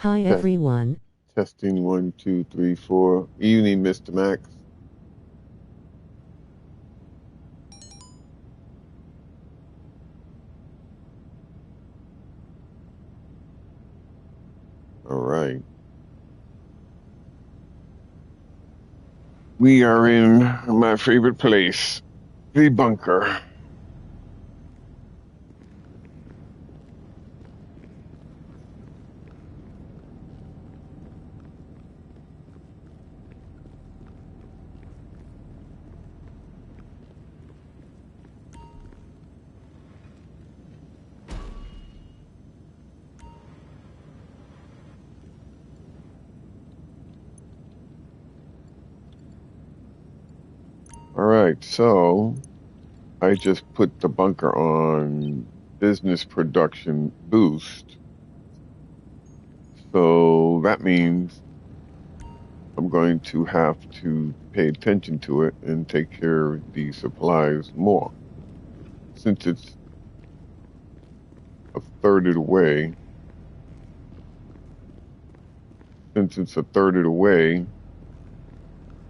Hi Test, everyone. testing 1, 2, 3, 4. Evening, Mr. Max. All right. We are in my favorite place, the bunker. All right, so I just put the bunker on business production boost. So that means I'm going to have to pay attention to it and take care of the supplies more. Since it's a third of the way,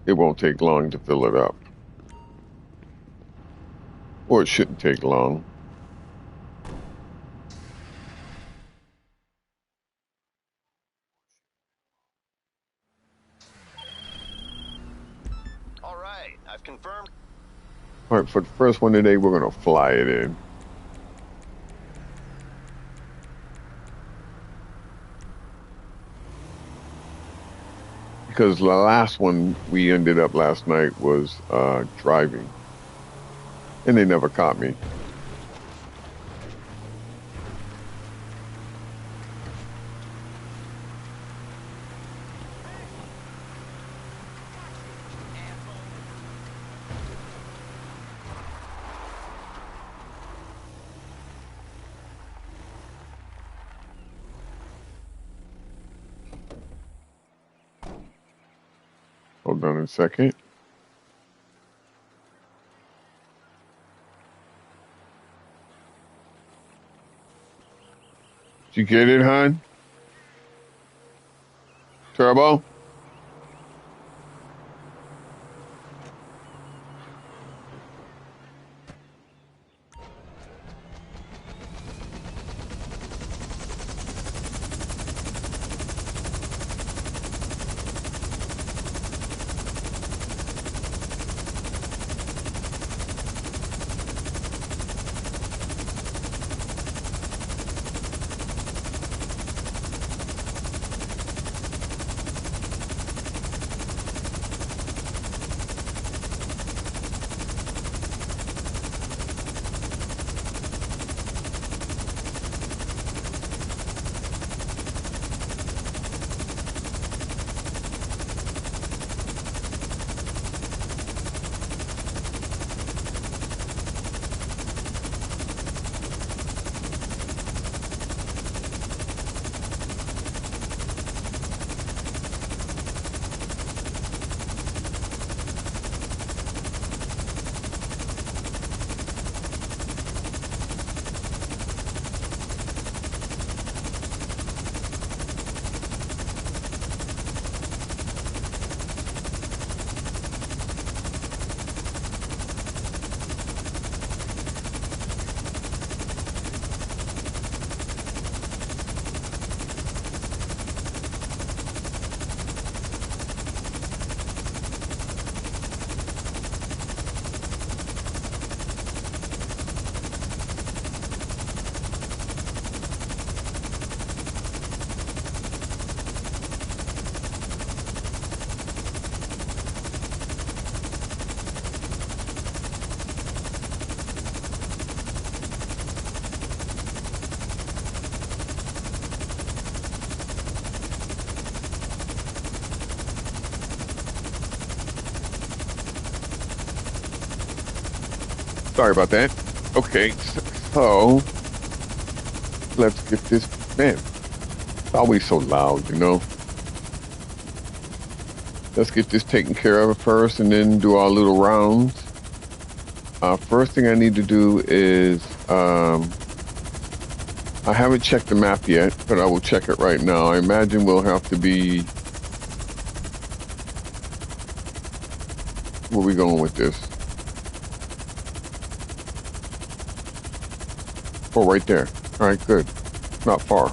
it won't take long to fill it up. Or it shouldn't take long. All right, I've confirmed. All right, for the first one today, we're going to fly it in. Because the last one we ended up last night was driving. And they never caught me. Hold on a second. Did you get it, hon? Turbo? Sorry about that. Okay, so let's get this. Man, it's always so loud, you know? Let's get this taken care of first and then do our little rounds. First thing I need to do is I haven't checked the map yet, but I will check it right now. I imagine we'll have to be... Where are we going with this? Oh, right there. All right, good. Not far.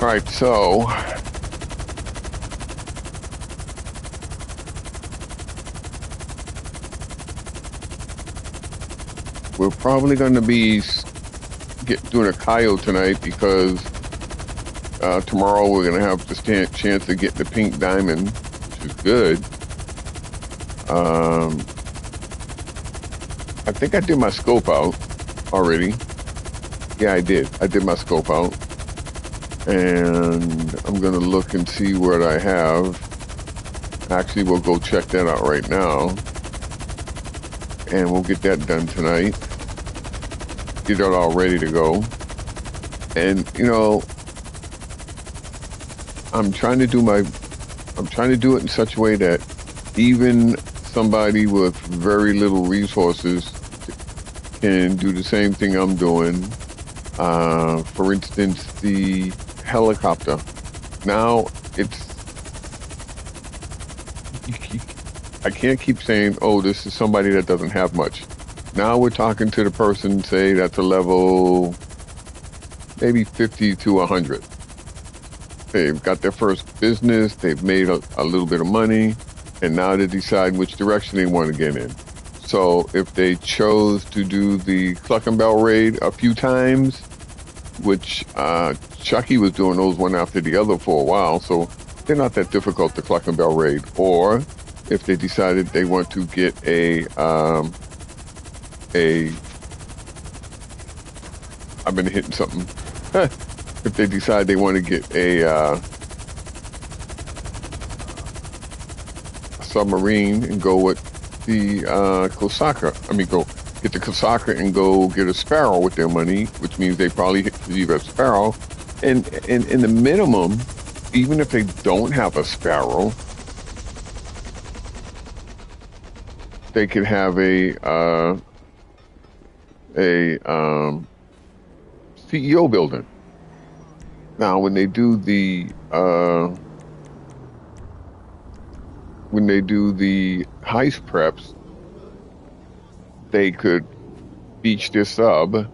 All right, so... We're probably going to be doing a coyote tonight because tomorrow we're going to have the chance to get the pink diamond, which is good. I think I did my scope out already. Yeah, I did. I did my scope out. And I'm going to look and see what I have. Actually, we'll go check that out right now. And we'll get that done tonight. Get it all ready to go. And, you know, I'm trying to do it in such a way that even somebody with very little resources can do the same thing I'm doing. For instance, the helicopter. Now I can't keep saying, oh, this is somebody that doesn't have much. Now we're talking to the person, say that's a level maybe 50 to 100. They've got their first business, they've made a little bit of money, and now they decide which direction they want to get in. So if they chose to do the Cluck and Bell raid a few times, which Chucky was doing those one after the other for a while, so they're not that difficult, the Cluck and Bell raid. Or if they decided they want to get I've been hitting something. If they decide they want to get a submarine and go with the Kosaka, go get the Kosaka and go get a Sparrow with their money, which means they probably leave a Sparrow. And in the minimum, even if they don't have a Sparrow, they could have a CEO building. Now, when they do the heist preps, they could beach their sub,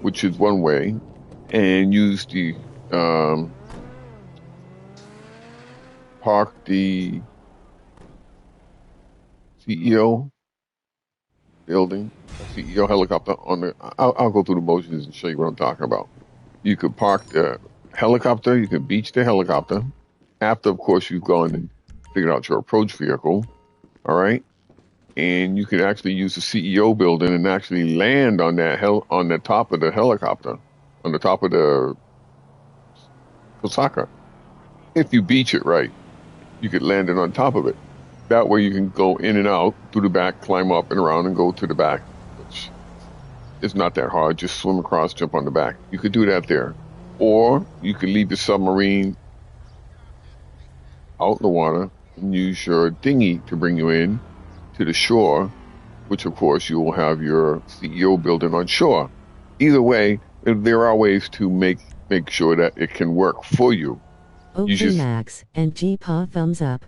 which is one way, and use the park the CEO building, CEO helicopter on the. I'll go through the motions and show you what I'm talking about. You could park the helicopter. You could beach the helicopter. After, of course, you've gone and figured out your approach vehicle. All right, and you could actually use the CEO building and actually land on that on the top of the helicopter, on the top of the Osaka. If you beach it right, you could land it on top of it. That way you can go in and out through the back, climb up and around and go to the back, which is not that hard. Just swim across, jump on the back. You could do that there. Or you could leave the submarine out in the water and use your dinghy to bring you in to the shore, which of course you will have your CEO building on shore. Either way, there are ways to make sure that it can work for you. Okay, Max and GPA thumbs up.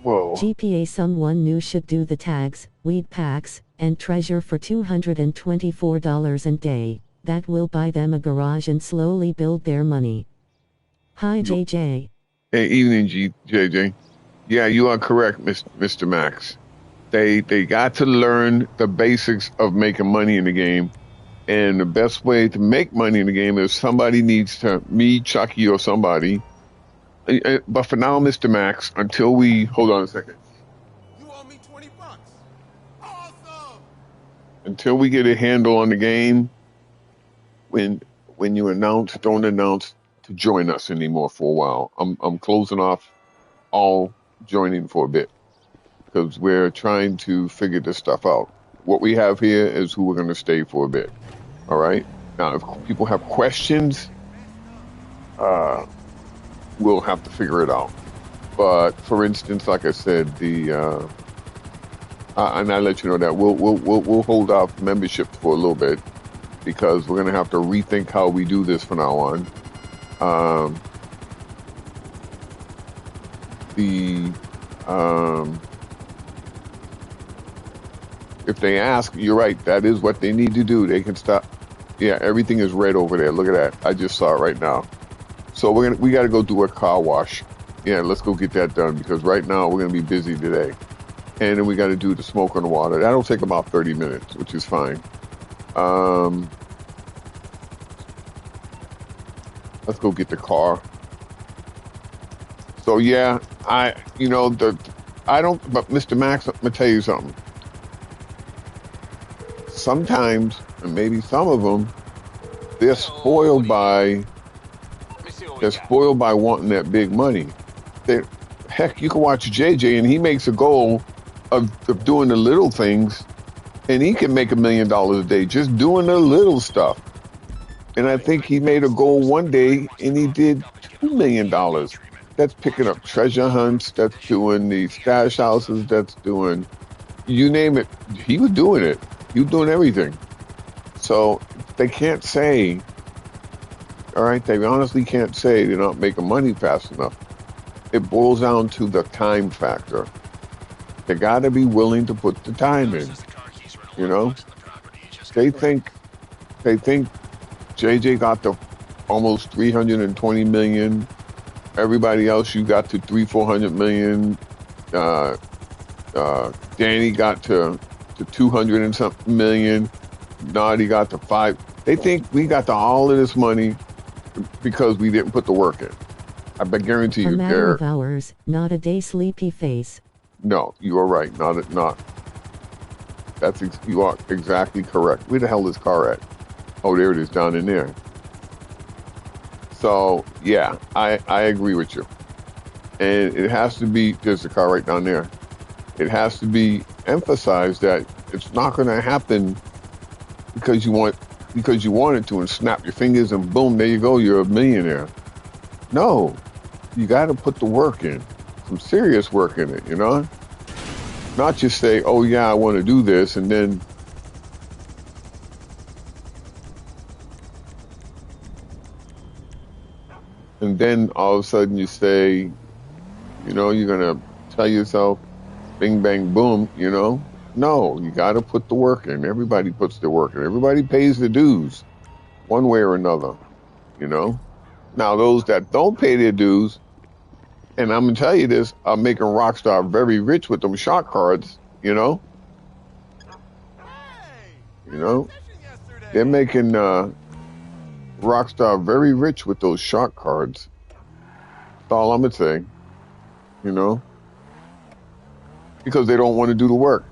Whoa. GPA someone new should do the tags, weed packs, and treasure for $224 a day. That will buy them a garage and slowly build their money. Hi, JJ. Hey, evening, JJ. Yeah, you are correct, Mr. Max. They got to learn the basics of making money in the game. And the best way to make money in the game is somebody needs to, me, Chucky, or somebody. But for now, Mr. Max, until we, hold on a second. You owe me $20. Awesome. Until we get a handle on the game, when you announce, don't announce to join us anymore for a while. I'm closing off all joining for a bit because we're trying to figure this stuff out. What we have here is who we're going to stay for a bit. All right. Now, if people have questions, we'll have to figure it out. But for instance, like I said, and I let you know that we'll hold off memberships for a little bit because we're gonna have to rethink how we do this from now on. Um, the If they ask, you're right. That is what they need to do. They can stop. Yeah, everything is red over there. Look at that. I just saw it right now. So we got to go do a car wash. Yeah, let's go get that done because right now we're gonna be busy today. And then we got to do the smoke on the water. That'll take about 30 minutes, which is fine. Let's go get the car. So yeah, I don't. But Mr. Max, let me tell you something. Sometimes, and maybe some of them, they're spoiled by wanting that big money. Heck, you can watch JJ, and he makes a goal of doing the little things, and he can make $1 million a day just doing the little stuff. And I think he made a goal one day, and he did $2 million. That's picking up treasure hunts. That's doing the stash houses. That's doing, you name it. He was doing it. He was doing everything. So they can't say, all right, they honestly can't say they're not making money fast enough. It boils down to the time factor. They got to be willing to put the time in. You know, they think JJ got to almost 320 million. Everybody else, you got to 400 million. Danny got to 200 and something million. Naughty got to 5. They think we got to all of this money because we didn't put the work in. I guarantee you, a matter of hours, not a day. Sleepy face. No, you are right. You are exactly correct. Where the hell is this car at? Oh, there it is, down in there. So yeah, I agree with you, and it has to be. There's the car right down there. It has to be emphasized that it's not going to happen because you want it to, and snap your fingers and boom, there you go, you're a millionaire. No, you got to put the work in, some serious work in it. You know, not just say, oh yeah, I want to do this, and then all of a sudden you say, you know, you're going to tell yourself, bing, bang, boom, you know. No, you got to put the work in. Everybody puts their work in. Everybody pays the dues one way or another, you know. Now, those that don't pay their dues, and I'm going to tell you this, are making Rockstar very rich with them shot cards, you know. You know, they're making Rockstar very rich with those shot cards. That's all I'm going to say, you know, because they don't want to do the work.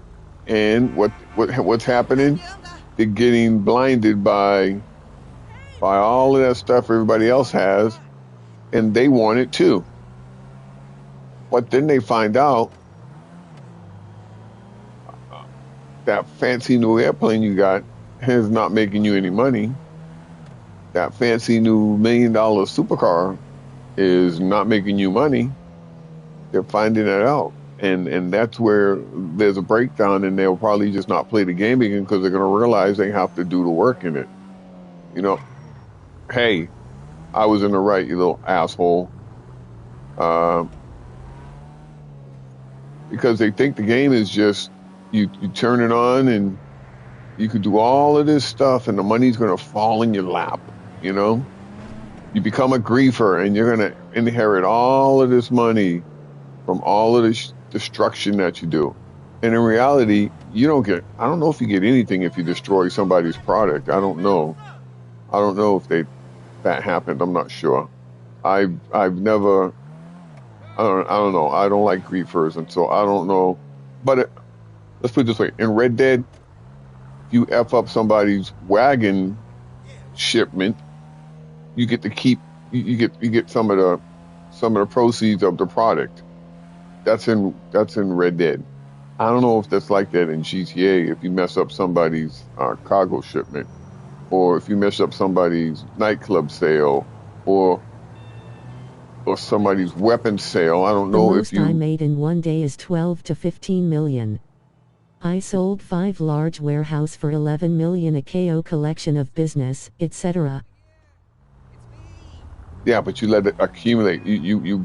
And what's happening? They're getting blinded by all of that stuff everybody else has, and they want it too. But then they find out that fancy new airplane you got is not making you any money. That fancy new $1 million supercar is not making you money. They're finding that out. And that's where there's a breakdown, and they'll probably just not play the game again because they're going to realize they have to do the work in it. You know, hey, I was in the right, you little asshole. Because they think the game is just, you turn it on and you could do all of this stuff and the money's going to fall in your lap, you know? You become a griefer and you're going to inherit all of this money from all of this destruction that you do. And in reality, I don't know if you get anything if you destroy somebody's product. I don't know if that happened. I'm not sure. I've never, I don't know. I don't like griefers, and so I don't know. But let's put it this way. In Red Dead, you F up somebody's wagon shipment, you get to keep, you get some of the proceeds of the product. That's in Red Dead. I don't know if that's like that in GTA. If you mess up somebody's cargo shipment, or if you mess up somebody's nightclub sale, or or somebody's weapon sale. I don't The know if most I you. made in one day is 12 to 15 million. I sold 5 large warehouse for 11 million, a KO collection of business, etc. Yeah, but you let it accumulate. You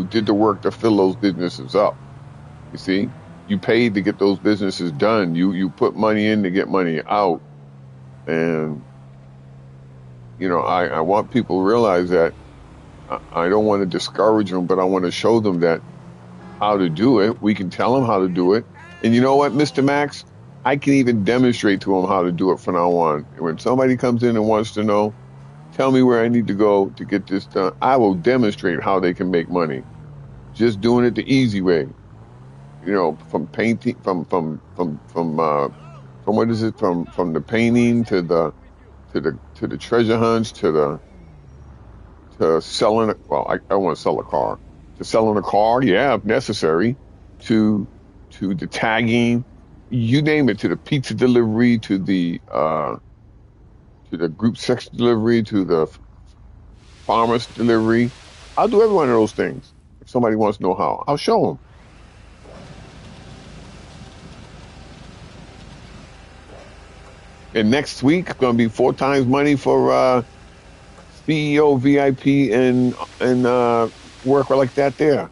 did the work to fill those businesses up. You see, you paid to get those businesses done. You put money in to get money out, and I want people to realize that I don't want to discourage them, but I want to show them that how to do it. We can tell them how to do it, and you know what, Mr. Max, I can even demonstrate to them how to do it from now on. When somebody comes in and wants to know, tell me where I need to go to get this done, I will demonstrate how they can make money. Just doing it the easy way. From painting, from what is it? From the painting to the treasure hunts to selling it. Well, I want to sell a car. To selling a car, yeah, if necessary. To the tagging, you name it. To the pizza delivery, to the group sex delivery, to the farmers delivery. I'll do every one of those things. If somebody wants to know how, I'll show them. And next week, going to be 4 times money for CEO, VIP, and work like that there.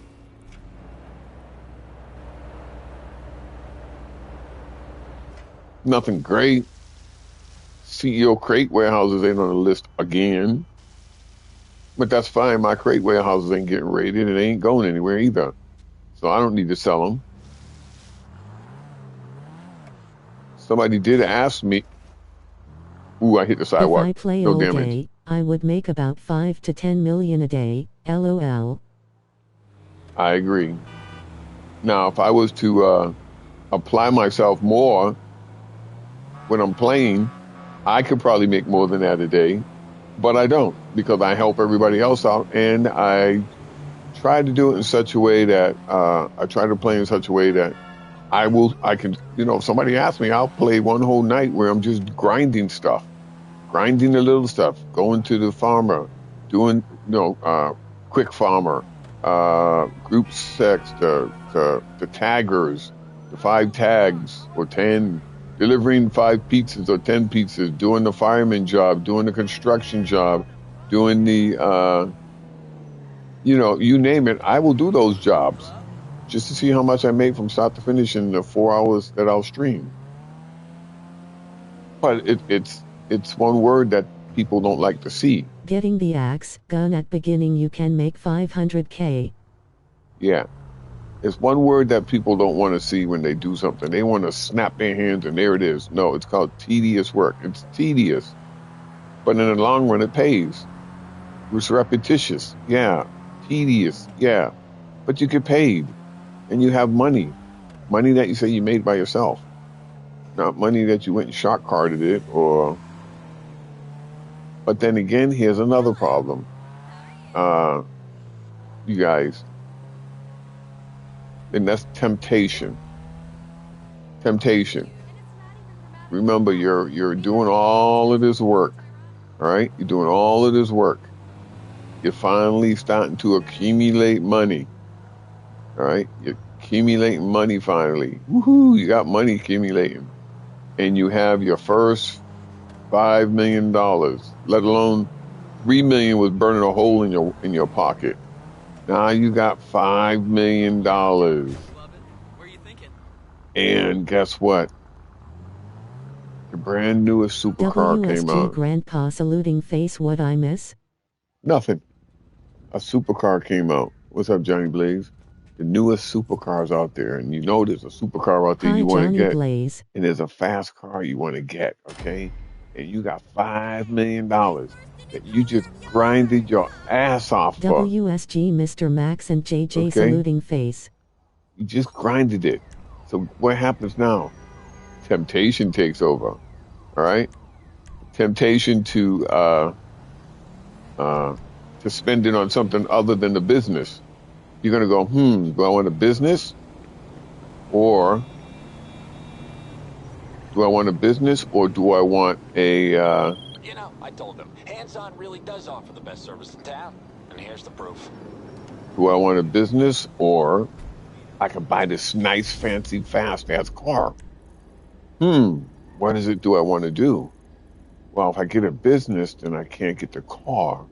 Nothing great. CEO crate warehouses ain't on the list again. But that's fine. My crate warehouses ain't getting raided. It ain't going anywhere either. So I don't need to sell them. Somebody did ask me. Ooh, I hit the sidewalk. If I play No all damage. day, I would make about 5 to 10 million a day, LOL. I agree. Now, if I was to apply myself more when I'm playing, I could probably make more than that a day, but I don't, because I help everybody else out, and I try to do it in such a way that I try to play in such a way that I can, if somebody asks me, I'll play one whole night where I'm just grinding stuff, grinding the little stuff, going to the farmer, doing, quick farmer, group sex, the taggers, the 5 tags or 10, delivering 5 pizzas or 10 pizzas, doing the fireman job, doing the construction job, doing the, you name it. I will do those jobs just to see how much I make from start to finish in the 4 hours that I'll stream. But it's one word that people don't like to see. Getting the axe gun at beginning, you can make 500k. Yeah. It's one word that people don't want to see when they do something. They want to snap their hands and there it is. No, it's called tedious work. It's tedious. But in the long run, it pays. It's repetitious. Yeah. Tedious. Yeah. But you get paid. And you have money. Money that you say you made by yourself. Not money that you went and shot carded it or... But then again, here's another problem. You guys... And that's temptation. Temptation. Remember, you're doing all of this work, all right? You're doing all of this work. You're finally starting to accumulate money, all right? You're accumulating money finally. Woohoo! You got money accumulating, and you have your first $5 million. Let alone $3 million was burning a hole in your pocket. Now you got $5 million. And guess what? The brand newest supercar came WSG out. Grandpa saluting face, what I miss? Nothing. A supercar came out. What's up, Johnny Blaze? The newest supercars out there. And you know there's a supercar out there Hi, you want to Johnny get. Blaze. And there's a fast car you want to get, okay? And you got $5 million that you just grinded your ass off for. WSG Mr. Max and JJ Okay. saluting face. You just grinded it. So what happens now? Temptation takes over. All right? Temptation to spend it on something other than the business. You're gonna go, do I want a business? Or do I want a business or do I want a I told them, hands-on really does offer the best service in town. And here's the proof. Do I want a business, or I could buy this nice, fancy, fast-ass car? What is it do I want to do? Well, if I get a business, then I can't get the car.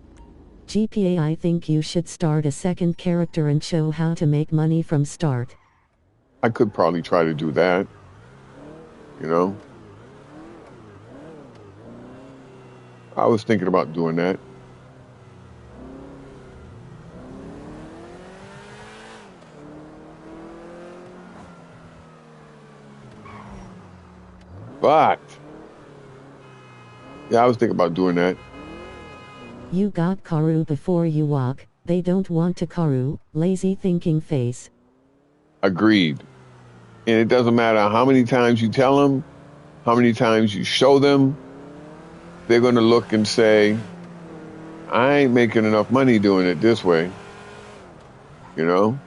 GPA, I think you should start a second character and show how to make money from start. I could probably try to do that, you know? I was thinking about doing that. But, yeah, I was thinking about doing that. You got Karu before you walk, they don't want to Karu, lazy thinking face. Agreed. And it doesn't matter how many times you tell them, how many times you show them, they're going to look and say, I ain't making enough money doing it this way, you know?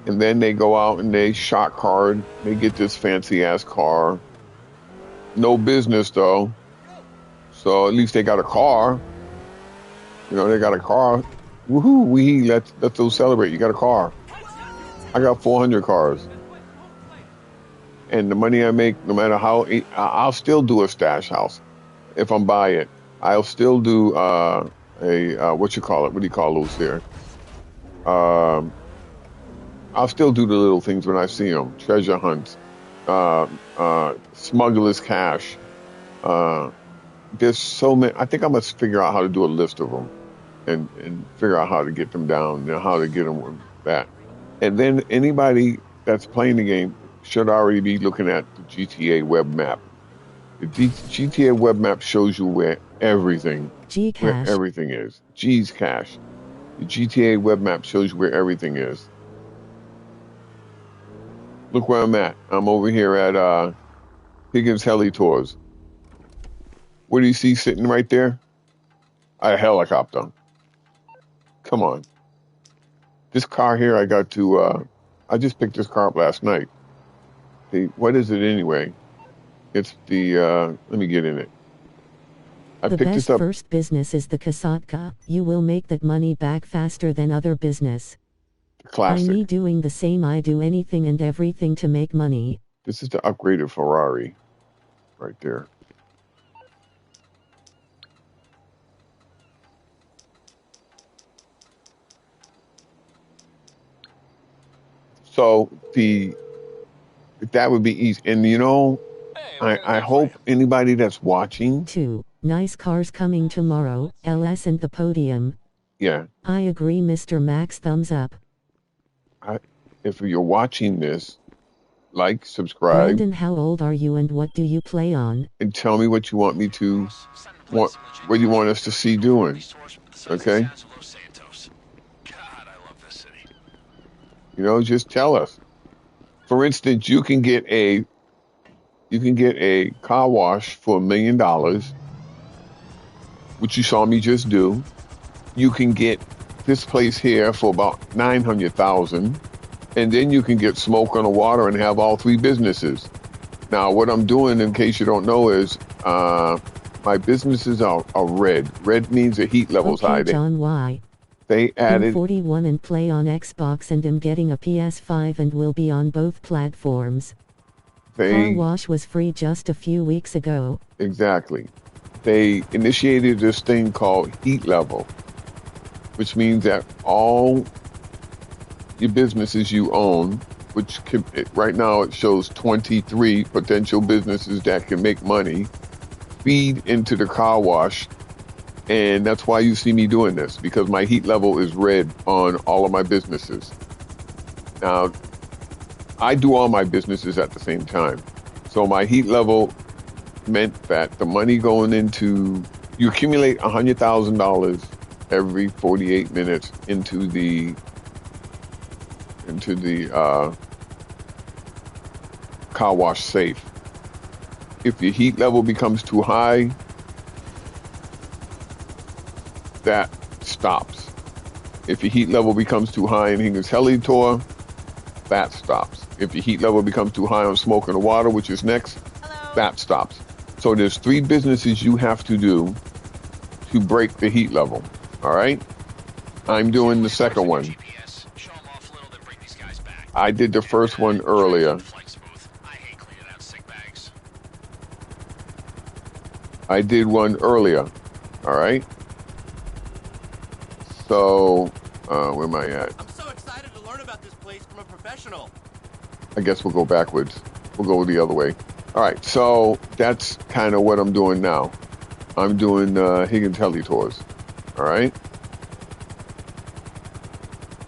And then they go out and they shot card, they get this fancy ass car. No business though. So at least they got a car. You know, they got a car. Woohoo, let's go celebrate. You got a car. I got 400 cars. And the money I make, no matter how, I'll still do a stash house if I'm buy it. I'll still do what you call it? What do you call those there? I'll still do the little things when I see them. Treasure hunts, smuggler's cash. There's so many. I think I must figure out how to do a list of them and figure out how to get them down and how to get them with that. And then anybody that's playing the game should already be looking at the GTA web map. The GTA web map shows you where everything is. G's cash. The GTA web map shows you where everything is. Look where I'm at. I'm over here at Higgins Heli Tours. What do you see sitting right there? A helicopter. Come on. This car here, I got to, I just picked this car up last night. What is it anyway? It's the, let me get in it. The best first business is the Kasatka. You will make that money back faster than other business. Classic. I me doing the same. I do anything and everything to make money. This is the upgraded Ferrari right there. So that would be easy. And you know, I hope anybody that's watching. 2 nice cars coming tomorrow, LS and the podium. Yeah. I agree, Mr. Max, thumbs up. If you're watching this, like, subscribe. Brandon, how old are you and what do you play on? And tell me what you want me to, what you want us to see doing. Okay? You know, just tell us. For instance, you can get a car wash for $1 million, which you saw me just do. You can get this place here for about 900,000, and then you can get smoke on the water and have all 3 businesses. Now, what I'm doing, in case you don't know, is my businesses are red. Red means the heat level's high. John, why? They added. I'm 41 and play on Xbox, and am getting a PS5 and will be on both platforms. Car wash was free just a few weeks ago. Exactly. They initiated this thing called heat level, which means that all your businesses you own, which right now it shows 23 potential businesses that can make money, feed into the car wash. And that's why you see me doing this, because my heat level is red on all of my businesses. Now, I do all my businesses at the same time. So my heat level meant that the money going into, you accumulate $100,000 every 48 minutes into the car wash safe. If your heat level becomes too high, that stops. If your heat level becomes too high in Higgins Heli Tour, that stops. If your heat level becomes too high on Smoke in the Water, which is next, that stops. So there's 3 businesses you have to do to break the heat level. All right? I'm doing the second one. I did the first one earlier. I did one earlier. All right. So, where am I at? I'm so excited to learn about this place from a professional. I guess we'll go backwards. We'll go the other way. All right. So that's kind of what I'm doing now. I'm doing Higgins Heli tours. All right.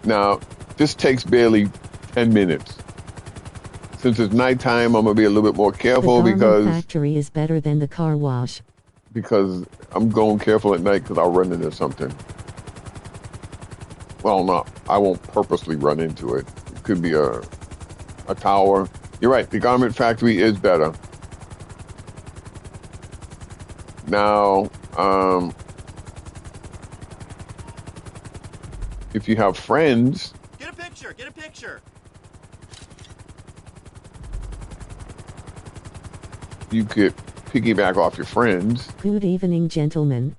Now, this takes barely 10 minutes. Since it's nighttime, I'm gonna be a little bit more careful the because factory is better than the car wash. Because I'm going careful at night because I'll run into something. Well, no, I won't purposely run into it. It could be a tower. You're right. The garment factory is better. Now, if you have friends, Get a picture. Get a picture. you could piggyback off your friends. Good evening, gentlemen.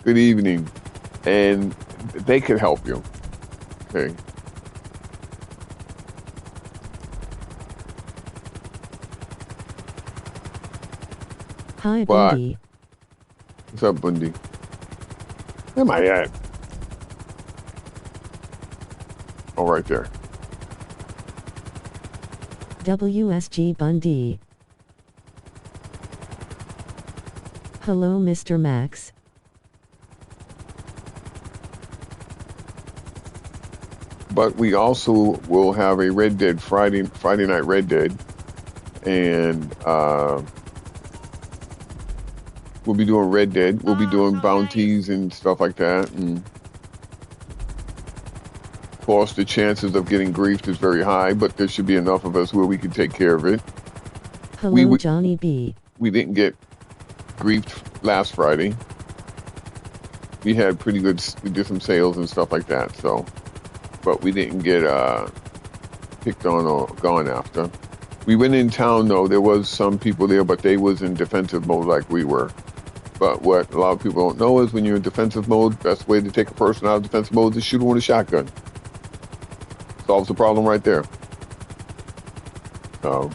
Good evening. And they could help you. Okay. Hi, But- Bundy. What's up, Bundy? Where am I at? Oh, right there. WSG Bundy. Hello, Mr. Max. But we also will have a Red Dead Friday night Red Dead, and we'll be doing Red Dead. We'll be doing bounties and stuff like that, and of course the chances of getting griefed is very high, but there should be enough of us where we can take care of it. Hello, Johnny B. We didn't get griefed last Friday. We had pretty good, we did some sales and stuff like that, so, but we didn't get picked on or gone after. We went in town though, there was some people there, but they was in defensive mode like we were. But what a lot of people don't know is when you're in defensive mode, best way to take a person out of defensive mode is shoot them with a shotgun. Solves the problem right there. So.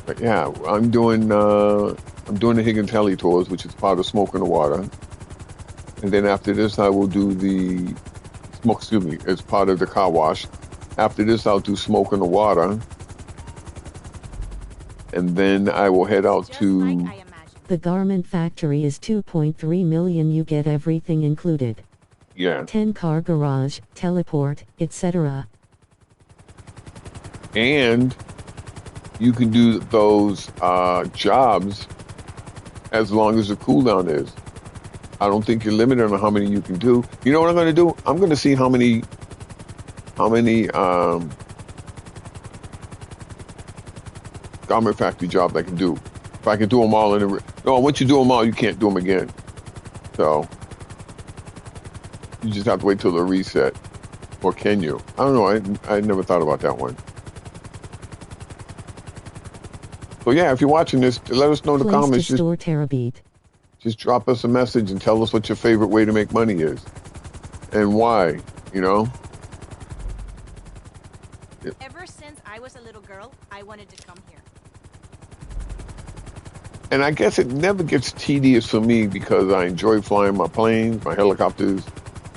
But yeah, I'm doing the Higgins Heli tours, which is part of Smoke in the Water. And then after this, I will do the smoke. Excuse me, it's part of the car wash. After this, I'll do Smoke in the Water, and then I will head out to. The garment factory is 2.3 million. You get everything included. Yeah. 10-car garage, teleport, etc. And you can do those jobs as long as the cooldown is. I don't think you're limited on how many you can do. You know what I'm going to do? I'm going to see how many garment factory jobs I can do. If I can do them all no, once you do them all, you can't do them again. So you just have to wait till the reset. Or can you? I don't know. I never thought about that one. So yeah, if you're watching this, let us know in the comments. To store Terabyte. Just drop us a message and tell us what your favorite way to make money is. And why, you know? Ever since I was a little girl, I wanted to come here. And I guess it never gets tedious for me because I enjoy flying my planes, my helicopters,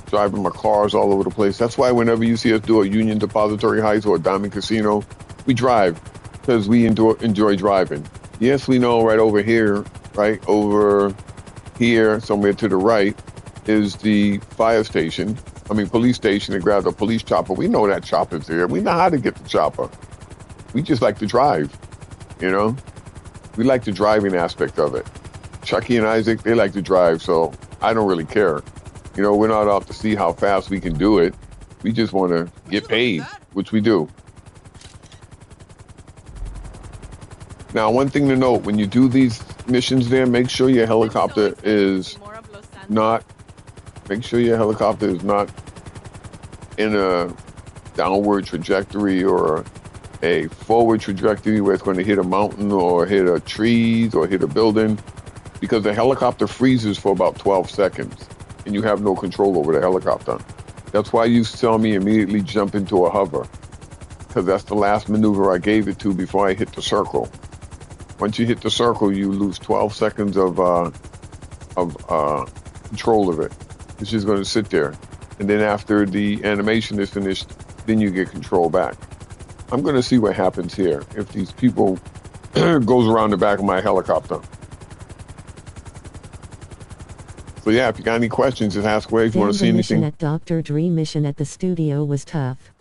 driving my cars all over the place. That's why whenever you see us do a Union Depository Heights or a Diamond Casino, we drive because we enjoy driving. Yes, we know right over here, somewhere to the right, is the fire station. Police station, and grab the police chopper. We know that chopper's there. We know how to get the chopper. We just like to drive, you know? We like the driving aspect of it. Chucky and Isaac, they like to drive, so I don't really care. You know, we're not out to see how fast we can do it. We just want to get paid, which we do. Not when you do these missions there, make sure your helicopter is not in a downward trajectory or a forward trajectory where it's going to hit a mountain or hit a trees or hit a building. because the helicopter freezes for about 12 seconds and you have no control over the helicopter. That's why you saw me immediately jump into a hover, because that's the last maneuver I gave it to before I hit the circle. Once you hit the circle, you lose 12 seconds of control of it. It's just going to sit there. And then after the animation is finished, then you get control back. I'm going to see what happens here if these people goes around the back of my helicopter. So yeah, if you got any questions, just ask away. If you want to see anything. The mission at Dr. Dre mission at the studio was tough.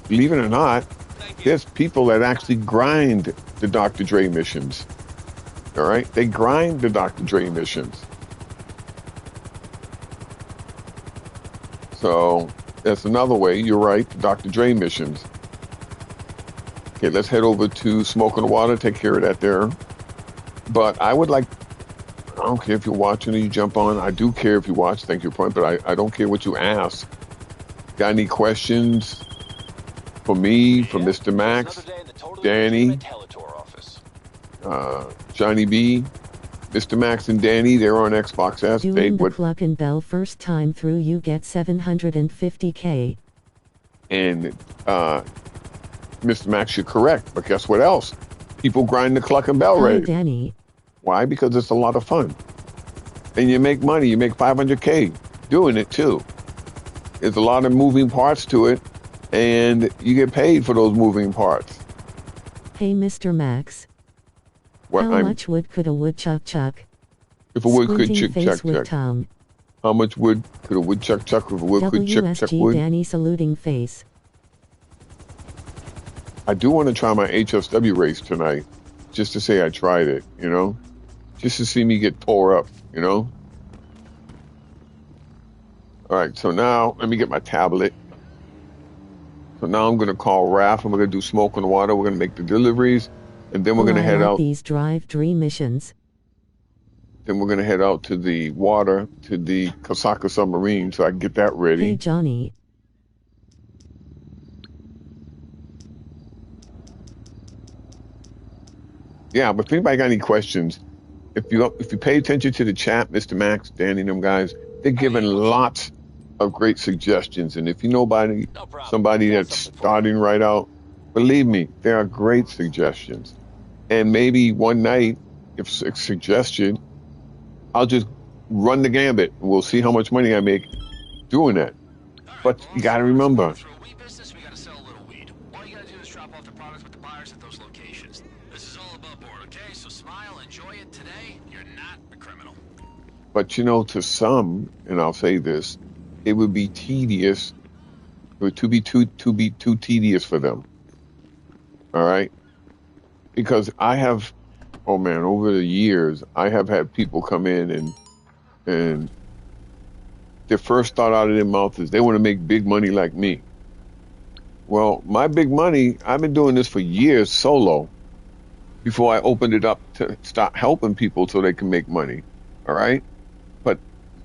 Believe it or not, there's people that actually grind the Dr. Dre missions. All right? They grind the Dr. Dre missions. So that's another way. You're right, the Dr. Dre missions. Okay, let's head over to Smoke and Water, take care of that there. But I would like, I don't care if you're watching or you jump on. I do care if you watch, thank you, point, but I don't care what you ask. Got any questions for me, for Mr. Max, Danny, Johnny B, Mr. Max and Danny, they're on Xbox S. Doing the Cluck and Bell first time through, you get 750K. And Mr. Max, you're correct, but guess what else? People grind the Cluck and Bell rate. Danny. Why? Because it's a lot of fun. And you make money. You make 500K doing it too. There's a lot of moving parts to it, and you get paid for those moving parts. Hey, Mr. Max. How much wood could a woodchuck chuck? If a wood could chuck chuck. Tongue. How much wood could a woodchuck chuck if a wood could chuck wood? Danny saluting face. I do want to try my HSW race tonight, just to say I tried it, you know? Just to see me get tore up, you know? All right, so now let me get my tablet. So now I'm going to call Raph, and we're going to do Smoke and Water. We're going to make the deliveries, and then we're going to head out. These drive dream missions. Then we're going to head out to the water, to the Kosaka submarine, so I can get that ready. Hey, Johnny. Yeah, but if anybody got any questions, if you pay attention to the chat, Mr. Max, Danny, and them guys, they're giving lots of great suggestions. And if you know somebody that's starting right out, believe me, there are great suggestions. And maybe one night, if it's a suggestion, I'll just run the gambit. And we'll see how much money I make doing that. But you got to remember, but you know, to some, and I'll say this, it would be tedious, it would be too tedious for them. All right? Because I have, oh man, over the years, I have had people come in and their first thought out of their mouth is they want to make big money like me. Well, my big money, I've been doing this for years solo before I opened it up to start helping people so they can make money. All right? But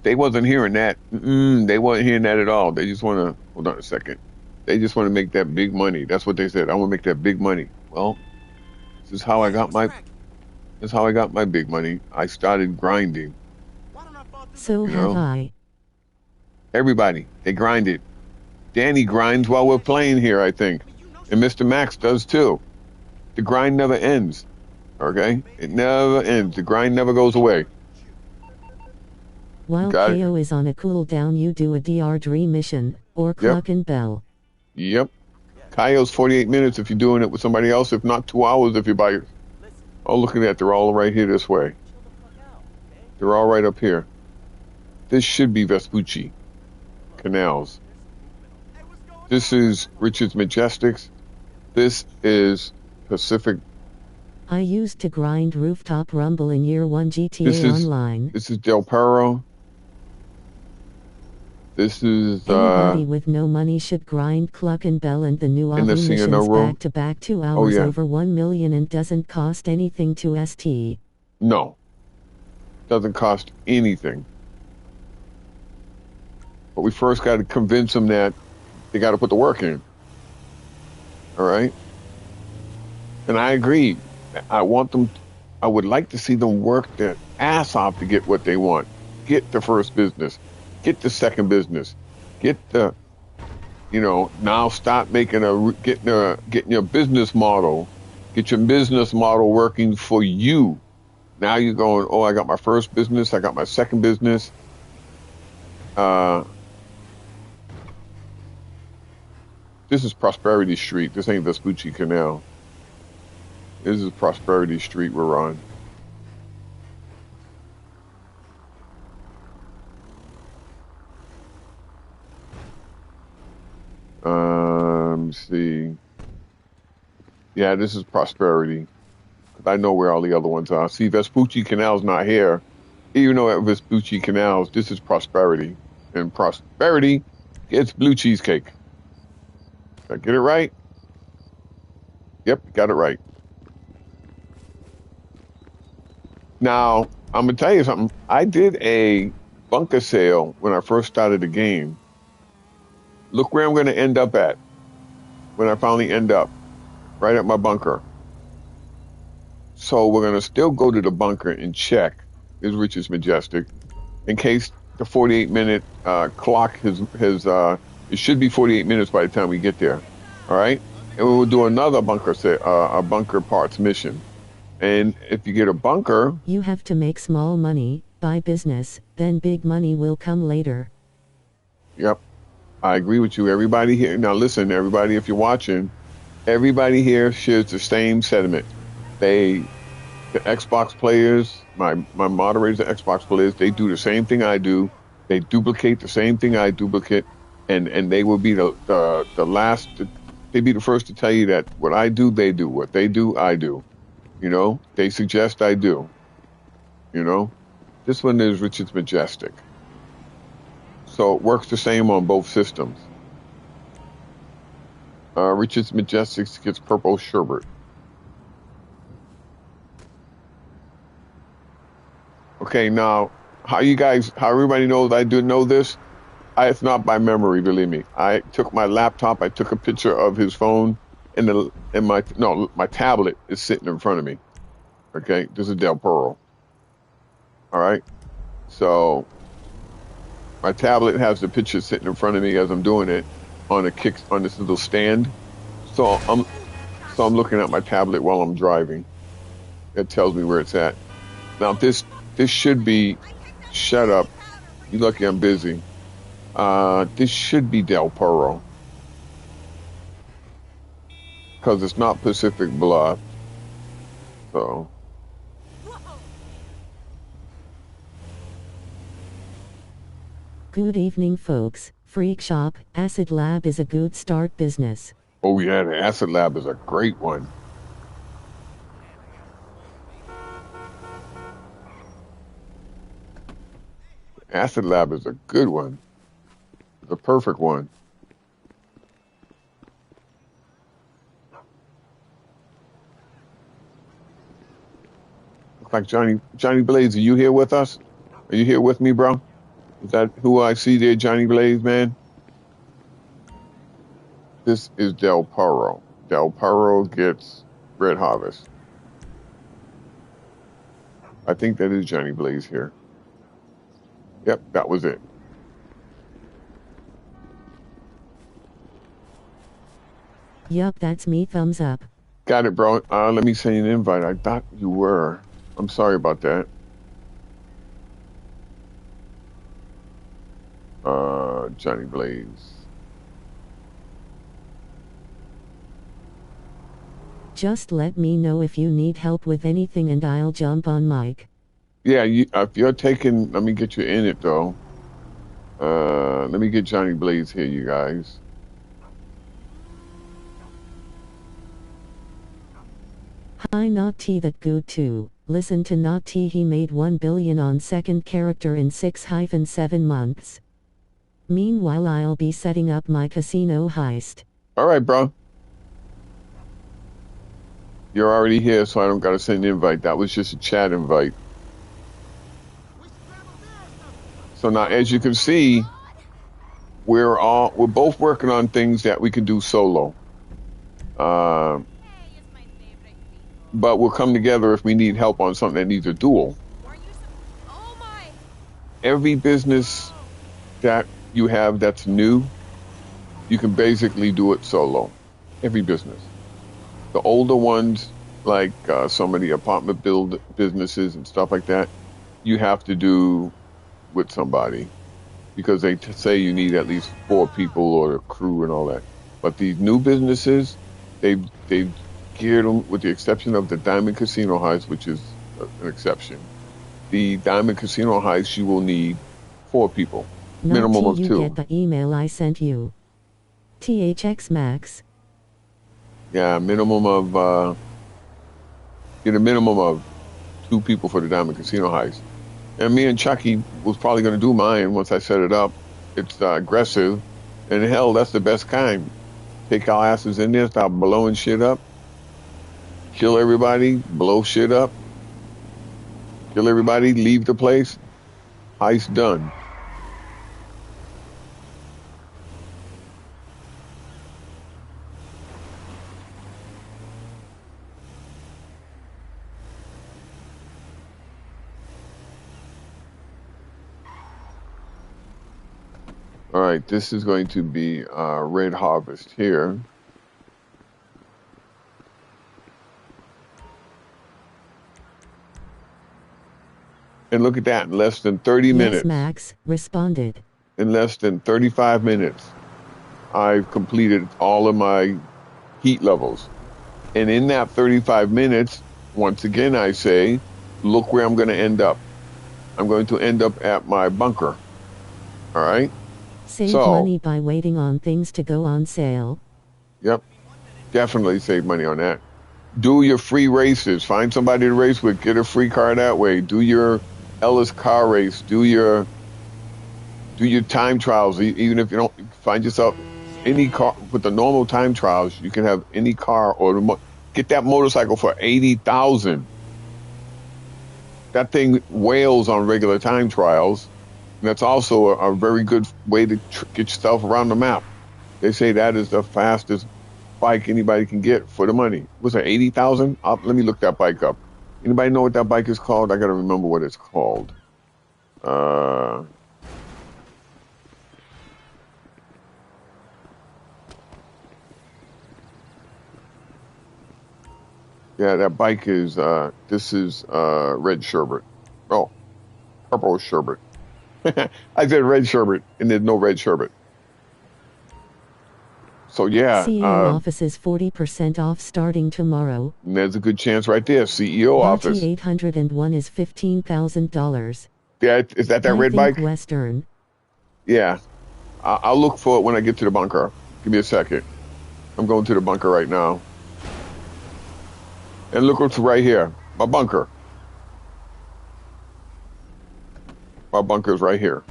they wasn't hearing that. They wasn't hearing that at all. They just want to, hold on a second. They just want to make that big money. That's what they said. I want to make that big money. Well, this is how I got my big money. I started grinding. So have I. Everybody, they grinded. Danny grinds while we're playing here, I think. And Mr. Max does too. The grind never ends. Okay? It never ends. The grind never goes away. While KO is on a cooldown, you do a DR Dream mission, or Cluck and Bell. Yep. Kaio's 48 minutes if you're doing it with somebody else, if not 2 hours if you're by yourself. Oh, look at that. They're all right here this way. They're all right up here. This should be Vespucci Canals. This is Richard's Majestics. This is Pacific. I used to grind Rooftop Rumble in Year 1 GTA Online. This is Del Perro. This is anybody with no money should grind Cluck and Bell and the new Avi missions back to back 2 hours over 1 million and doesn't cost anything to ST. No. Doesn't cost anything. But we first got to convince them that they got to put the work in. All right? And I agree. I want them, I would like to see them work their ass off to get what they want. Get the first business, get the second business, get the, now stop getting your business model, get your business model working for you. Now you're going, oh, I got my first business, I got my second business. This is Prosperity Street. This ain't Vespucci Canal. This is Prosperity Street we're on. Let me see. Yeah, this is Prosperity. I know where all the other ones are. See, Vespucci Canal's not here. Even though at Vespucci Canals, this is Prosperity. And Prosperity gets blue cheesecake. Did I get it right? Yep, got it right. Now, I'm going to tell you something. I did a bunker sale when I first started the game. Look where I'm going to end up at when I finally end up. Right at my bunker. So we're going to still go to the bunker and check. Is Richard's Majestic. In case the 48-minute clock it should be 48 minutes by the time we get there. All right? And we will do another a bunker parts mission. And if you get a bunker, you have to make small money, buy business, then big money will come later. Yep. I agree with you. Everybody here. Now listen, everybody, if you're watching, everybody here shares the same sentiment. The Xbox players, my moderators, the Xbox players, they do the same thing I do. They duplicate the same thing I duplicate, and they will be the last. They'd be the first to tell you that what I do, they do. What they do, I do. They suggest I do. This one is Richard's Majestic. So it works the same on both systems. Richard's Majestic gets purple sherbet. Okay, now, how everybody knows I do know this? It's not by memory, believe me. I took my laptop, I took a picture of his phone, and my tablet is sitting in front of me. Okay, this is Del Pearl. All right, so my tablet has the picture sitting in front of me as I'm doing it on this little stand. So I'm looking at my tablet while I'm driving. It tells me where it's at. Now this should be, shut up. You're lucky I'm busy. This should be Del Perro. Because it's not Pacific Bluff. So. Good evening, folks. Freak Shop, Acid Lab is a good start business. Oh yeah, the Acid Lab is a great one. Acid Lab is a good one. The perfect one. Looks like Johnny Blaze, are you here with us? Are you here with me, bro? Is that who I see there, Johnny Blaze, man? This is Del Perro. Del Perro gets Red Harvest. I think that is Johnny Blaze here. Yep, that was it. Yup, that's me, thumbs up. Got it, bro. Let me send you an invite. I thought you were. I'm sorry about that. Johnny Blaze. Just let me know if you need help with anything and I'll jump on mic. Yeah, if you're taking, let me get you in it though. Let me get Johnny Blaze here, you guys. Hi, Not T that good too. Listen to Not T, he made 1 billion on second character in 6-7 months. Meanwhile, I'll be setting up my casino heist. All right, bro. You're already here, so I don't gotta send an invite. That was just a chat invite. So now, as you can see, we're both working on things that we can do solo. but we'll come together if we need help on something that needs a duel. Oh my! Every business that you have that's new, you can basically do it solo. Every business. The older ones, like some of the apartment build businesses and stuff like that, you have to do with somebody because they say you need at least 4 people or a crew and all that. But these new businesses, they've geared them, with the exception of the Diamond Casino Heights, which is an exception. The Diamond Casino Heights, you will need 4 people, minimum of you 2. get the email I sent you. THX Max. Yeah, minimum of get a minimum of 2 people for the Diamond Casino Heights. And me and Chucky was probably going to do mine once I set it up. It's aggressive, and hell, that's the best kind. Take our asses in there, start blowing shit up, kill everybody, blow shit up, kill everybody, leave the place. Heist done. All right, this is going to be Red Harvest here. And look at that, in less than 30 minutes. Yes, Max responded. In less than 35 minutes, I've completed all of my heat levels. And in that 35 minutes, once again, I say, look where I'm going to end up. I'm going to end up at my bunker. All right? Save money by waiting on things to go on sale. Yep. Definitely save money on that. Do your free races. Find somebody to race with. Get a free car that way. Do your Ellis car race. Do your time trials. Even if you don't find yourself any car with the normal time trials, you can have any car or get that motorcycle for $80,000. That thing wails on regular time trials. And that's also a very good way to get yourself around the map. They say that is the fastest bike anybody can get for the money. Was it 80,000? Let me look that bike up. Anybody know what that bike is called? I got to remember what it's called. Yeah, that bike is, this is red sherbet. Oh, purple sherbet. I said red sherbet, and there's no red sherbet. So yeah, CEO office is 40% off starting tomorrow. And there's a good chance right there. CEO office. 801 is $15,000. Yeah, is that red bike? Western. Yeah, I'll look for it when I get to the bunker. Give me a second. I'm going to the bunker right now. And look what's right here. My bunker. My bunker's right here.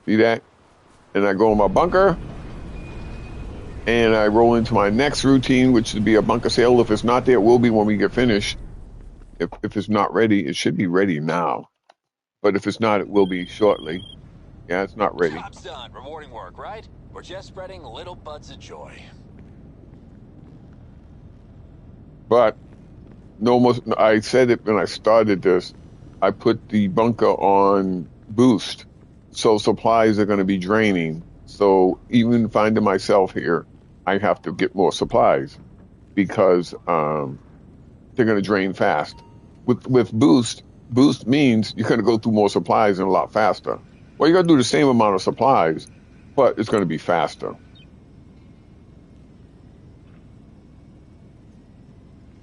See that? And I go in my bunker. And I roll into my next routine, which would be a bunker sale. If it's not there, it will be when we get finished. If it's not ready, it should be ready now. But if it's not, it will be shortly. Yeah, it's not ready. Job's done. Rewarding work, right? We're just spreading little buds of joy. But I said it when I started this. I put the bunker on boost, so supplies are going to be draining. So even finding myself here, I have to get more supplies because they're going to drain fast. With boost means you're going to go through more supplies and a lot faster. Well, you're going to do the same amount of supplies, but it's going to be faster.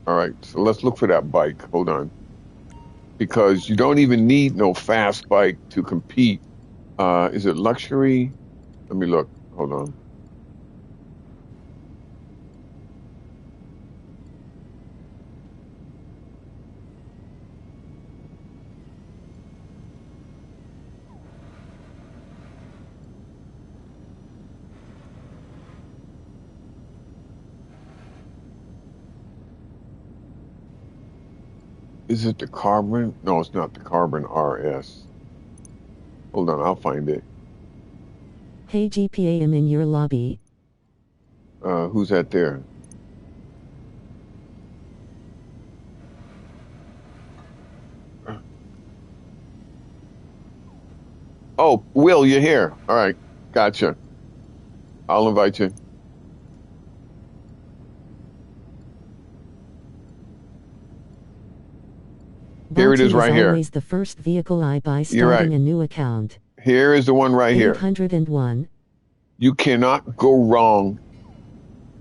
All right, so let's look for that bike. Hold on. Because you don't even need no fast bike to compete. Is it luxury? Let me look. Hold on. Is it the Carbon? No, it's not the Carbon RS. Hold on, I'll find it. Hey GPA, I'm in your lobby. Who's that there? Oh, Will, you're here. All right. Gotcha. I'll invite you. Here it is Balti right here. always the first vehicle I buy You're starting right. a new account. Here is the one right here. 801. You cannot go wrong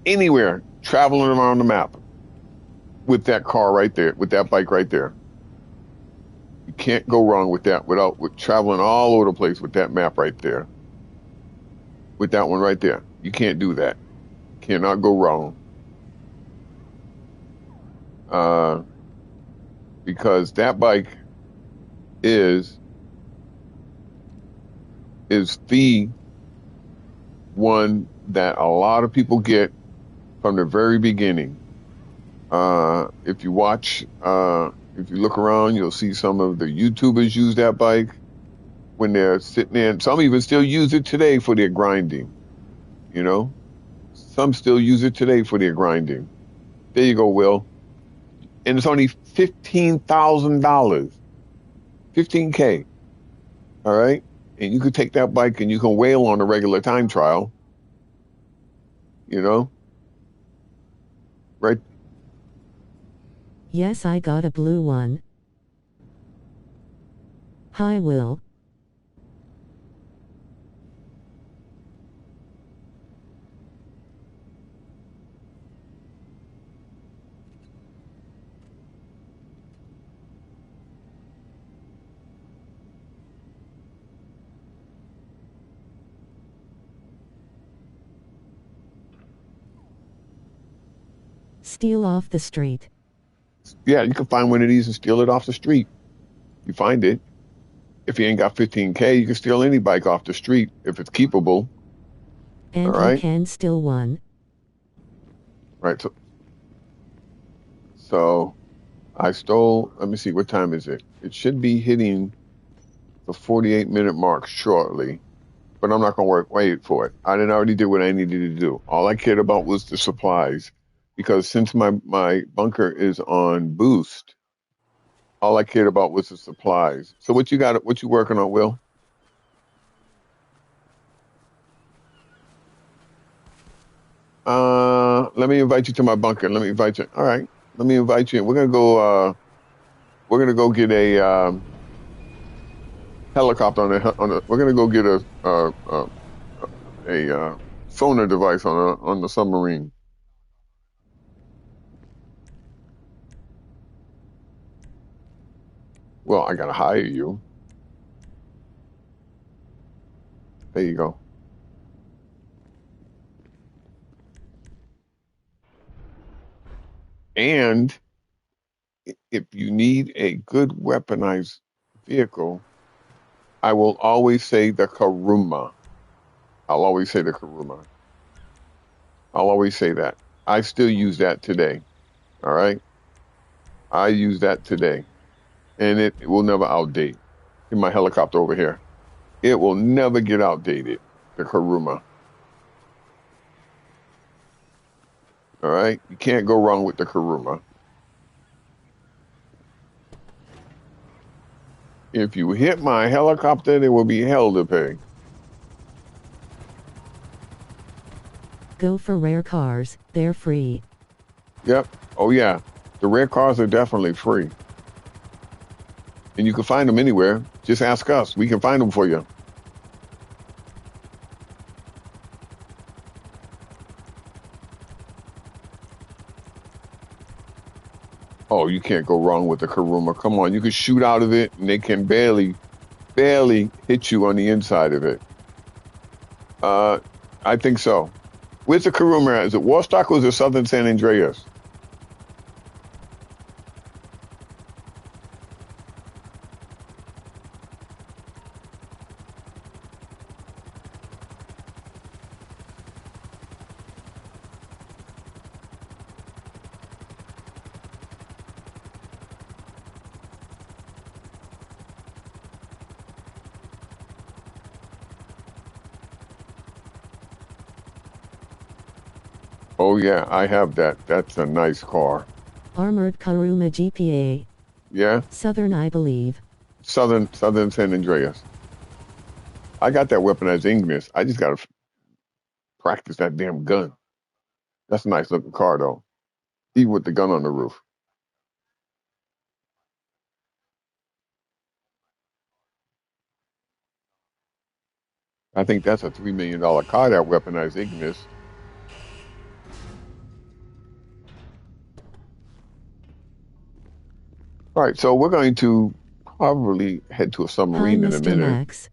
anywhere traveling around the map with that car right there, with that bike right there. You can't go wrong with that with traveling all over the place with that map right there. With that one right there. You can't do that. Cannot go wrong. Because that bike is the one that a lot of people get from the very beginning. If you watch, if you look around, you'll see some of the YouTubers use that bike when they're sitting there. Some even still use it today for their grinding. You know, some still use it today for their grinding. There you go, Will. And it's only $15,000, $15K. All right, and you could take that bike and you can whale on a regular time trial. You know, right? Yes, I got a blue one. Hi, Will. Steal off the street. Yeah, you can find one of these and steal it off the street. You find it. If you ain't got 15K, you can steal any bike off the street if it's keepable. And All right. you can steal one. Right. So I stole, let me see, what time is it? It should be hitting the 48-minute mark shortly, but I'm not going to wait for it. I already did what I needed to do. All I cared about was the supplies, because since my bunker is on boost, all I cared about was the supplies. So what you got? What you working on, Will? Let me invite you to my bunker. Let me invite you. All right. Let me invite you in. We're gonna go. We're gonna go get a helicopter on a. We're gonna go get a sonar device on the submarine. Well, I gotta hire you. There you go. And if you need a good weaponized vehicle, I will always say the Karuma. I'll always say the Karuma. I'll always say that. I still use that today. All right. I use that today. And it will never outdate. In my helicopter over here. It will never get outdated. The Karuma. All right. You can't go wrong with the Karuma. If you hit my helicopter, there will be hell to pay. Go for rare cars, they're free. Yep. Oh, yeah. The rare cars are definitely free. And you can find them anywhere. Just ask us. We can find them for you. Oh, you can't go wrong with the Karuma. Come on. You can shoot out of it, and they can barely hit you on the inside of it. I think so. Where's the Karuma at? Is it Warstock or is it Southern San Andreas? Oh yeah, I have that. That's a nice car. Armored Karuma GPA. Yeah, Southern, I believe. Southern San Andreas. I got that weaponized Ignis. I just gotta practice that damn gun. That's a nice looking car though, even with the gun on the roof. I think that's a $3 million car, that weaponized Ignis. All right, so we're going to probably head to a Hi, submarine in a Mr. minute. Max.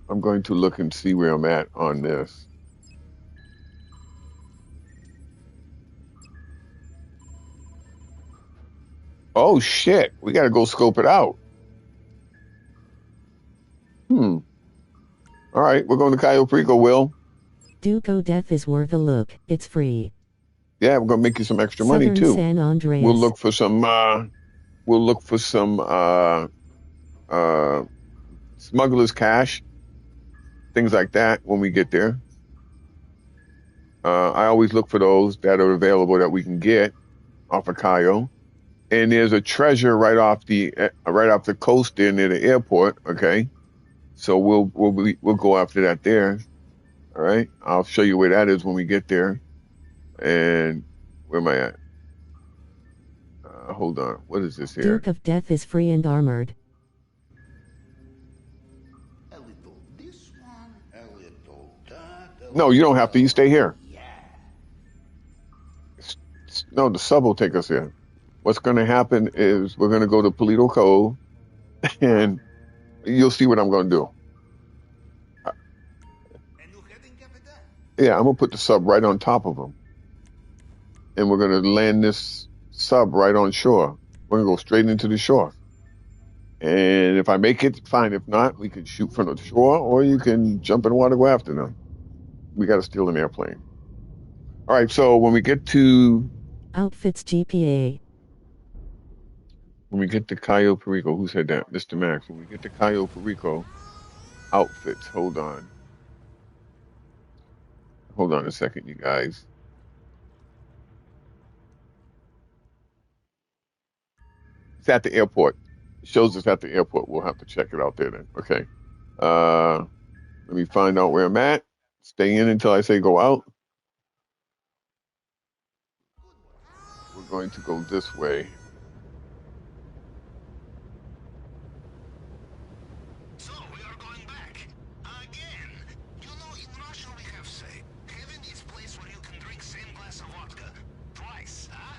I'm going to look and see where I'm at on this. Oh shit, we gotta go scope it out. All right, we're going to Cayo Perico, Will. Duco Death is worth a look. It's free. Yeah, we're gonna make you some extra money Southern too. San Andreas. We'll look for some smuggler's cash, things like that when we get there. I always look for those that are available that we can get off of Cayo. And there's a treasure right off the coast there near the airport. Okay, so we'll go after that there. All right, I'll show you where that is when we get there. And where am I at? Hold on, what is this here? Duke of Death is free and armored. A little this one, a little that. No, you don't have to. You stay here. No, the sub will take us here. What's going to happen is we're going to go to Polito Cove, and you'll see what I'm going to do. Yeah, I'm going to put the sub right on top of them. And we're going to land this sub right on shore. We're going to go straight into the shore. And if I make it, fine. If not, we can shoot from the shore, or you can jump in the water, go after them. We got to steal an airplane. All right, so when we get to... Outfits GPA. When we get to Cayo Perico, who said that? Mr. Max. When we get to Cayo Perico, outfits. Hold on. Hold on a second, you guys. It's at the airport. It shows us at the airport. We'll have to check it out there then. Okay. Let me find out where I'm at. Stay in until I say go out. We're going to go this way. So we are going back again. You know, in Russia we have say, heaven is place where you can drink same glass of vodka twice, huh?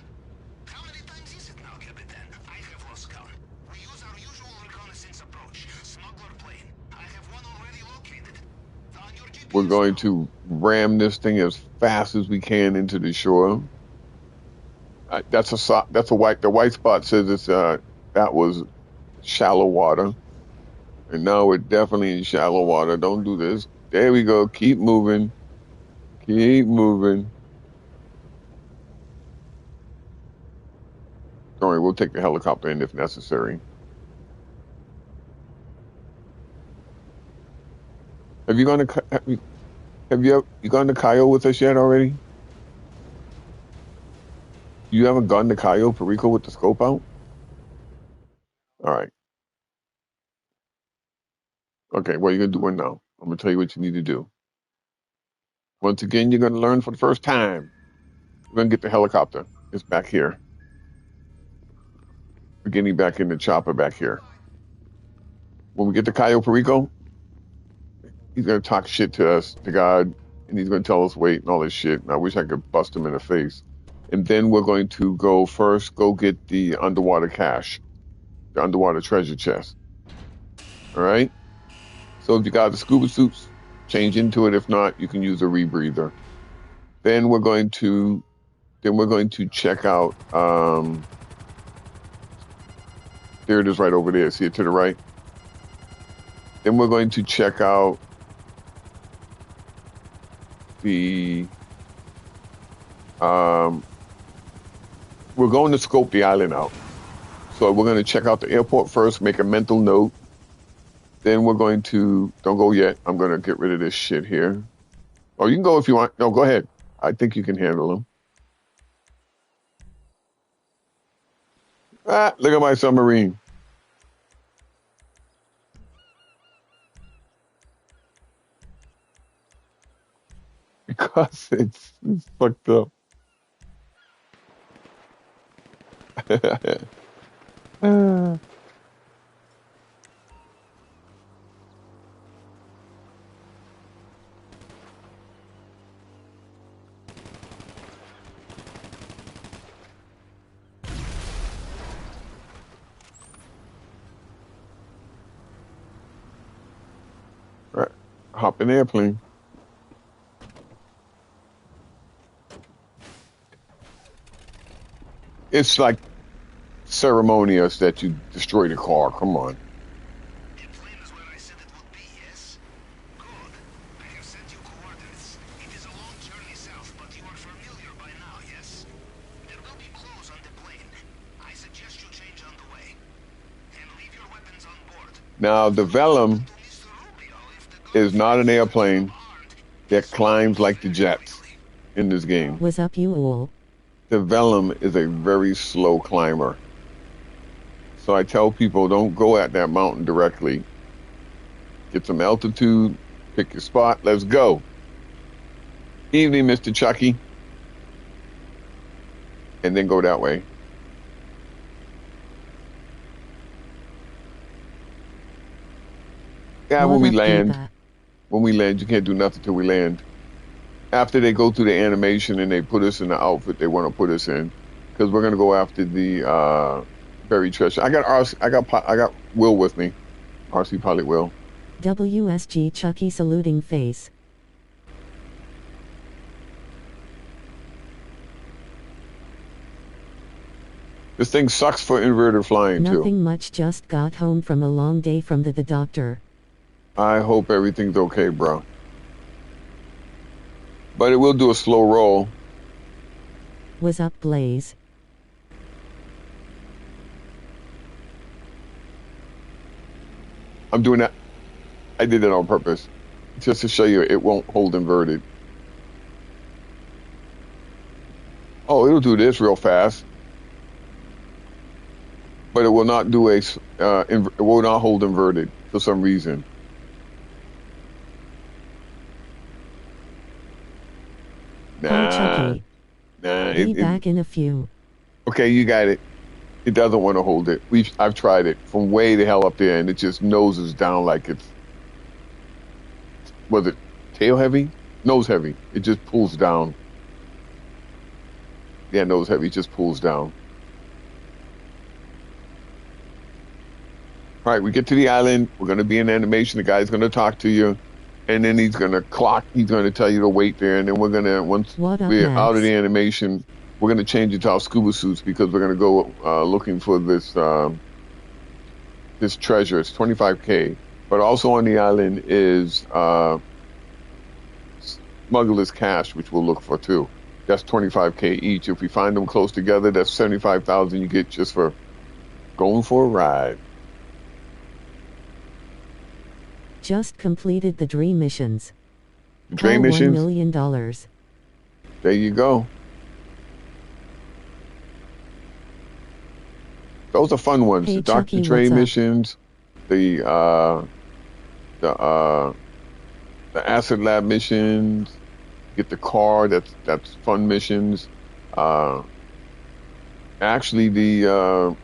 How many times is it now, Capitan? I have lost count. We use our usual reconnaissance approach, smuggler plane. I have one already located. On your GPS We're going to ram this thing as fast as we can into the shore. That's a white. The white spot says it's that was shallow water, and now we're definitely in shallow water. Don't do this. There we go. Keep moving. Keep moving. Don't worry, we'll take the helicopter in if necessary. Have you gone to Cayo with us yet already? You haven't gone to Cayo Perico with the scope out? All right. Okay, what are you going to do now? I'm going to tell you what you need to do. Once again, you're going to learn for the first time. We're going to get the helicopter. It's back here. We're getting back in the chopper back here. When we get to Cayo Perico, he's going to talk shit to us, to God, and he's going to tell us wait and all this shit. And I wish I could bust him in the face. And then we're going to go get the underwater cache, the underwater treasure chest. All right? So if you got the scuba suits, change into it. If not, you can use a rebreather. Then we're going to check out, there it is right over there. See it to the right? Then we're going to check out the, we're going to scope the island out. So we're going to check out the airport first, make a mental note. Then we're going to, don't go yet. I'm going to get rid of this shit here. Oh, you can go if you want. No, go ahead. I think you can handle them. Ah, look at my submarine. Because it's fucked up. Ah. Right. Hop in the airplane. It's like ceremonious that you destroy the car. Come on. The plane is where I said it would be, yes? Good. I have sent you coordinates. It is a long journey south, but you are familiar by now, yes? There will be clothes on the plane. I suggest you change on the way. And leave your weapons on board. Now, the Vellum To Mr. Rubio, if the guards is not an find you airplane armed, that climbs like the jets in this game. Was up, you all? The Vellum is a very slow climber. So I tell people, don't go at that mountain directly. Get some altitude, pick your spot, let's go. Evening, Mr. Chucky. And then go that way. Yeah, What when we up, land, Diva? you can't do nothing till we land. After they go through the animation and they put us in the outfit they want to put us in, because we're gonna go after the buried treasure. I got Will with me, RC Pilot Will. WSG Chucky saluting face. This thing sucks for inverted flying too. Nothing much, just got home from a long day from the doctor. I hope everything's okay, bro. But it will do a slow roll. Was up, Blaze? I'm doing that. I did it on purpose, just to show you it won't hold inverted. Oh, it'll do this real fast, but it will not do it will not hold inverted for some reason. Hi, Nah, Chucky. Be back in a few. Okay, you got it. It doesn't want to hold it. I've tried it from way the hell up there, and it just noses down like it's, was it tail heavy? Nose heavy. It just pulls down. Yeah, nose heavy, it just pulls down. All right, we get to the island. We're going to be in animation. The guy's going to talk to you, and then he's going to clock. He's going to tell you to wait there, and then we're going to, once What up, we're out of Max? the animation, we're going to change it to our scuba suits because we're going to go looking for this this treasure. It's 25K. But also on the island is smuggler's cash, which we'll look for too. That's 25K each. If we find them close together, that's 75,000 you get just for going for a ride. Just completed the dream missions. The train Call missions. $1 million. There you go. Those are fun ones. Hey, The Dr. Chucky, Dre what's up? missions, the acid lab missions, get the car, that's fun missions. Actually the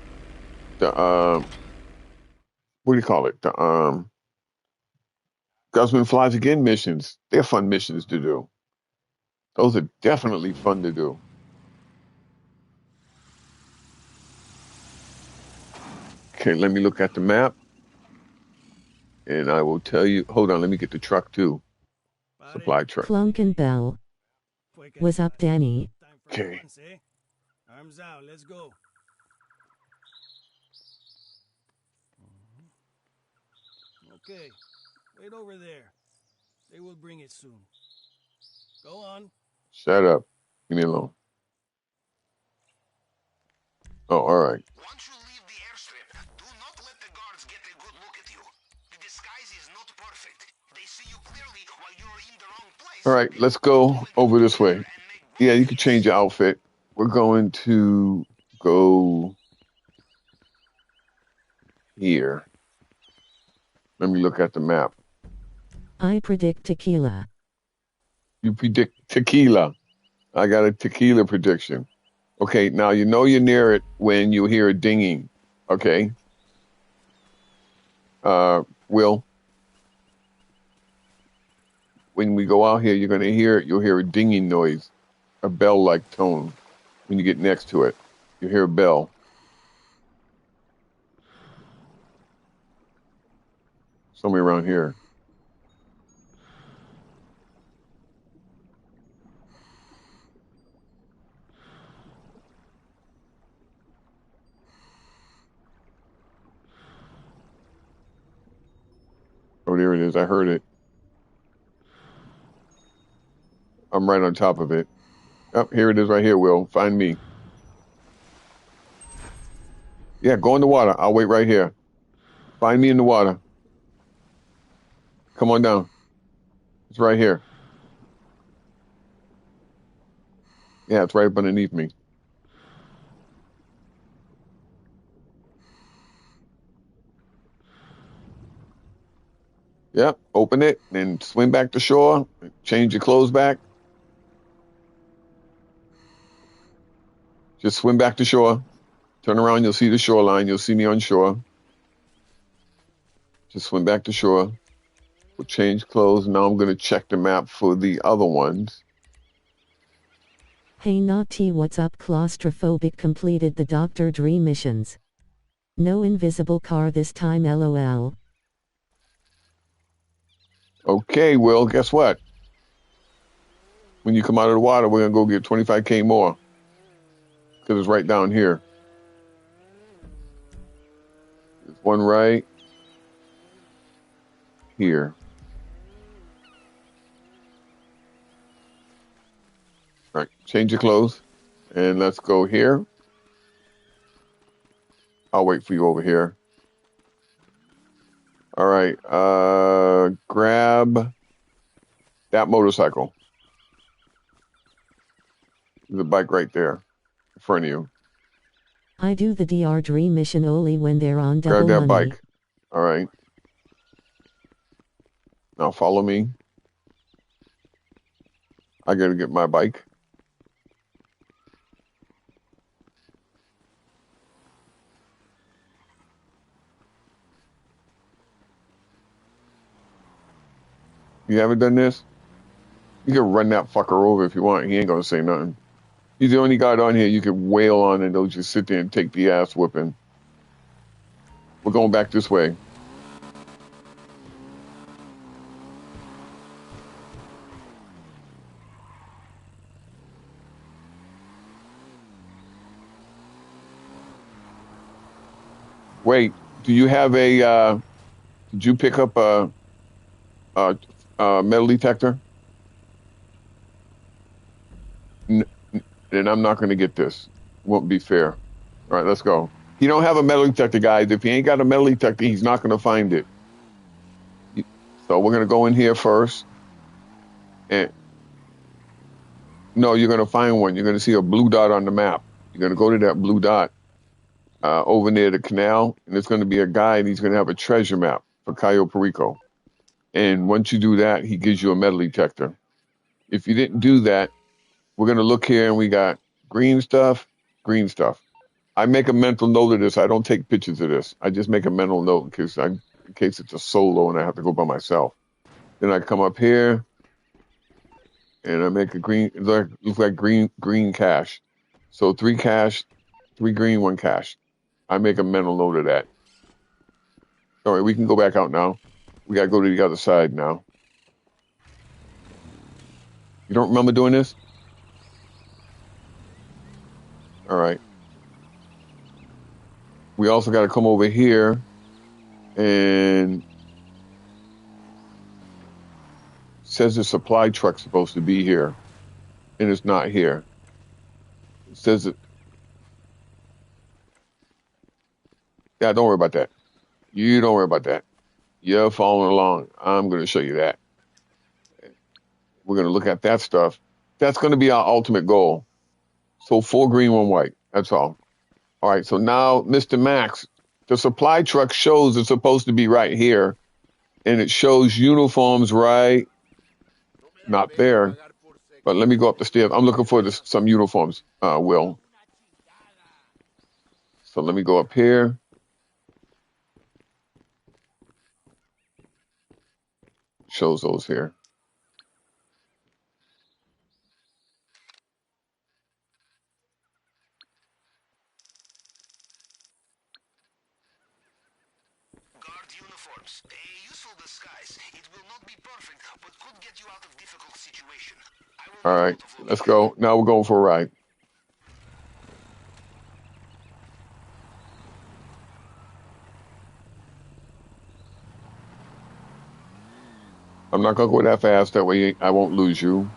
what do you call it? The Guzman Flies Again missions. They're fun missions to do. Those are definitely fun to do. Okay, let me look at the map. And I will tell you, hold on, let me get the truck too. Supply truck. Clunk and Bell. Was up, Danny? Okay. Arms out, let's go. Okay, wait over there. They will bring it soon. Go on. Shut up. Leave me alone. Oh, all right. Once you leave the airstrip, do not let the guards get a good look at you. The disguise is not perfect. They see you clearly while you're in the wrong place. All right, let's go over this way. Yeah, you can change your outfit. We're going to go here. Let me look at the map. I predict tequila. You predict tequila. I got a tequila prediction. Okay, now you know you're near it when you hear it dinging. Okay. Will, when we go out here, you're going to hear it. You'll hear a dinging noise, a bell-like tone. When you get next to it, you hear a bell. Somewhere around here. Oh, there it is. I heard it. I'm right on top of it. Oh, here it is right here, Will. Find me. Yeah, go in the water. I'll wait right here. Find me in the water. Come on down. It's right here. Yeah, it's right up underneath me. Yep, open it, then swim back to shore, change your clothes back. Just swim back to shore. Turn around, you'll see the shoreline. You'll see me on shore. Just swim back to shore. We'll change clothes. Now I'm going to check the map for the other ones. Hey Naughty, what's up? Claustrophobic completed the Dr. Dre missions. No invisible car this time, lol. Okay, Will, guess what? When you come out of the water, we're going to go get 25K more. Because it's right down here. There's one right here. All right, change your clothes. And let's go here. I'll wait for you over here. All right, grab that motorcycle. There's a bike right there in front of you. I do the Dr. Dre mission only when they're on double Grab that money. bike. All right. Now follow me. I got to get my bike. You haven't done this? You can run that fucker over if you want. He ain't going to say nothing. He's the only guy on here you can wail on and they'll just sit there and take the ass whipping. We're going back this way. Wait, do you have a, did you pick up a metal detector? Then I'm not going to get this. Won't be fair. All right, let's go. He don't have a metal detector, guys. If he ain't got a metal detector, he's not going to find it. So we're going to go in here first. And no, you're going to find one. You're going to see a blue dot on the map. You're going to go to that blue dot over near the canal, and it's going to be a guy, and he's going to have a treasure map for Cayo Perico. And once you do that, he gives you a metal detector. If you didn't do that, we're going to look here, and we got green stuff, green stuff. I make a mental note of this. I don't take pictures of this. I just make a mental note in case it's a solo and I have to go by myself. Then I come up here, and I make a green. It looks like green cash. So 3 cash, 3 green, 1 cash. I make a mental note of that. All right, we can go back out now. We got to go to the other side now. You don't remember doing this? All right. We also got to come over here and says the supply truck's supposed to be here, and it's not here. It says it. Yeah, don't worry about that. You don't worry about that. You're following along. I'm going to show you that. We're going to look at that stuff. That's going to be our ultimate goal. So 4 green, 1 white. That's all. All right. So now, Mr. Max, the supply truck shows it's supposed to be right here, and it shows uniforms right, not there. But let me go up the stairs. I'm looking for some uniforms, Will. So let me go up here. Shows those here. Guard uniforms. A useful disguise. It will not be perfect, but could get you out of difficult situation. I will All make right. note of Let's location. go. Now we're going for a ride. I'm not going to go that fast. That way I won't lose you.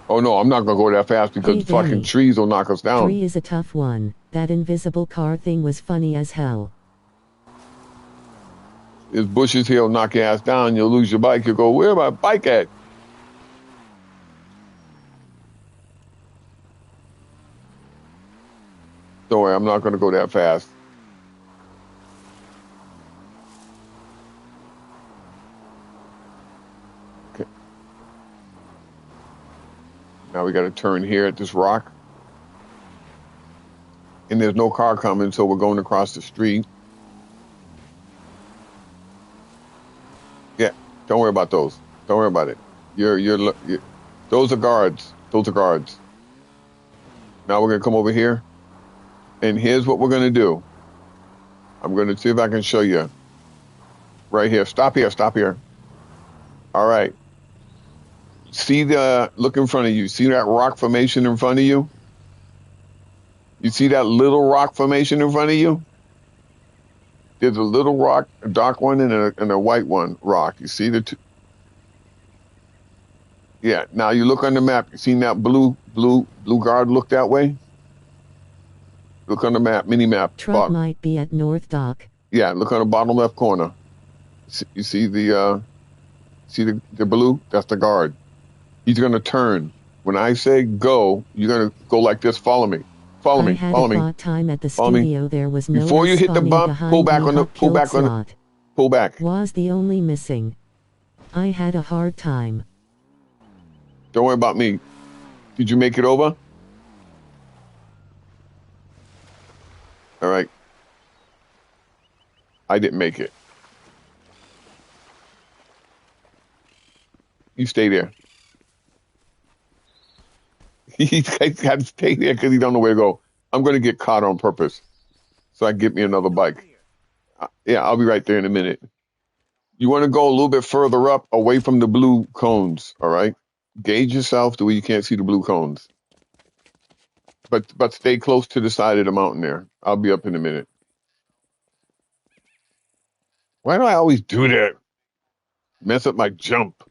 Oh, no, I'm not going to go that fast because Hey, fucking Danny. trees will knock us down. 3 is a tough one. That invisible car thing was funny as hell. There's bushes here will knock your ass down. You'll lose your bike. You'll go, where my bike at? Don't worry, I'm not going to go that fast. Okay. Now we got to turn here at this rock. And there's no car coming, so we're going across the street. Yeah, don't worry about those. Don't worry about it. You're those are guards. Those are guards. Now we're going to come over here. And here's what we're going to do. I'm going to see if I can show you. Right here. Stop here. Stop here. All right. Look in front of you. See that rock formation in front of you? You see that little rock formation in front of you? There's a little rock, a dark one, and a white one rock. You see the two? Yeah. Now you look on the map. You seen that blue guard look that way? Look on the map, mini map. Truck might be at North Dock. Yeah. Look on the bottom left corner. You see the blue? That's the guard. He's gonna turn. When I say go, you're gonna go like this. Follow me. Follow me. I had Follow a me. thought time at the Follow me. studio. There was no Before you hit the respawning bump, pull behind back me. on the Hot killed slot. pull back. Was the only missing. I had a hard time. Don't worry about me. Did you make it over? All right. I didn't make it. You stay there. He's got to stay there because he don't know where to go. I'm going to get caught on purpose so I can get me another bike. Yeah, I'll be right there in a minute. You want to go a little bit further up away from the blue cones, all right? Gauge yourself to where you can't see the blue cones. But stay close to the side of the mountain there. I'll be up in a minute. Why do I always do that? Mess up my jump.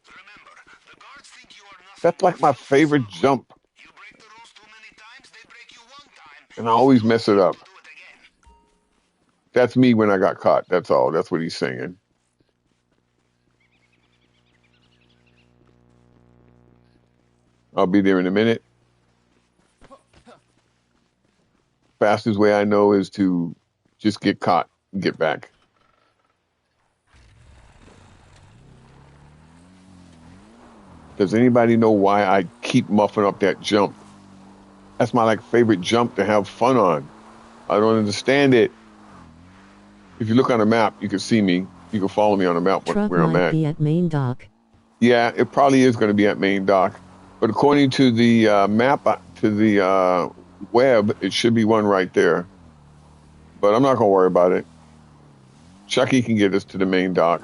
Remember, the guards think you are nothing. That's like my favorite jump. You break the rules too many times, they break you one time. And I always mess it up. Do it again. That's me when I got caught. That's all. That's what he's saying. I'll be there in a minute. Fastest way I know is to just get caught and get back. Does anybody know why I keep muffing up that jump? That's my favorite jump to have fun on. I don't understand it. If you look on the map, you can see me. You can follow me on the map Truck where I'm might at. be at main dock. Yeah, it probably is going to be at main dock. But according to the map, to the web, it should be one right there. But I'm not going to worry about it. Chucky can get us to the main dock.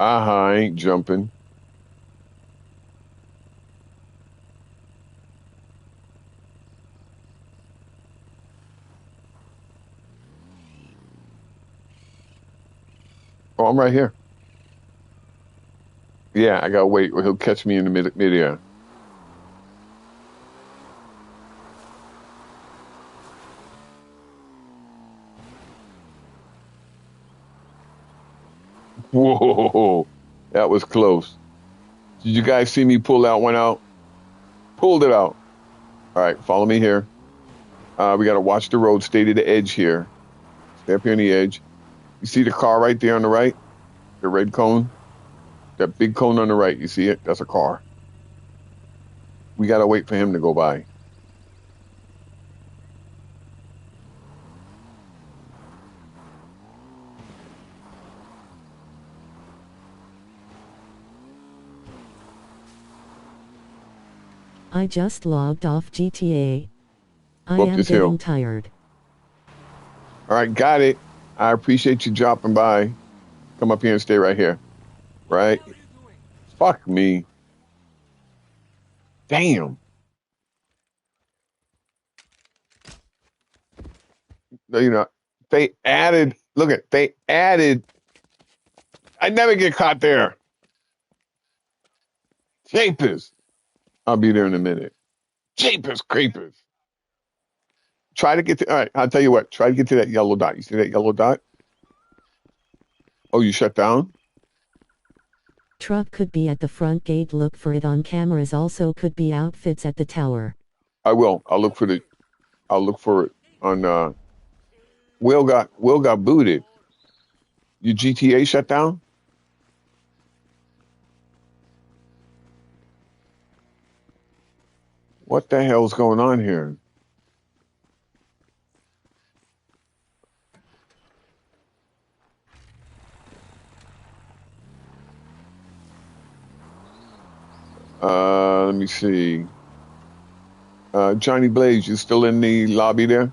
I ain't jumping. Oh, I'm right here. Yeah, I gotta wait, or he'll catch me in the midair. Whoa, that was close. Did you guys see me pull that one out? Pulled it out. All right, follow me here. We got to watch the road. Stay to the edge here. Stay up here on the edge. You see the car right there on the right? The red cone? That big cone on the right. You see it? That's a car. We got to wait for him to go by. I just logged off GTA. I Go up am this getting hill. tired. All right, got it. I appreciate you dropping by. Come up here and stay right here. Right? Fuck me. Damn. You know, they added, look at, they added, I never get caught there. Japers. I'll be there in a minute. Japers creepers. Try to get to, all right, I'll tell you what, try to get to that yellow dot. You see that yellow dot? Oh, you shut down? Truck could be at the front gate. Look for it on cameras. Also could be outfits at the tower. I will. I'll look for it on, Will got booted. Your GTA shut down? What the hell's going on here? Let me see. Johnny Blaze, you still in the lobby there?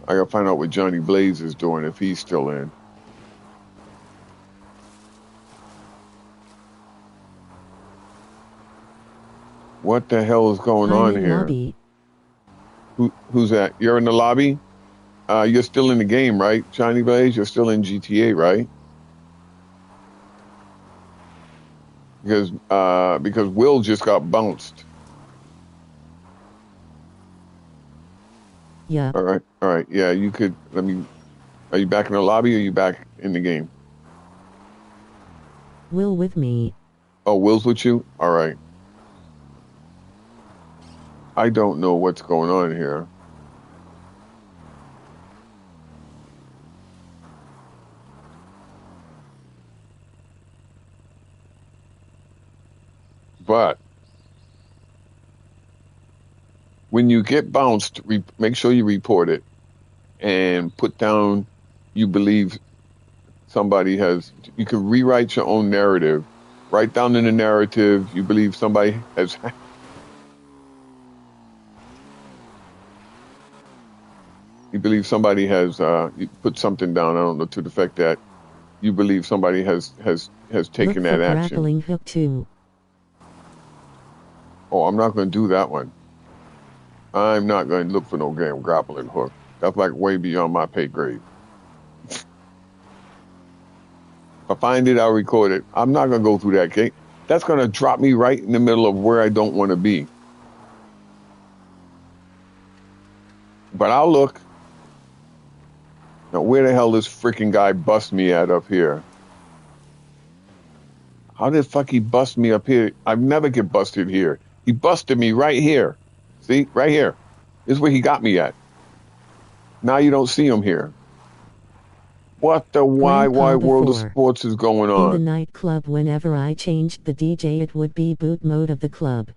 I gotta find out what Johnny Blaze is doing, if he's still in. What the hell is going I'm on in here? lobby. Who's that? You're in the lobby? You're still in the game, right, Johnny Blaze? You're still in GTA, right? Because Will just got bounced. Yeah. All right. Yeah, you could. Are you back in the lobby or are you back in the game? Will with me. Oh, Will's with you? All right. I don't know what's going on here. But when you get bounced, make sure you report it and put down you believe somebody has. You can rewrite your own narrative. Write down in the narrative you believe somebody has. You believe somebody has. You put something down. I don't know, to the effect that you believe somebody has taken Look that for action. grappling hook too. Oh, I'm not going to do that one. I'm not going to look for no damn grappling hook. That's like way beyond my pay grade. If I find it, I'll record it. I'm not going to go through that gate. That's going to drop me right in the middle of where I don't want to be. But I'll look. Now, where the hell this freaking guy bust me at up here? How the fuck he bust me up here? I've never get busted here. He busted me right here. See? Right here. This is where he got me at. Now you don't see him here. What the wide world of sports is going on? In the nightclub, whenever I changed the DJ, it would be boot mode of the club.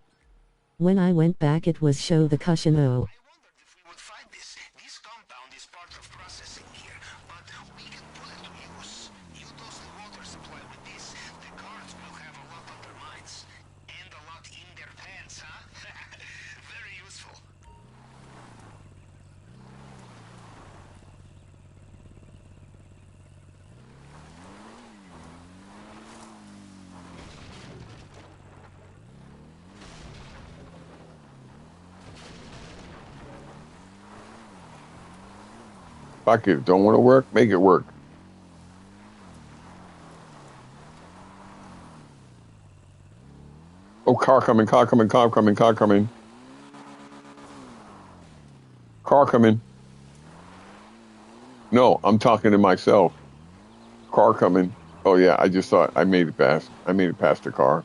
When I went back, it was show the cushion. Oh. I wondered if we would find this. This compound is part of processing here, but we can put it to use. You dose the water supply with this. The guards will have a lot on their minds. And a lot in their pants, huh? Very useful. Fuck it. Don't want to work? Make it work. car coming, car coming, car coming, car coming. Car coming. No, I'm talking to myself. Car coming. Oh yeah, I just thought I made it past. I made it past the car.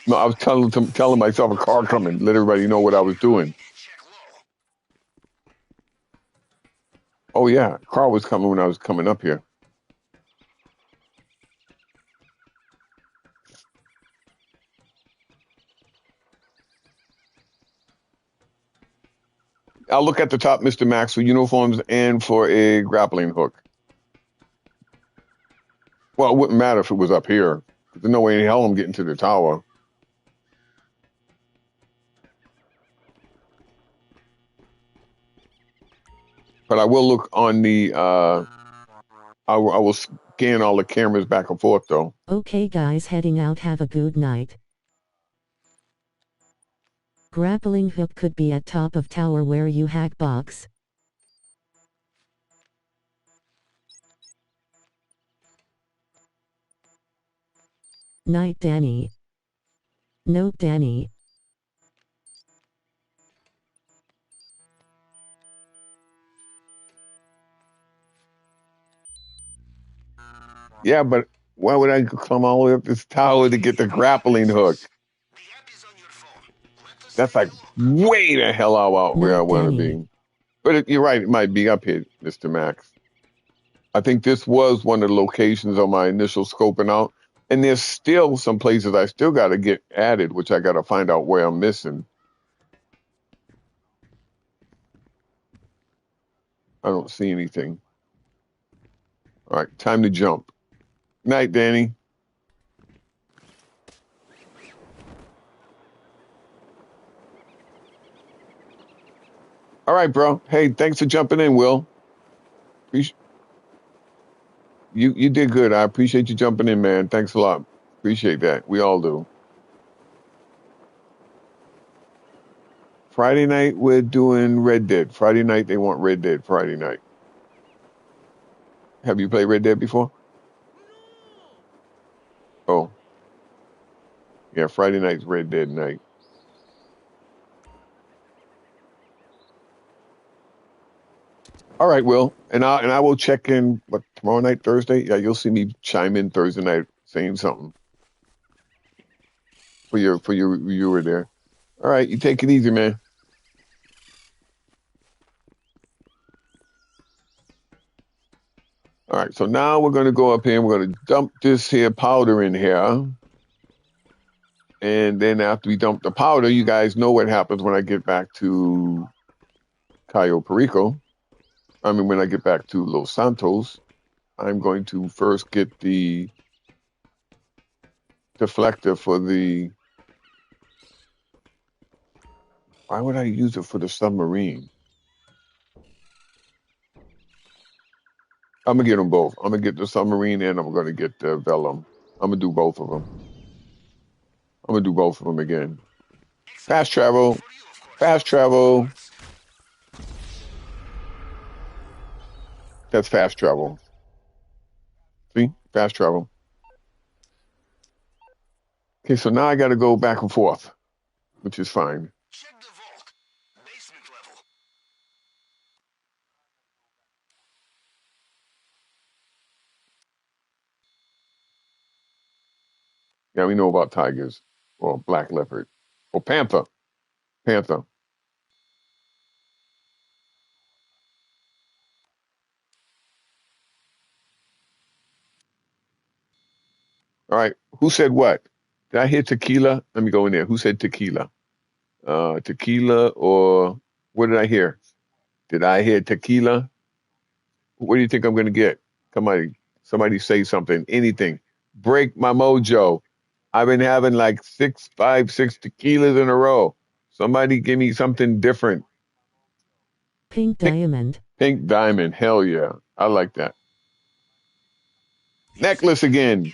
No, I was telling myself a car coming. Let everybody know what I was doing. Oh yeah, car was coming when I was coming up here. I'll look at the top, Mr. Max, for uniforms and for a grappling hook. Well, it wouldn't matter if it was up here. There's no way in hell I'm getting to the tower. But I will look on the, I will scan all the cameras back and forth, though. Okay guys, heading out, have a good night. Grappling hook could be at top of tower where you hack box. Night Danny. Note Danny. Yeah, but why would I climb all the way up this tower to get the grappling hook? That's like way the hell out where I want to be. But you're right, it might be up here, Mr. Max. I think this was one of the locations on my initial scoping out. And there's still some places I still got to get added, which I got to find out where I'm missing. I don't see anything. All right, time to jump. Night, Danny. All right, bro. Hey, thanks for jumping in, Will. You did good. I appreciate you jumping in, man. Thanks a lot. Appreciate that. We all do. Friday night, we're doing Red Dead. Friday night, they want Red Dead Friday night. Have you played Red Dead before? Oh. Yeah, Friday night's Red Dead night. All right, Will. And I will check in tomorrow night, Thursday? Yeah, you'll see me chime in Thursday night saying something. For your viewer there. All right, you take it easy, man. All right, so now we're going to go up here and we're going to dump this here powder in here. And then after we dump the powder, you guys know what happens when I get back to Cayo Perico. I mean, when I get back to Los Santos, I'm going to first get the deflector for the... Why would I use it for the submarine? I'm going to get them both. I'm going to get the submarine and I'm going to get the Vellum. I'm going to do both of them. I'm going to do both of them again. Fast travel. Fast travel. That's fast travel. See? Fast travel. Okay, so now I got to go back and forth, which is fine. Check the vault. Basement level. Yeah, we know about tigers or black leopard or panther. Panther. All right. Who said what? Did I hear tequila? Let me go in there. Who said tequila? Tequila or what did I hear? Did I hear tequila? What do you think I'm going to get? Somebody say something, anything. Break my mojo. I've been having like 6 tequilas in a row. Somebody give me something different. Pink diamond. Pink diamond. Hell yeah. I like that. Necklace again.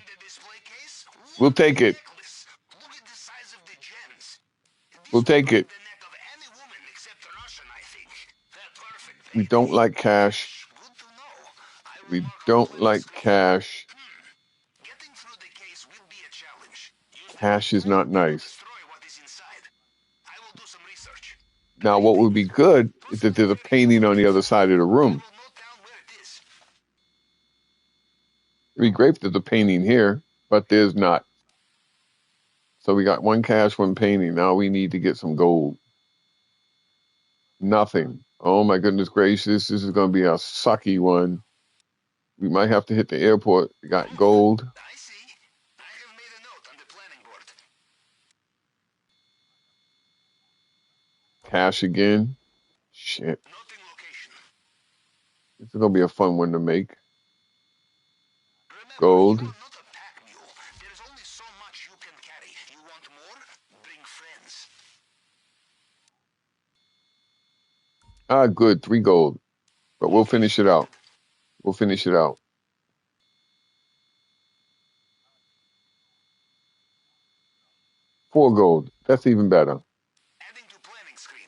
We'll take it. We'll take it. We don't like cash. We don't like cash. Getting through the case will be a challenge. Use the Cash is not nice. destroy what is inside. I will do some research. Now, what would be good is that there's a painting on the other side of the I room. will note down where it is. It'd be great if there's a painting here, but there's not. So we got one cash, one painting. Now we need to get some gold. Nothing. Oh my goodness gracious. This is going to be a sucky one. We might have to hit the airport. We got gold. I see. I have made a note on the planning board. Cash again. Shit. Noting location. This is going to be a fun one to make. Remember, Gold. you are not a pack mule. There is only so much you can carry. You want more? Bring friends. Ah, good. 3 gold. But we'll finish it out. We'll finish it out. 4 gold. That's even better. Adding to planning screen.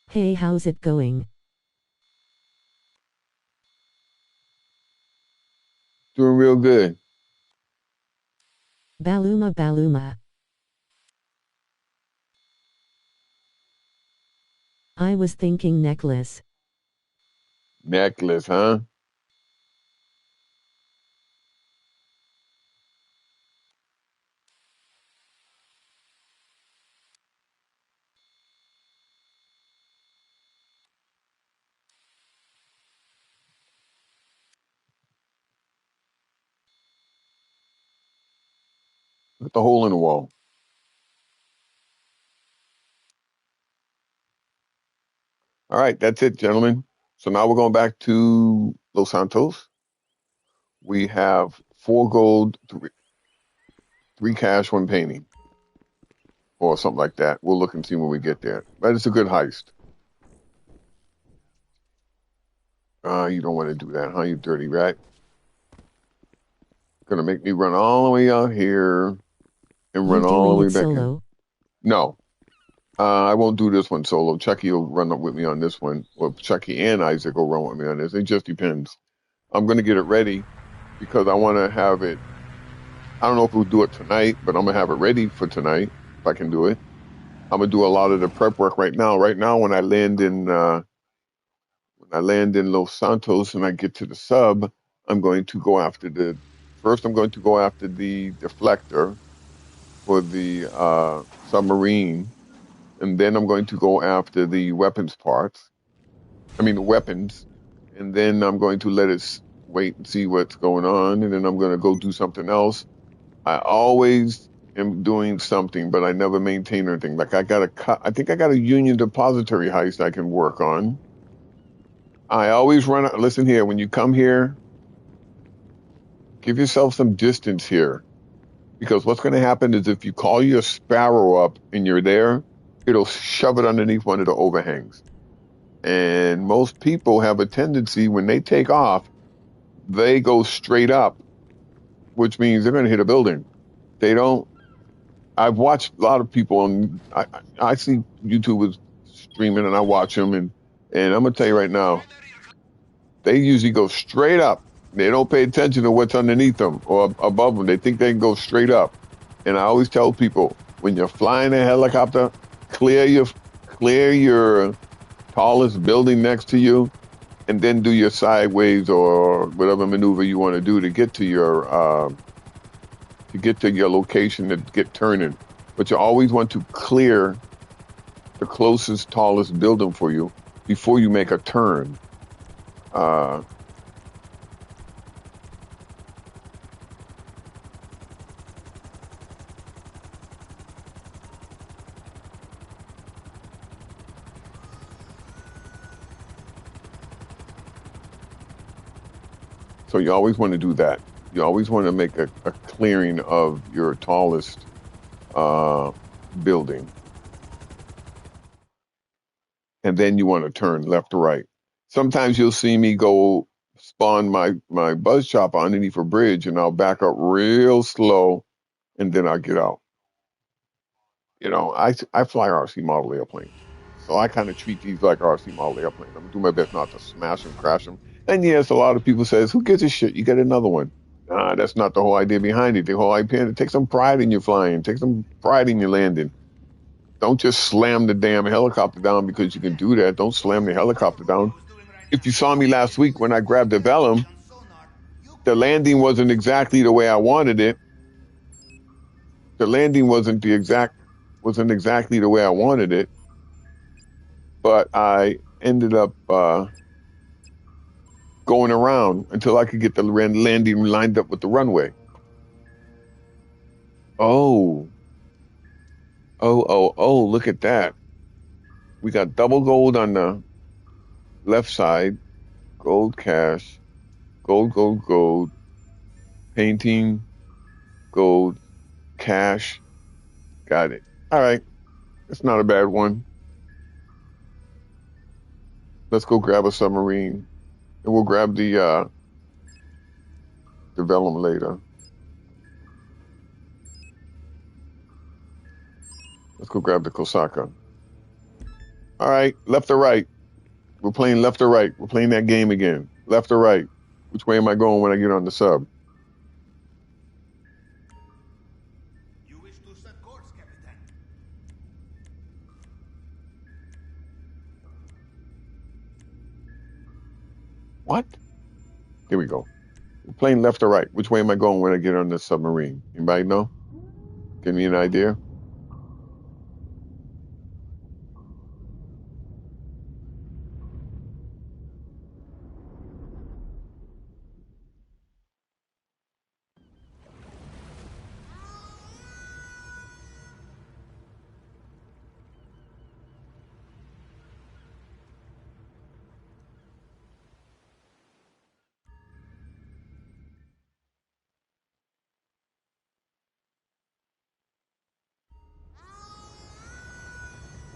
Hey, how's it going? Doing real good. Baluma Baluma. I was thinking necklace. Necklace, huh? Put the hole in the wall. All right, that's it, gentlemen. So now we're going back to Los Santos. We have 4 gold, 3 cash, 1 painting, or something like that. We'll look and see when we get there. But it's a good heist. You don't want to do that, huh, you dirty rat? Gonna make me run all the way out here and run You all the doing way it back in. solo? No, I won't do this one solo. Chucky will run up with me on this one. Or Chucky and Isaac will run with me on this. It just depends. I'm going to get it ready because I want to have it. I don't know if we'll do it tonight, but I'm going to have it ready for tonight if I can do it. I'm going to do a lot of the prep work right now. Right now, when I land in Los Santos and I get to the sub, I'm going to go after the deflector for the submarine. And then I'm going to go after the weapons parts. I mean, the weapons. And then I'm going to let it wait and see what's going on. And then I'm going to go do something else. I always am doing something, but I never maintain anything. Like I think I got a Union Depository heist I can work on. I always listen here, when you come here, give yourself some distance here. Because what's going to happen is if you call your Sparrow up and you're there, it'll shove it underneath one of the overhangs. And most people have a tendency when they take off, they go straight up, which means they're going to hit a building. They don't. I've watched a lot of people, and I see YouTubers streaming, and I watch them, and I'm going to tell you right now, they usually go straight up. They don't pay attention to what's underneath them or above them. They think they can go straight up. And I always tell people, when you're flying a helicopter, clear your tallest building next to you, and then do your sideways or whatever maneuver you want to do to get to your location to get turning. But you always want to clear the closest, tallest building for you before you make a turn. So you always want to do that. You always want to make a clearing of your tallest building. And then you want to turn left or right. sometimes you'll see me go spawn my buzz chopper underneath a bridge, and I'll back up real slow, and then I'll get out. You know, I fly RC model airplanes, so I kind of treat these like RC model airplanes. I'm gonna do my best not to smash them, crash them. And yes, a lot of people says, "Who gives a shit? You get another one." Nah, that's not the whole idea behind it. The whole idea: take some pride in your flying, take some pride in your landing. Don't just slam the damn helicopter down because you can do that. Don't slam the helicopter down. If you saw me last week when I grabbed the Vellum, the landing wasn't exactly the way I wanted it. The landing wasn't exactly the way I wanted it, but I ended up going around until I could get the landing lined up with the runway. Oh, look at that. We got double gold on the left side, gold cash, gold, painting, gold, cash. Got it. All right. It's not a bad one. Let's go grab a submarine, and we'll grab the Vellum later. Let's go grab the Kosaka. All right, left or right? We're playing left or right. We're playing that game again. Left or right? Which way am I going when I get on the sub? You wish to set course, Captain. What? Here we go. We're playing left or right. Which way am I going when I get on the submarine? Anybody know? Give me an idea.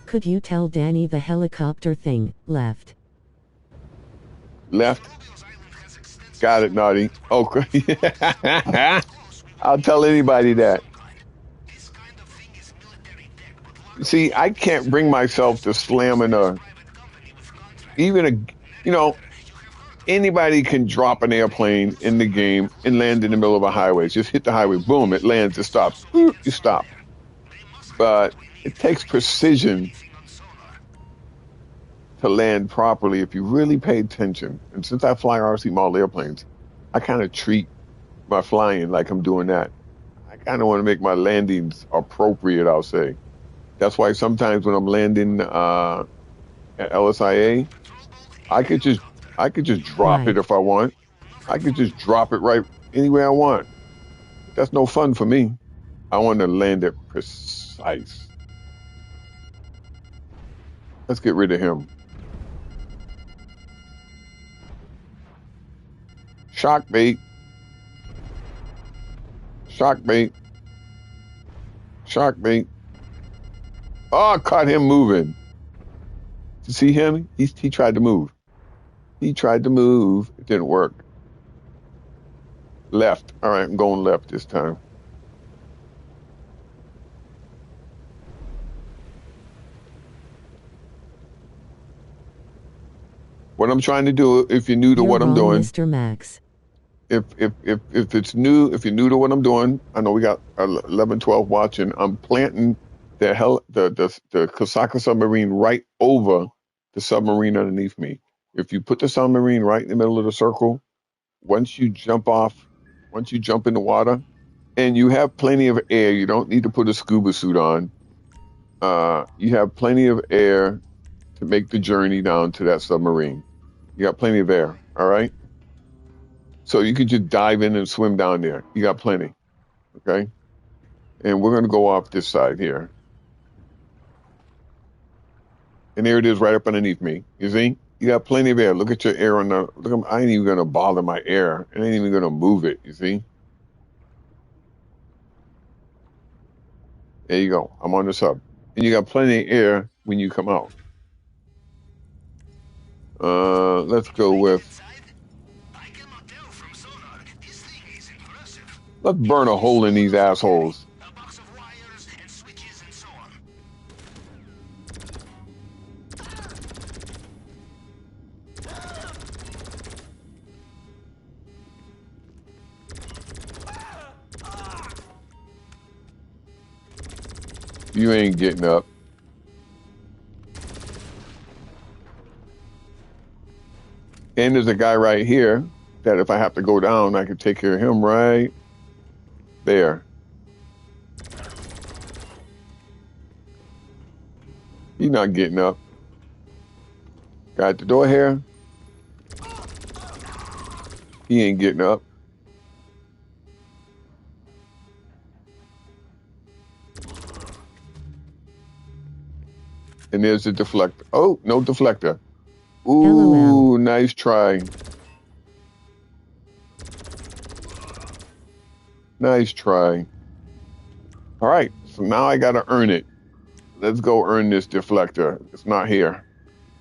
Could you tell Danny the helicopter thing, left? Left. Got it, Naughty. Okay. I'll tell anybody that. See, I can't bring myself to slamming anybody can drop an airplane in the game and land in the middle of a highway. Just hit the highway, boom, it lands, it stops. You stop. But it takes precision to land properly if you really pay attention. And since I fly RC model airplanes, I kind of treat my flying like I'm doing that. I kind of want to make my landings appropriate, I'll say. That's why sometimes when I'm landing at LSIA, I could just drop it if I want. I could just drop it right anywhere I want. That's no fun for me. I want to land it precise. Let's get rid of him. Shock bait. Shock bait. Shock bait. Oh, I caught him moving. You see him? He tried to move. He tried to move. It didn't work. Left. All right, I'm going left this time. What I'm trying to do, if you're new to what I'm doing, Mr. Max. If it's new, if you're new to what I'm doing, I know we got 11, 12 watching. I'm planting the Kosaka submarine right over the submarine underneath me. If you put the submarine right in the middle of the circle, once you jump in the water, and you have plenty of air, you don't need to put a scuba suit on. You have plenty of air to make the journey down to that submarine. You got plenty of air, all right? So you could just dive in and swim down there. You got plenty, okay? And we're going to go off this side here. And there it is right up underneath me. You see? You got plenty of air. Look at your air on the... Look, I ain't even going to bother my air. I ain't even going to move it, you see? There you go. I'm on the sub. And you got plenty of air when you come out. Let's go with. I cannot tell from sonar. This thing is impressive. Let's burn a hole in these assholes. A box of wires and switches and so on. You ain't getting up. And there's a guy right here that if I have to go down, I can take care of him right there. He's not getting up. Got the door here. He ain't getting up. And there's the deflector. Oh, no deflector. Ooh, LOL. nice try. Nice try. All right, so now I got to earn it. Let's go earn this deflector. It's not here.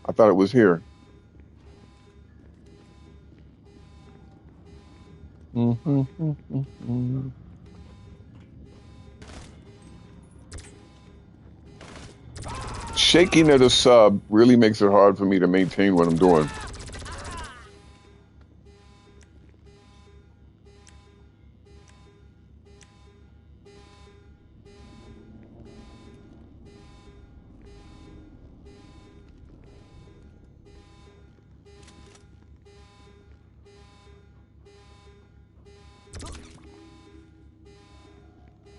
I thought it was here. Shaking of the sub really makes it hard for me to maintain what I'm doing.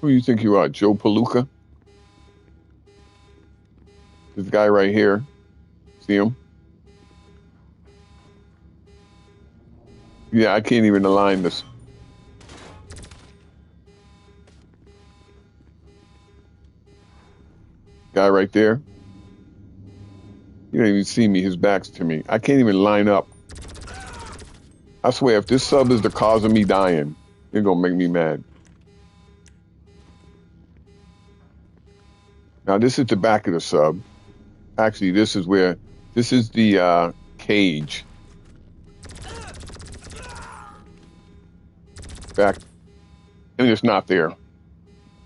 Who do you think you are, Joe Palooka? This guy right here. See him? Yeah, I can't even align this. Guy right there. You don't even see me. His back's to me. I can't even line up. I swear, if this sub is the cause of me dying, it's going to make me mad. Now, this is the back of the sub. Actually, this is the cage. Back, and it's not there.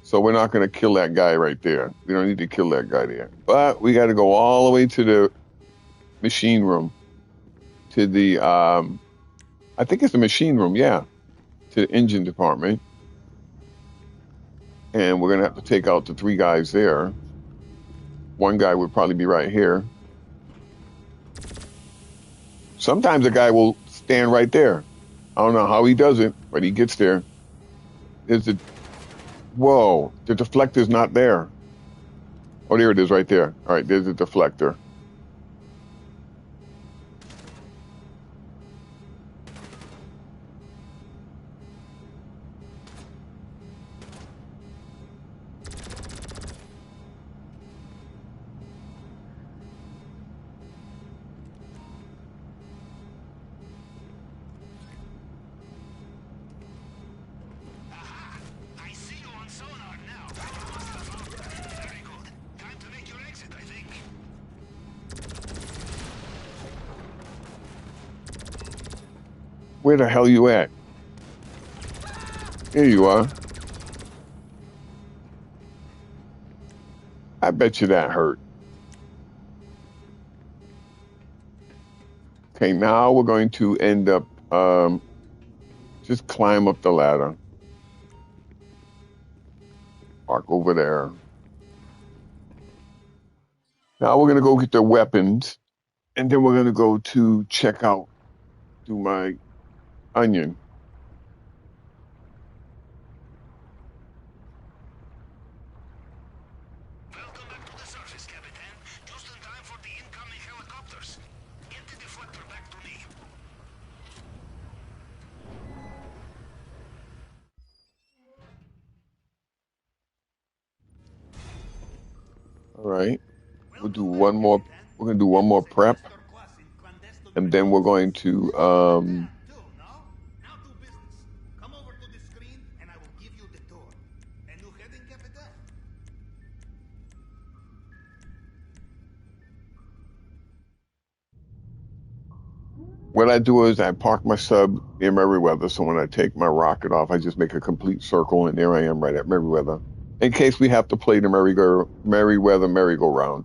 So we're not going to kill that guy right there. We don't need to kill that guy there. But we got to go all the way to the machine room. To the, I think it's the machine room, yeah. To the engine department. And we're going to have to take out the 3 guys there. One guy would probably be right here. Sometimes a guy will stand right there. I don't know how he does it, but he gets there. Whoa, the deflector's not there. Oh, there it is right there. All right, there's the deflector. I see you on sonar now. You must have found it. Very good. Time to make your exit, I think. Where the hell you at? Here you are. I bet you that hurt. Okay, now we're going to end up, just climb up the ladder. Park over there. Now we're going to go get the weapons, and then we're going to go to check out, do my onion. Welcome back to the surface, Capitan. Just in time for the incoming helicopters. Get the deflector back to me. All right. We'll do one more. We're going to do one more prep, and then we're going to, Now do business. Come over to the screen and I will give you the tour. And you heading, Capitan? what I do is I park my sub near Meriwether, so when I take my rocket off, I just make a complete circle, and there I am right at Meriwether, in case we have to play the Meriwether merry-go-round.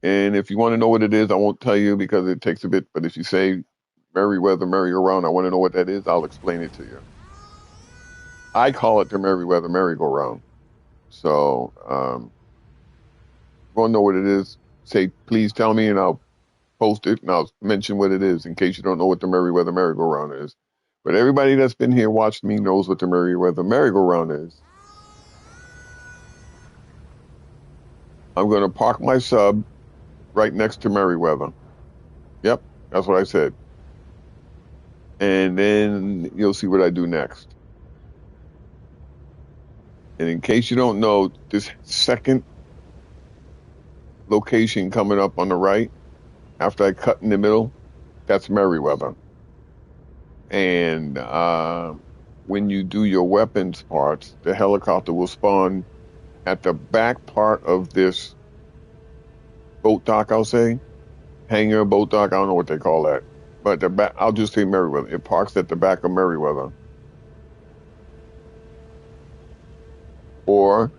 And if you want to know what it is, I won't tell you because it takes a bit, but if you say Meriwether merry-go-round, I want to know what that is, I'll explain it to you. I call it the Meriwether merry-go-round. So, if you want to know what it is, say, please tell me, and I'll post it, and I'll mention what it is in case you don't know what the Meriwether merry-go-round is. But everybody that's been here watched me knows what the Meriwether merry-go-round is. I'm going to park my sub right next to Meriwether. Yep, that's what I said. And then you'll see what I do next. And in case you don't know, this second location coming up on the right, after I cut in the middle, that's Meriwether. And when you do your weapons parts, the helicopter will spawn at the back part of this boat dock, I'll say. Hangar, boat dock, I don't know what they call that. But the back, I'll just say Meriwether. It parks at the back of Meriwether. Or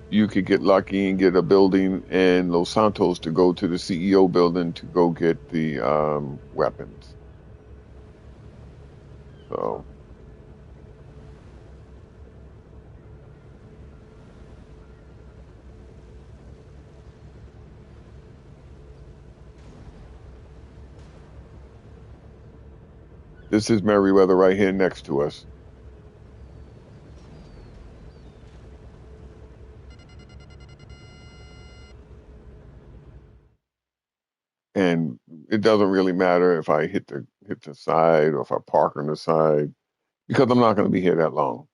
you could get lucky and get a building in Los Santos to go to the CEO building to go get the weapons. So this is Meriwether right here next to us. And it doesn't really matter if I hit the side or if I park on the side, because I'm not going to be here that long.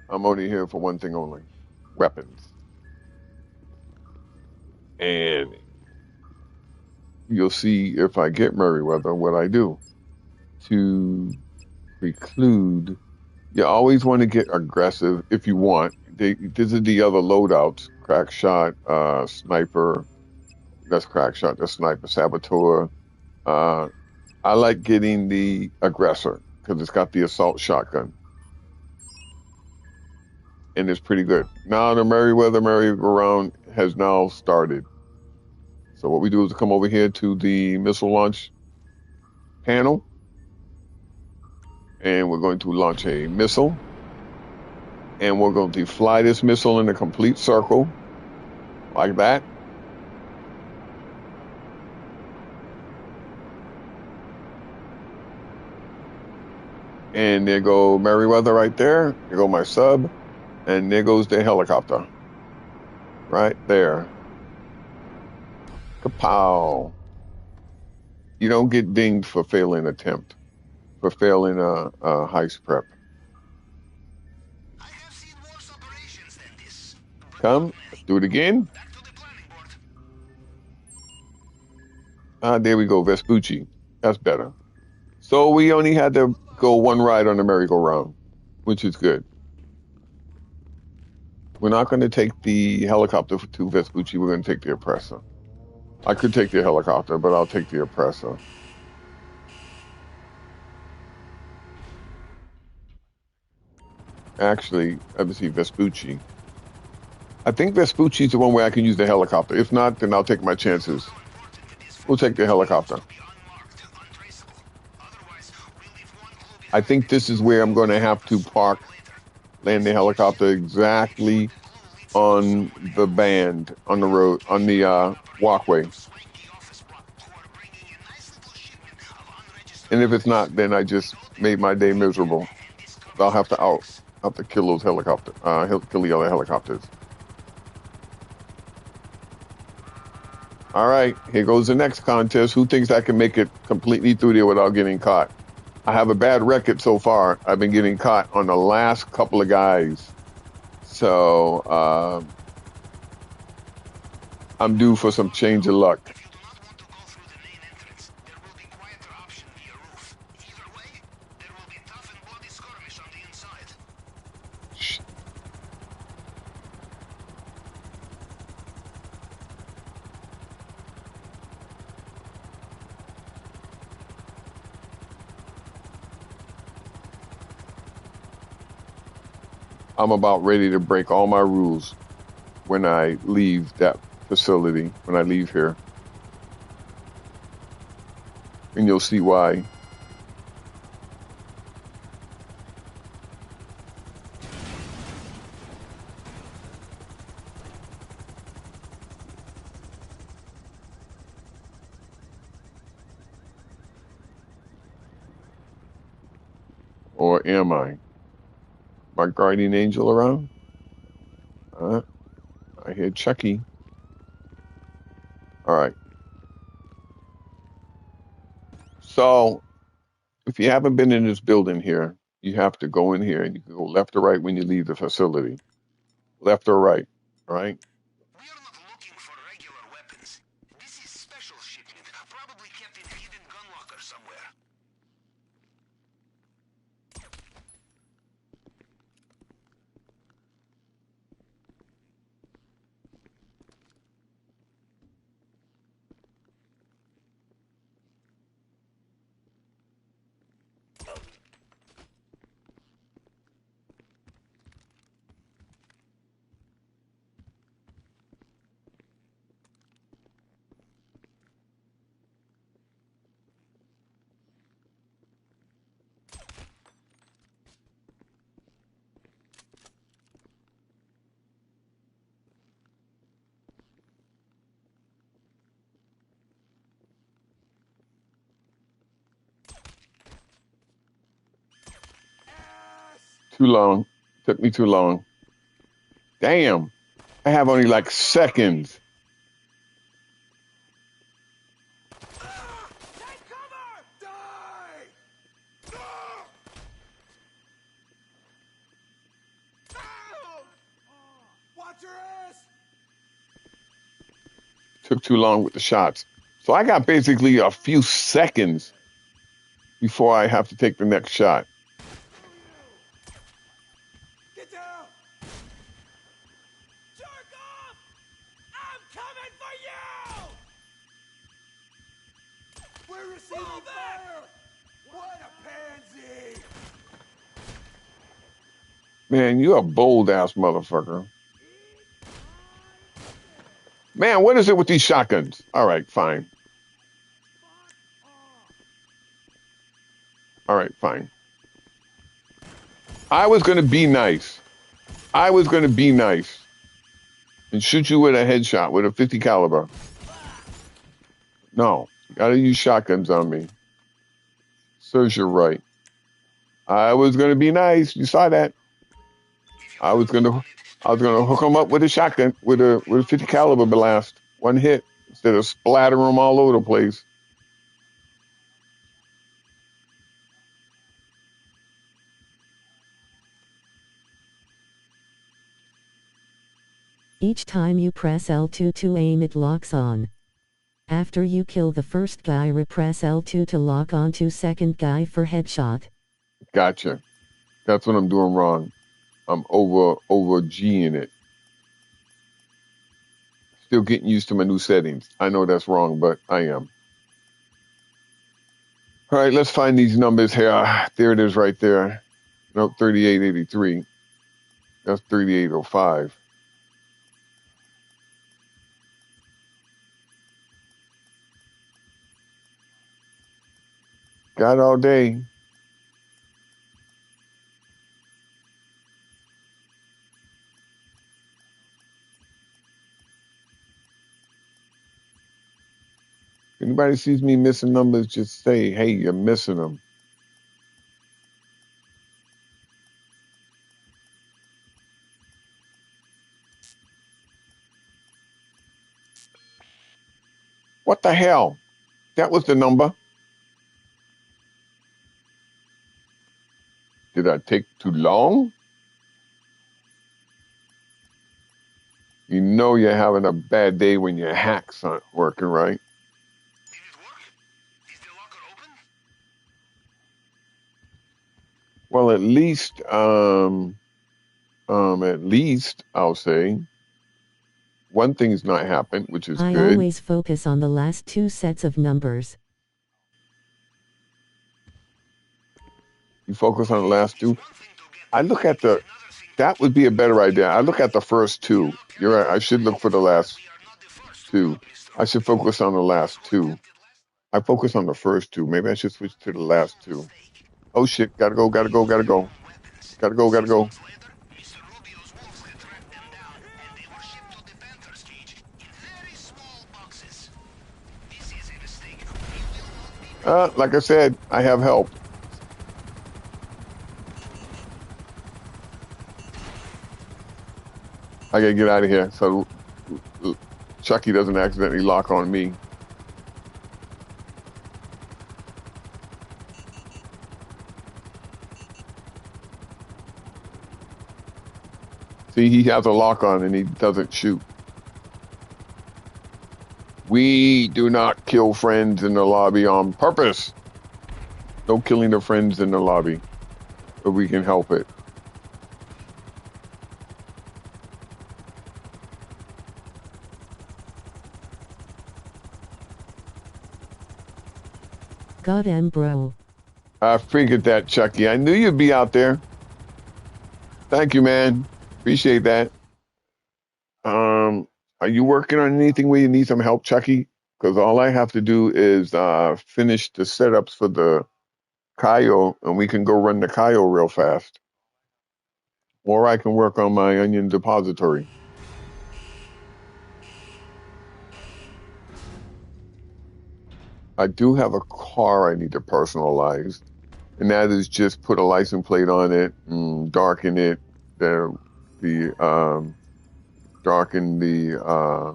I'm only here for one thing only: weapons. And you'll see if I get Meriwether what I do to preclude. You always want to get aggressive if you want. This is the other loadouts: crack shot, sniper. That's crack shot. That's sniper, saboteur. I like getting the aggressor because it's got the assault shotgun, and it's pretty good. Now the Meriwether merry-go-round has now started. So what we do is come over here to the missile launch panel, and we're going to launch a missile, and we're going to fly this missile in a complete circle, like that. And there go Meriwether right there. There go my sub, and there goes the helicopter. Right there. Kapow. You don't get dinged for failing attempt, for failing a heist prep. I have seen worse operations than this. Come, let's do it again. Back to the planning board. There we go, Vespucci. That's better. So we only had to go one ride on the merry-go-round, which is good. We're not going to take the helicopter to Vespucci. We're going to take the oppressor. I could take the helicopter, but I'll take the oppressor. Actually, let me see, Vespucci. I think Vespucci's the one where I can use the helicopter. If not, then I'll take my chances. We'll take the helicopter. I think this is where I'm going to have to land the helicopter exactly on the band, on the road, on the walkway. And if it's not, then I just made my day miserable. I'll have to kill those helicopters, kill the other helicopters. All right, here goes the next contest. Who thinks I can make it completely through there without getting caught? I have a bad record so far. I've been getting caught on the last couple of guys. So I'm due for some change of luck. If you do not want to go through the main entrance, there will be quieter option via roof. Either way, there will be tough and bloody skirmish on the inside. Shh. I'm about ready to break all my rules when I leave that facility, when I leave here. And you'll see why. Or am I? My guardian angel around? I hear Chucky. All right. So if you haven't been in this building here, you have to go in here and you can go left or right when you leave the facility. Left or right, all right? We are not looking for regular weapons. This is special shipment, probably kept in a hidden gun locker somewhere. Too long. Took me too long. Damn. I have only like seconds. Take cover! Die! Watch your ass! Took too long with the shots. So I got basically a few seconds before I have to take the next shot. Get down! Jerk off! I'm coming for you! We're receiving fire! What a pansy! Man, you a bold ass motherfucker. Man, what is it with these shotguns? All right, fine. All right, fine. I was going to be nice. I was going to be nice and shoot you with a headshot with a 50 caliber. No, you got to use shotguns on me. Serves you right. I was going to be nice. You saw that. I was going to hook them up with a shotgun with a 50 caliber blast. One hit instead of splattering them all over the place. Each time you press L2 to aim, it locks on. After you kill the first guy, repress L2 to lock onto second guy for headshot. Gotcha. That's what I'm doing wrong. I'm over G-ing it. Still getting used to my new settings. I know that's wrong, but I am. All right, let's find these numbers here. There it is right there. Nope, 3883. That's 3805. Got all day. Anybody sees me missing numbers, just say, hey, you're missing them. What the hell? That was the number. Did I take too long? You know you're having a bad day when your hacks aren't working right. Did it work? Is the locker open? Well, at least I'll say one thing's not happened, which is I good. always focus on the last two sets of numbers. You focus on the last two. I look at that That would be a better idea. I look at the first two. You're right. I should look for the last two. I should focus on the last two. I focus on the first two. Maybe I should switch to the last two. Oh shit! Gotta go! Gotta go! Gotta go! Gotta go! Gotta go! Like I said, I have help. I gotta get out of here so Chucky doesn't accidentally lock on me. See, he has a lock on and he doesn't shoot. We do not kill friends in the lobby on purpose. No killing of friends in the lobby, but we can help it. Goddamn, bro. I figured that, Chucky. I knew you'd be out there. Thank you, man. Appreciate that. Are you working on anything where you need some help, Chucky? Because all I have to do is finish the setups for the Kaio, and we can go run the Kaio real fast. Or I can work on my onion depository. I do have a car I need to personalize, and that is just put a license plate on it, and darken it, darken the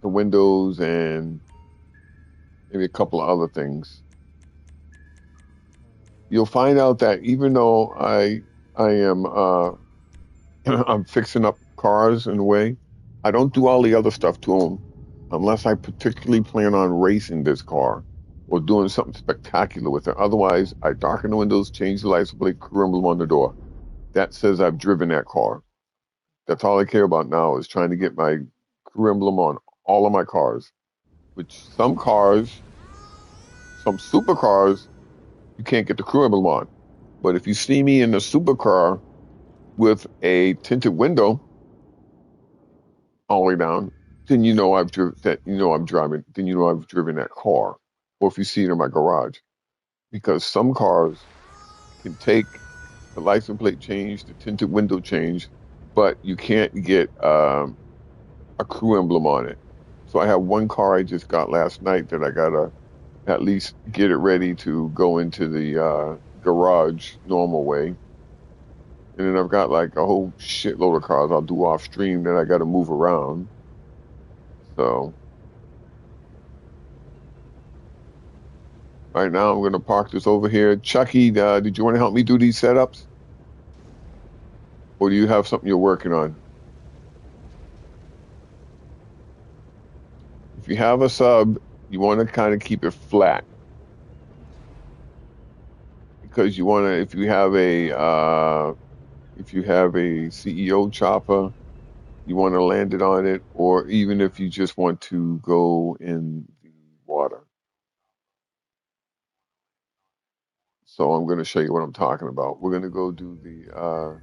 windows and maybe a couple of other things. You'll find out that even though I am I'm fixing up cars in a way, I don't do all the other stuff to them unless I particularly plan on racing this car or doing something spectacular with it. Otherwise, I darken the windows, change the license plate, crew emblem on the door. That says I've driven that car. That's all I care about now is trying to get my crew emblem on all of my cars. Which some cars, some supercars, you can't get the crew emblem on. But if you see me in a supercar with a tinted window all the way down, then you know I've driven that car. Or if you see it in my garage. Because some cars can take the license plate change, the tinted window change, but you can't get a crew emblem on it. So I have one car I just got last night that I gotta at least get it ready to go into the garage normal way. And then I've got like a whole shitload of cars I'll do off stream that I gotta move around. So right now I'm gonna park this over here. Chucky, did you want to help me do these setups? Or do you have something you're working on? If you have a sub, you want to kind of keep it flat. Because you want to, if you have a CEO chopper, you want to land it on it, or even if you just want to go in the water. So I'm going to show you what I'm talking about. We're going to go do the...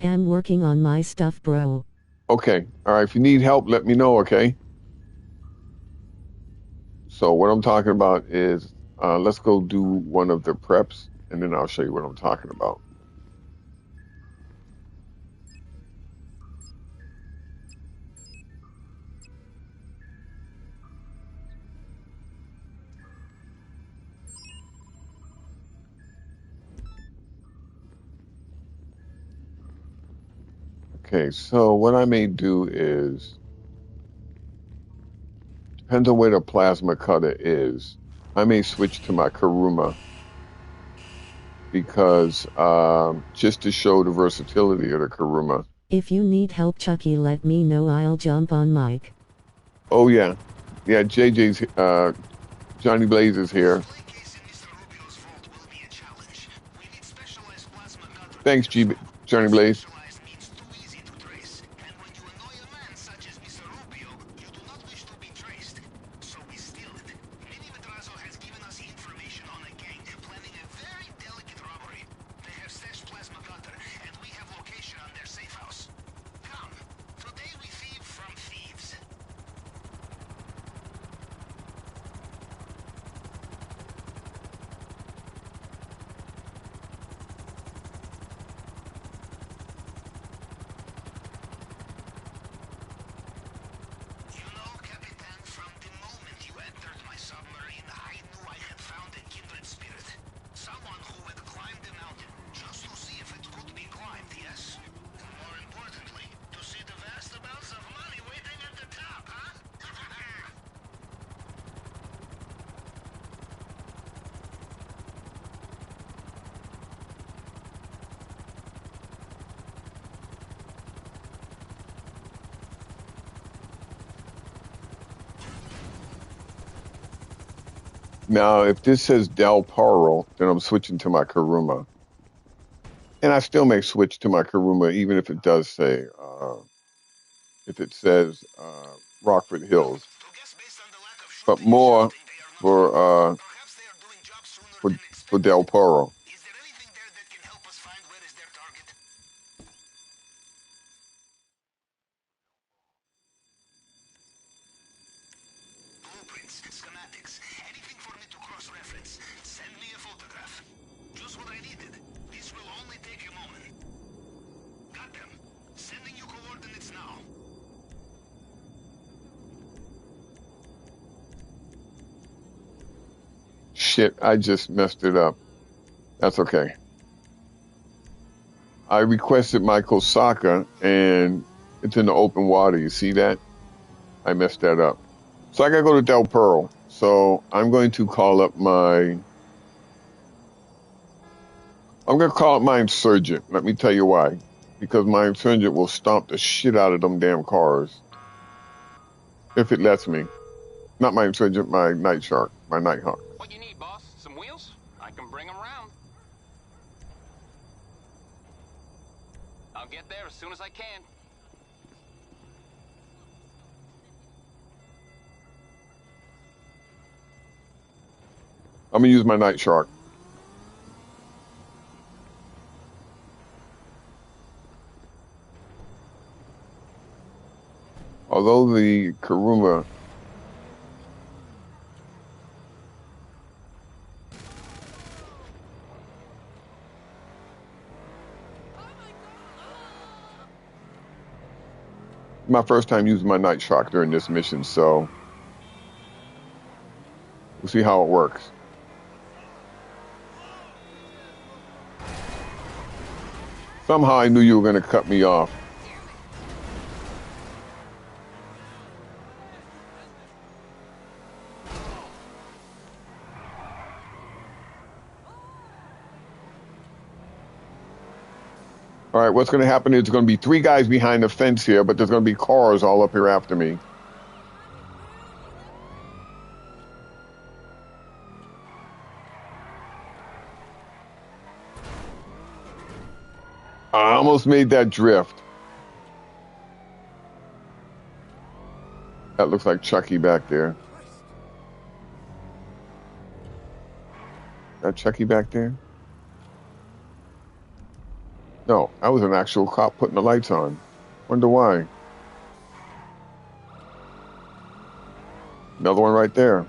I'm working on my stuff, bro. Okay. All right. If you need help, let me know, okay? So what I'm talking about is, let's go do one of the preps, and then I'll show you what I'm talking about. Okay, so what I may do is, depends on where the plasma cutter is, I may switch to my Karuma because just to show the versatility of the Karuma. If you need help, Chucky, let me know. I'll jump on mic. Oh yeah, yeah. JJ's Johnny Blaze is here. Thanks, Johnny Blaze. Now, if this says Del Poro, then I'm switching to my Karuma. And I still may switch to my Karuma, even if it does say, if it says Rockford Hills. To guess based on the lack of But shooting and more shouting, they are not for ready. Perhaps they are doing jobs sooner for than for expected. Del Poro. Is there anything there that can help us find where is their target? Blueprints, schematics, anything for me to cross-reference. Send me a photograph. Just what I needed. This will only take a moment. Got them. Sending you coordinates now. Shit, I just messed it up. That's okay. I requested my Kosaka, and it's in the open water. You see that? I messed that up. So I gotta go to Del Pearl. So I'm going to call up my... I'm gonna call up my insurgent. Let me tell you why. Because my insurgent will stomp the shit out of them damn cars. If it lets me. Not my insurgent, my Night Shark. My Nighthawk. What you need, boss? Some wheels? I can bring them round. I'll get there as soon as I can. I'm gonna use my Night Shark. Although the Karuma... My first time using my Night Shark during this mission, so... We'll see how it works. Somehow I knew you were going to cut me off. All right, what's going to happen is there's going to be 3 guys behind the fence here, but there's going to be cars all up here after me. I almost made that drift. That looks like Chucky back there. That Chucky back there? No, I was an actual cop putting the lights on. Wonder why. Another one right there.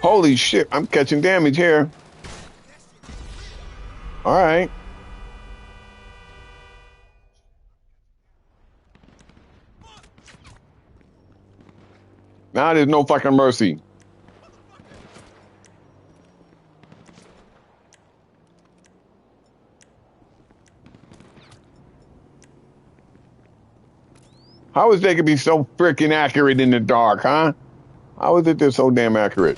Holy shit, I'm catching damage here. All right. Now there's no fucking mercy. How is they could be so freaking accurate in the dark, huh? How is it they're so damn accurate?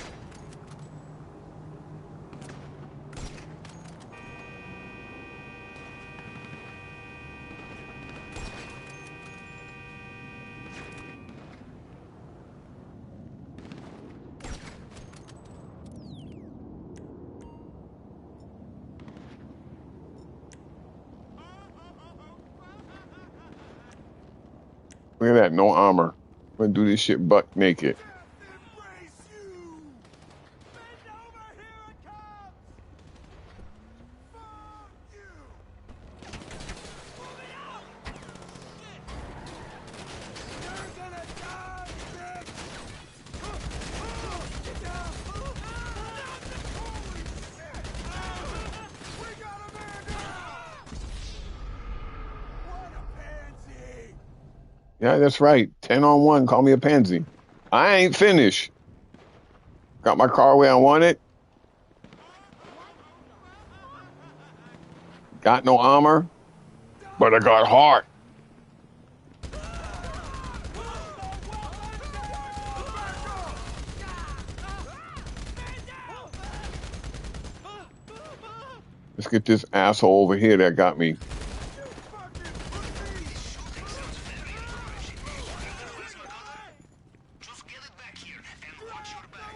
Look at that, no armor. I'm gonna do this shit buck naked. Embrace you! Bend over, here it comes! Fuck you! Move it out! Shit! You're gonna die, bitch! Get down! Holy shit! We got a man down! What a pansy! Yeah, that's right. 10 on 1. Call me a pansy. I ain't finished. Got my car where I want it. Got no armor, but I got heart. Let's get this asshole over here that got me. Just get it back here and watch your back.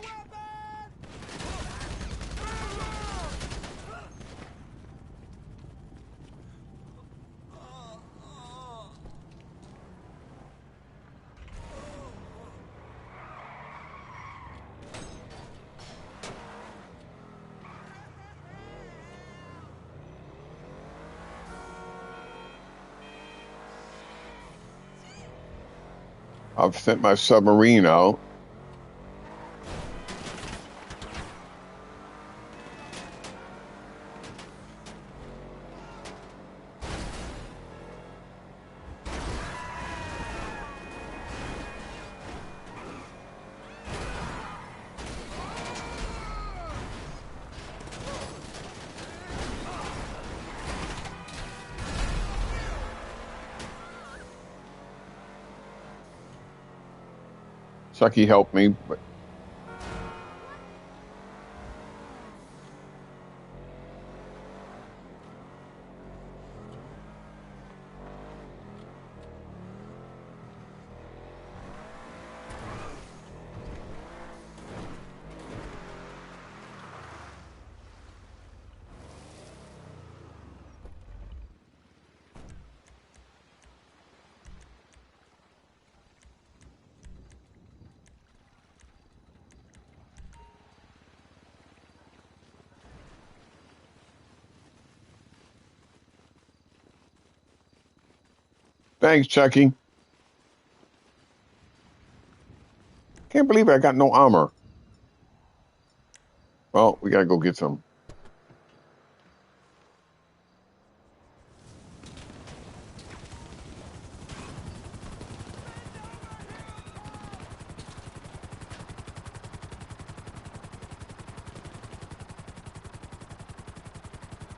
I've sent my submarine out. Chucky helped me, but thanks, Chucky. Can't believe I got no armor. Well, we gotta go get some.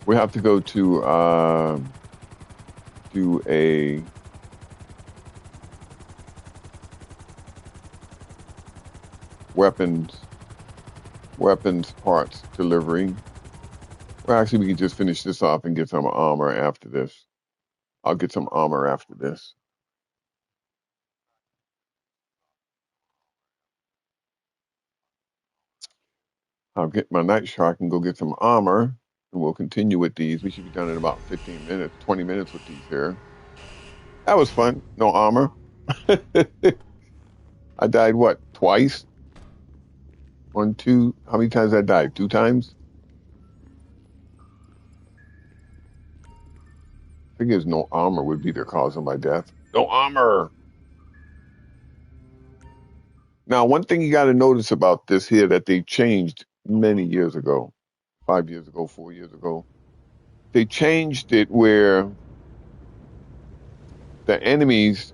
We have to go to do a weapons parts delivery. Well, actually, we can just finish this off and get some armor after this. I'll get some armor after this. I'll get my night shark and go get some armor, and we'll continue with these. We should be done in about 15 minutes, 20 minutes with these here. That was fun. No armor. I died, what, twice? 1, 2. How many times I died? 2 times? Figures no armor would be the cause of my death. No armor. Now, one thing you got to notice about this here that they changed many years ago, 5 years ago, 4 years ago. They changed it where the enemies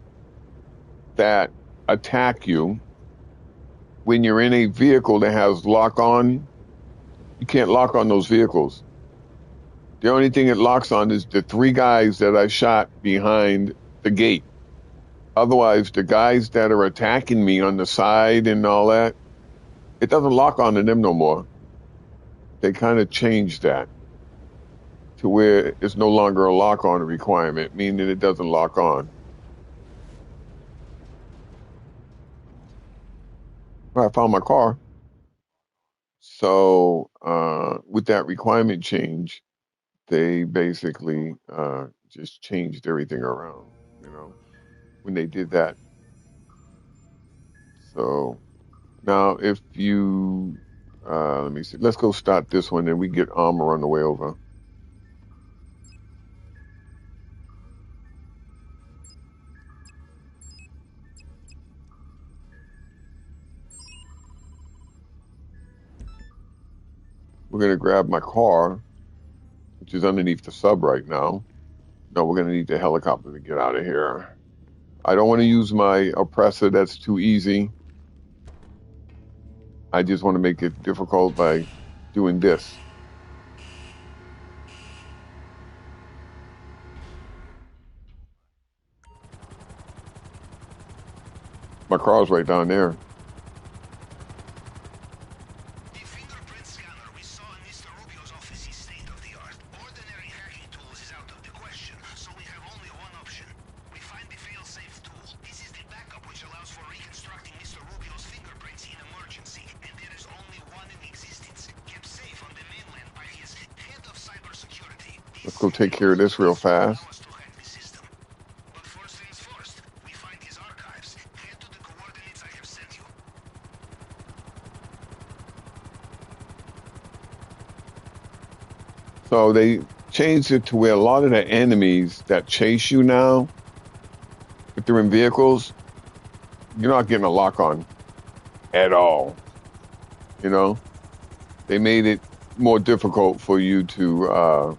that attack you, when you're in a vehicle that has lock on, you can't lock on those vehicles. The only thing it locks on is the 3 guys that I shot behind the gate. Otherwise, the guys that are attacking me on the side and all that, it doesn't lock onto them no more. They kind of changed that to where it's no longer a lock on requirement, meaning it doesn't lock on. I found my car. So with that requirement change, they basically just changed everything around, you know. when they did that. So now if you, let me see, let's go start this one and we get armor on the way over. We're going to grab my car, which is underneath the sub right now. No, we're going to need the helicopter to get out of here. I don't want to use my oppressor. That's too easy. I just want to make it difficult by doing this. My car's right down there. The fingerprint scanner we saw in Mr. Rubio's office is state-of-the-art. Ordinary hacking tools is out of the question, so we have only one option. We find the fail-safe tool. This is the backup which allows for reconstructing Mr. Rubio's fingerprints in emergency, and there is only one in existence, kept safe on the mainland by his head of cybersecurity. Let's go take care of this real fast. But first things first, we find his archives. Head to the coordinates I have sent you. So they changed it to where a lot of the enemies that chase you now, if they're in vehicles, you're not getting a lock on at all. You know, they made it more difficult for you to,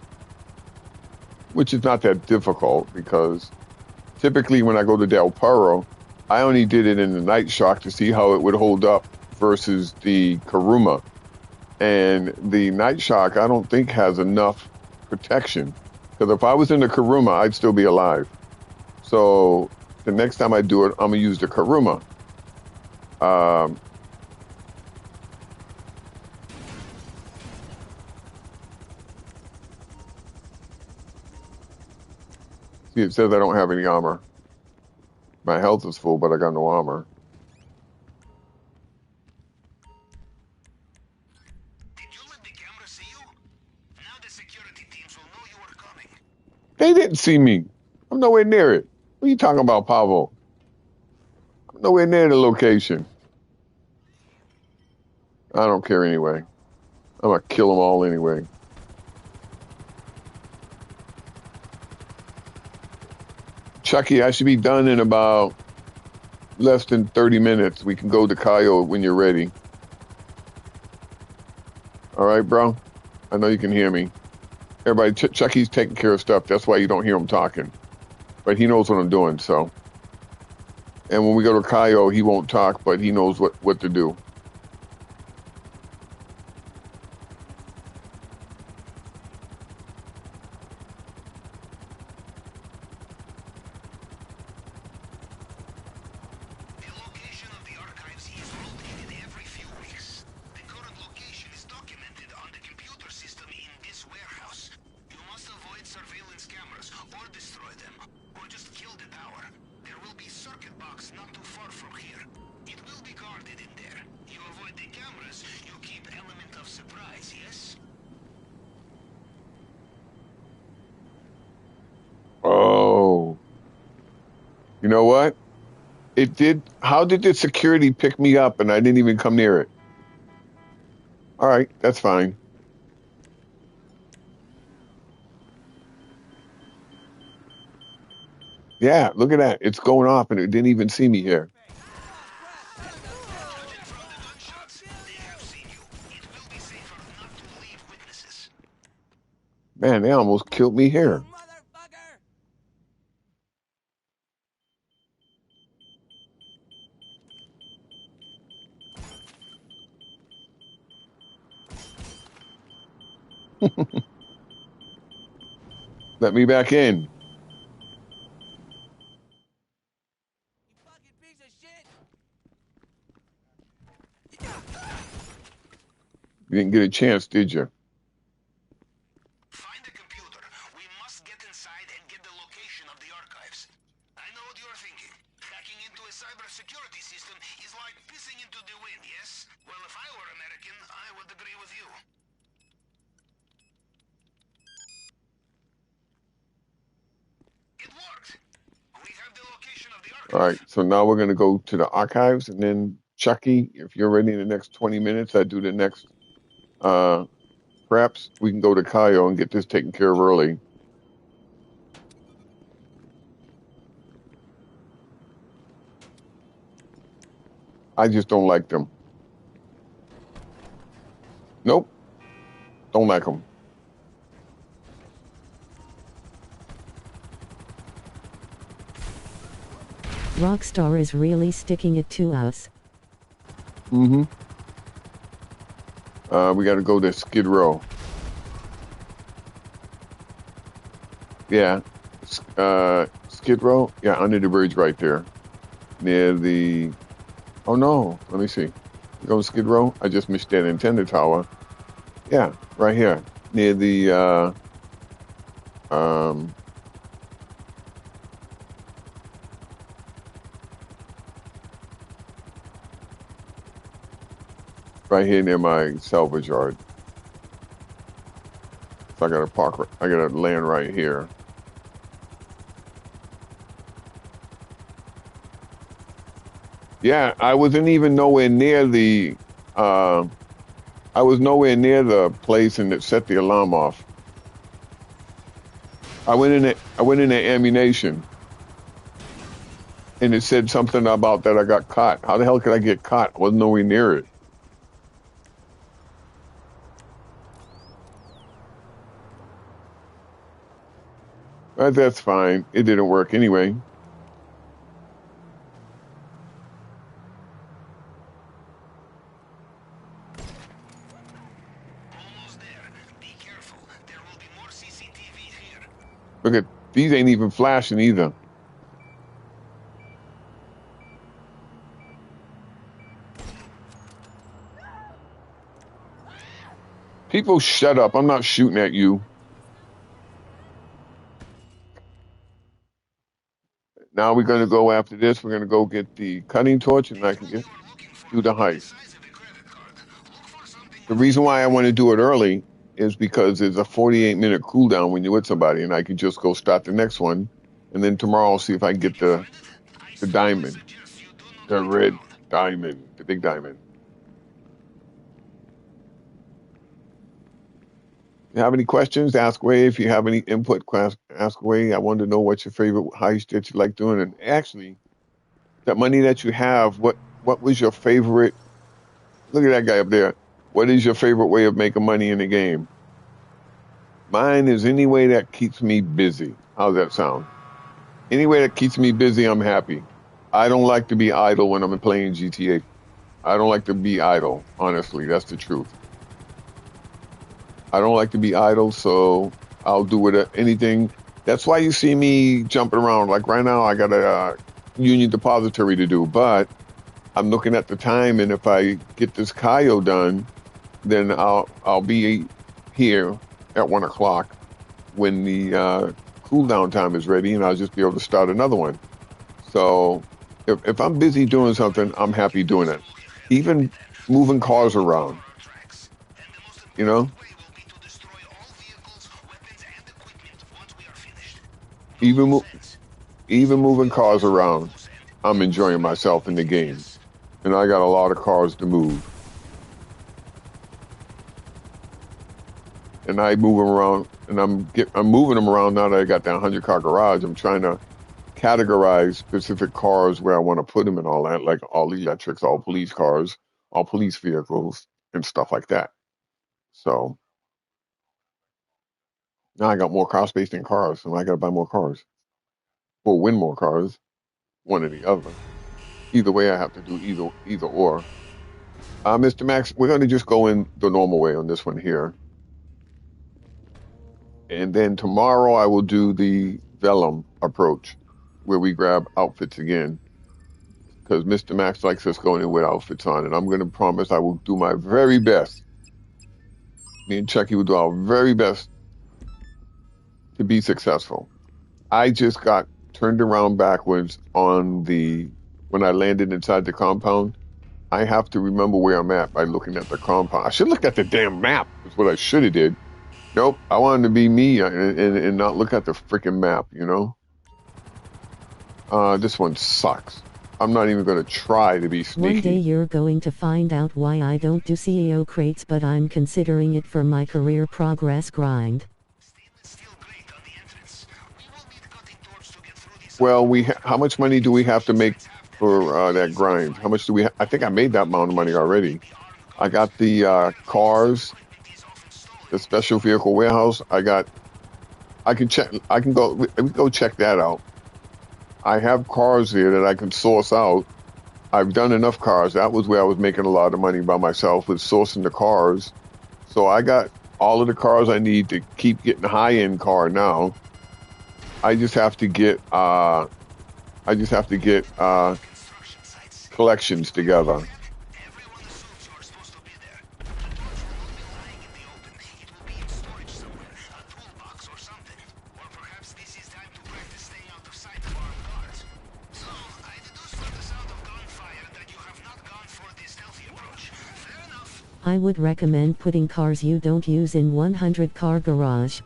which is not that difficult because typically when I go to Del Perro, I only did it in the Night Shock to see how it would hold up versus the Kuruma. And the Night Shock, I don't think has enough protection. Because if I was in the Kuruma, I'd still be alive. So the next time I do it, I'm going to use the Kuruma. See, it says I don't have any armor. My health is full, but I got no armor. Did you let the camera see you? Now the security teams will know you are coming. They didn't see me. I'm nowhere near it. What are you talking about, Pavo? I'm nowhere near the location. I don't care anyway. I'm going to kill them all anyway. Chucky, I should be done in about less than 30 minutes. We can go to Cayo when you're ready. All right, bro? I know you can hear me. Everybody, Chucky's taking care of stuff. That's why you don't hear him talking. But he knows what I'm doing, so. And when we go to Cayo, he won't talk, but he knows what to do. The location of the archives is rotated every few weeks. The current location is documented on the computer system in this warehouse. You must avoid surveillance cameras or destroy them, or just kill the tower. There will be circuit box not too far from here. It will be guarded in there. You avoid the cameras, you keep element of surprise, yes? Oh. You know what? It did. How did the security pick me up and I didn't even come near it? All right, that's fine. Yeah, look at that. It's going off and it didn't even see me here. Judging from the gunshots, they have seen you. It will be safer not to leave witnesses. Man, they almost killed me here. Let me back in. You didn't get a chance, did you? Find the computer. We must get inside and get the location of the archives. I know what you're thinking. Hacking into a cybersecurity system is like pissing into the wind, yes? Well, if I were American, I would agree with you. It worked! We have the location of the All right, so now we're gonna go to the archives, and then Chucky, if you're ready in the next 20 minutes, I do the next preps. We can go to Kayo and get this taken care of early. I just don't like them. Nope, don't like them. Rockstar is really sticking it to us. Mm-hmm. We got to go to Skid Row. Yeah. Skid Row? Yeah, under the bridge right there. Near the... Oh, no. Let me see. You go to Skid Row? I just missed that antenna tower. Yeah, right here. Near the... right here near my salvage yard. So I got to park... I got to land right here. Yeah, I wasn't even nowhere near the... I was nowhere near the place and it set the alarm off. I went in the ammunition, and it said something about that I got caught. How the hell could I get caught? I wasn't nowhere near it. But that's fine. It didn't work anyway. Almost there. Be careful. There will be more CCTV here. Look at these ain't even flashing either. People, shut up. I'm not shooting at you. Now we're going to go after this. We're going to go get the cutting torch and I can do the heist. The reason why I want to do it early is because there's a 48-minute cooldown when you're with somebody, and I can just go start the next one, and then tomorrow I'll see if I can get the diamond, the red diamond, the big diamond. You have any questions? Ask away. If you have any input, ask away. I want to know what's your favorite heist that you like doing, and actually, that money that you have, what was your favorite? Look at that guy up there. What is your favorite way of making money in the game? Mine is any way that keeps me busy. How's that sound? Any way that keeps me busy, I'm happy. I don't like to be idle when I'm playing GTA. I don't like to be idle, honestly. That's the truth. I don't like to be idle, so I'll do anything. That's why you see me jumping around. Like right now, I got a union depository to do, but I'm looking at the time, and if I get this Kayo done, then I'll be here at 1 o'clock when the cooldown time is ready, and I'll just be able to start another one. So if I'm busy doing something, I'm happy doing it. Even moving cars around, you know? Even moving cars around, I'm enjoying myself in the game. And I got a lot of cars to move. And I move them around, and I'm moving them around now that I got that 100-car garage. I'm trying to categorize specific cars where I want to put them and all that, like all electrics, all police cars, all police vehicles, and stuff like that. So now I got more car space than cars, so I got to buy more cars. Or win more cars, one or the other. Either way, I have to do either or. Mr. Max, we're going to just go in the normal way on this one here. And then tomorrow I will do the Vellum approach, where we grab outfits again. Because Mr. Max likes us going in with outfits on, and I'm going to promise I will do my very best. Me and Chucky will do our very best to be successful. I just got turned around backwards when I landed inside the compound. I have to remember where I'm at by looking at the compound. I should look at the damn map. That's what I should have did. Nope, I wanted to be me and not look at the freaking map, you know? This one sucks. I'm not even going to try to be One day sneaky. you're going to find out why I don't do CEO crates, but I'm considering it for my career progress grind. Well, how much money do we have to make for that grind? How much do we? I think I made that amount of money already. I got the cars, the special vehicle warehouse. I can check. I can go. We can go check that out. I have cars here that I can source out. I've done enough cars. That was where I was making a lot of money by myself, with sourcing the cars. So I got all of the cars I need to keep getting a high-end car now. I just have to get collections together. I would recommend putting cars you don't use in 100 car garage.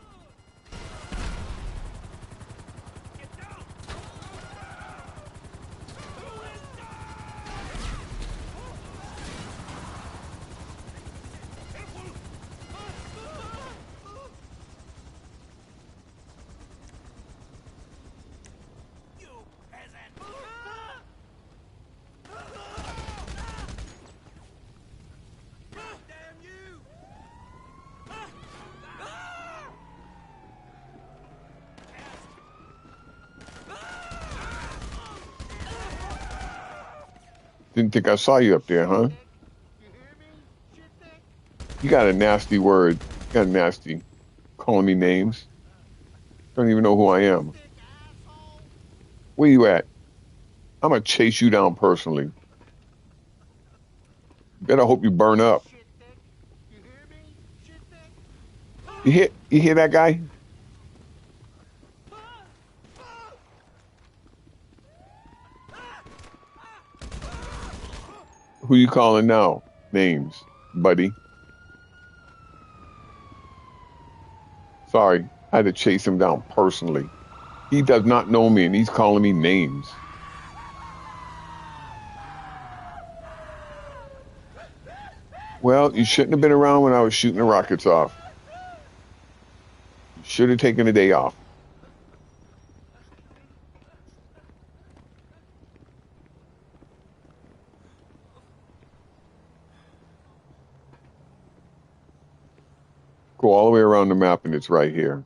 Didn't think I saw you up there, huh? You got a nasty word. You got nasty. Calling me names. Don't even know who I am. Where you at? I'm gonna chase you down personally. Better hope you burn up. You hear that guy? Who you calling now? Names, buddy. Sorry, I had to chase him down personally. He does not know me, and he's calling me names. Well, you shouldn't have been around when I was shooting the rockets off. You should have taken a day off. Go all the way around the map, and it's right here.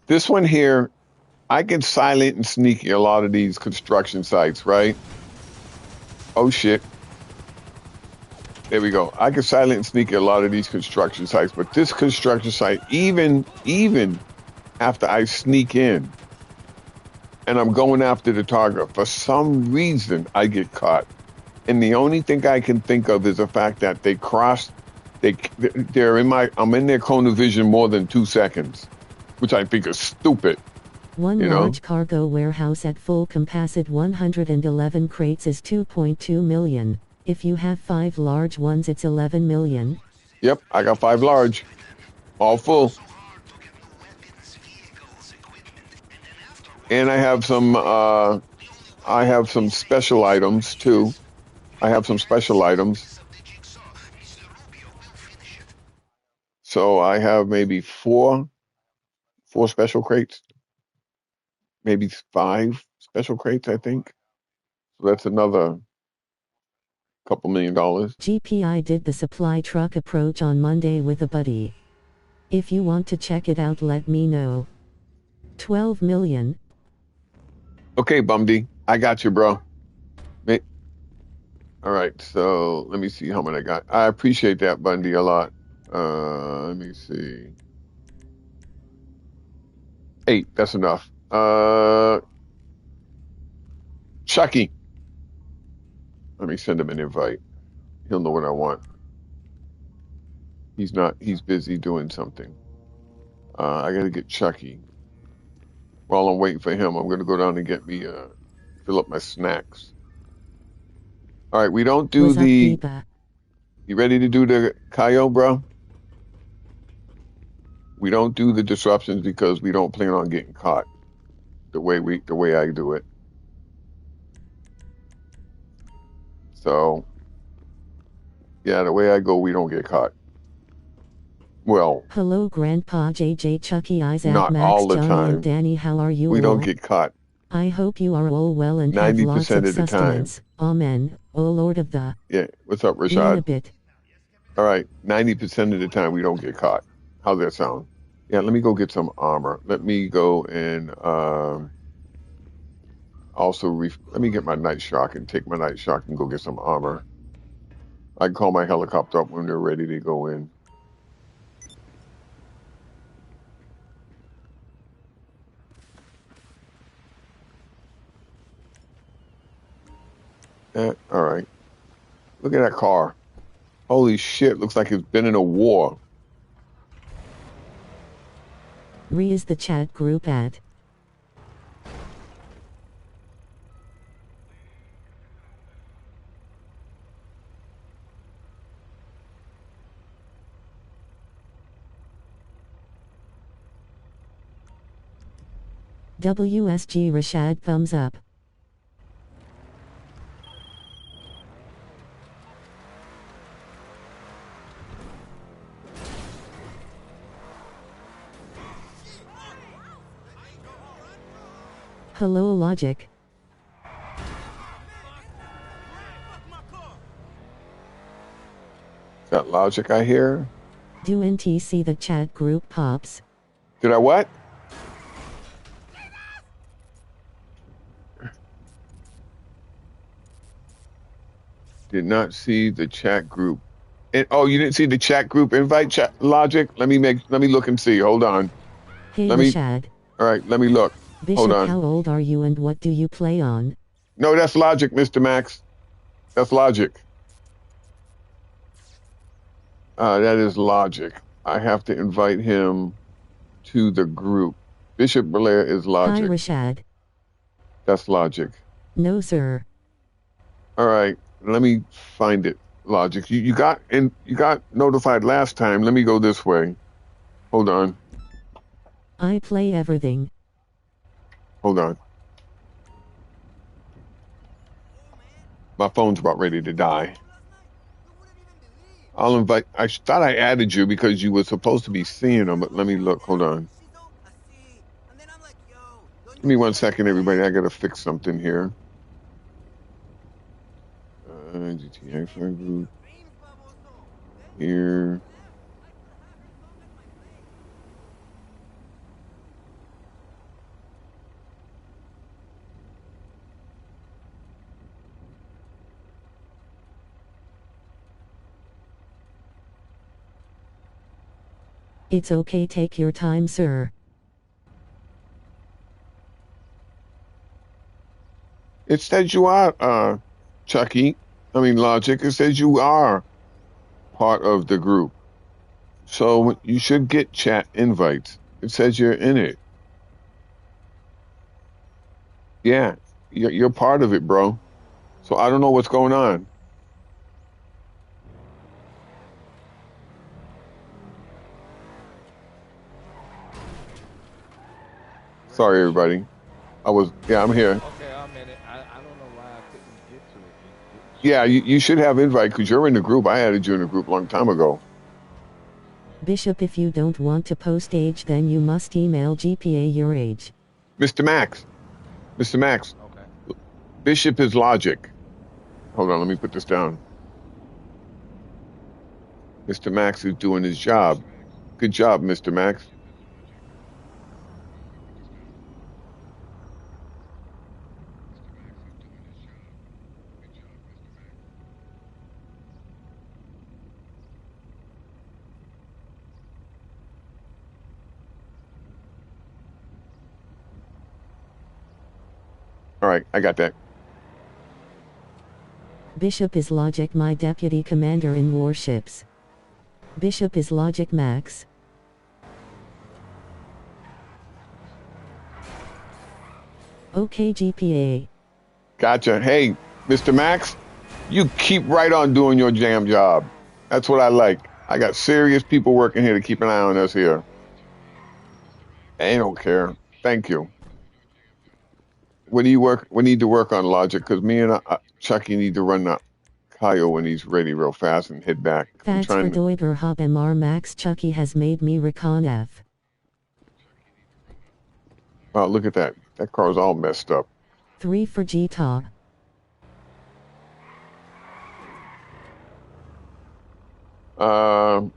This one here, I can silent and sneaky a lot of these construction sites, right? Oh shit. There we go. I can silent and sneaky a lot of these construction sites, but this construction site, even after I sneak in and I'm going after the target, for some reason I get caught. And the only thing I can think of is the fact that they crossed, I'm in their cone of vision more than 2 seconds, which I think is stupid. One large cargo warehouse at full capacity 111 crates is 2.2 million. If you have 5 large ones, it's 11 million. Yep, I got 5 large, all full. And I have some special items too. I have some special items. So I have maybe four special crates, maybe 5 special crates, I think. So that's another couple $1 million. GPI did the supply truck approach on Monday with a buddy. If you want to check it out, let me know. 12 million. Okay, Bumdy, I got you, bro. All right, so let me see how many I got. I appreciate that, Bundy, a lot. Let me see. 8, that's enough. Chucky. Let me send him an invite. He'll know what I want. He's busy doing something. I gotta get Chucky. While I'm waiting for him, I'm gonna go down and get me, fill up my snacks. All right, we don't do What's up, the, Deepa? you ready to do the Kaio, bro? We don't do the disruptions because we don't plan on getting caught the way I do it. So yeah, the way I go, we don't get caught. Well, Hello Grandpa JJ Chucky Isaac not Max all the Johnny time. and Danny, how are you We all? don't get caught. I hope you are all well and have lots 90% of of the time. sustenance. Amen. O Lord of the Yeah. What's up, be in a Rashad? bit. All right. 90% of the time we don't get caught. How's that sound? Yeah. Let me go get some armor. Let me go and let me get my night shock and take my night shock and go get some armor. I can call my helicopter up when they're ready to go in. All right. Look at that car. Holy shit. Looks like it's been in a war. Is the chat group at WSG Rashad thumbs up. Hello Logic. Got logic I hear? Do NT see the chat group pops? Did I what? Did not see the chat group. Oh, you didn't see the chat group invite chat logic? Let me look and see. Hold on. Hey Rashad. All right, let me look. Bishop, hold on. How old are you and what do you play on? No, that's logic, Mr. Max. That's logic. That is logic. I have to invite him to the group. Bishop Belair is logic. Hi Rashad. That's logic. No sir. All right, let me find it. Logic. You got notified last time. Let me go this way. Hold on. I play everything. Hold on. My phone's about ready to die. I'll invite. I thought I added you because you were supposed to be seeing them, but let me look. Hold on. Give me 1 second, everybody. I gotta fix something here. GTA friend group. Here. It's okay, take your time, sir. It says you are, Chucky. I mean, Logic. It says you are part of the group. So you should get chat invites. It says you're in it. Yeah, you're part of it, bro. So I don't know what's going on. Sorry, everybody. I'm here. Okay, I'm in it. I don't know why I couldn't get to it. Yeah, you should have invite because you're in the group. I added you in the group a long time ago. Bishop, if you don't want to post age, then you must email GPA your age. Mr. Max. Okay. Bishop is logic. Hold on, let me put this down. Mr. Max is doing his job. Good job, Mr. Max. All right, I got that. Bishop is Logic, my deputy commander in warships. Bishop is Logic Max. Okay, GPA. Gotcha. Hey, Mr. Max, you keep right on doing your jam job. That's what I like. I got serious people working here to keep an eye on us here. I don't care. Thank you. What do you work? We need to work on logic because me and Chucky need to run that Kyle when he's ready real fast and head back. I'm Thanks for trying to. Deuter Hub MR Max Chucky has made me recon F. Oh, look at that. That car's all messed up. 3 for G-Top. I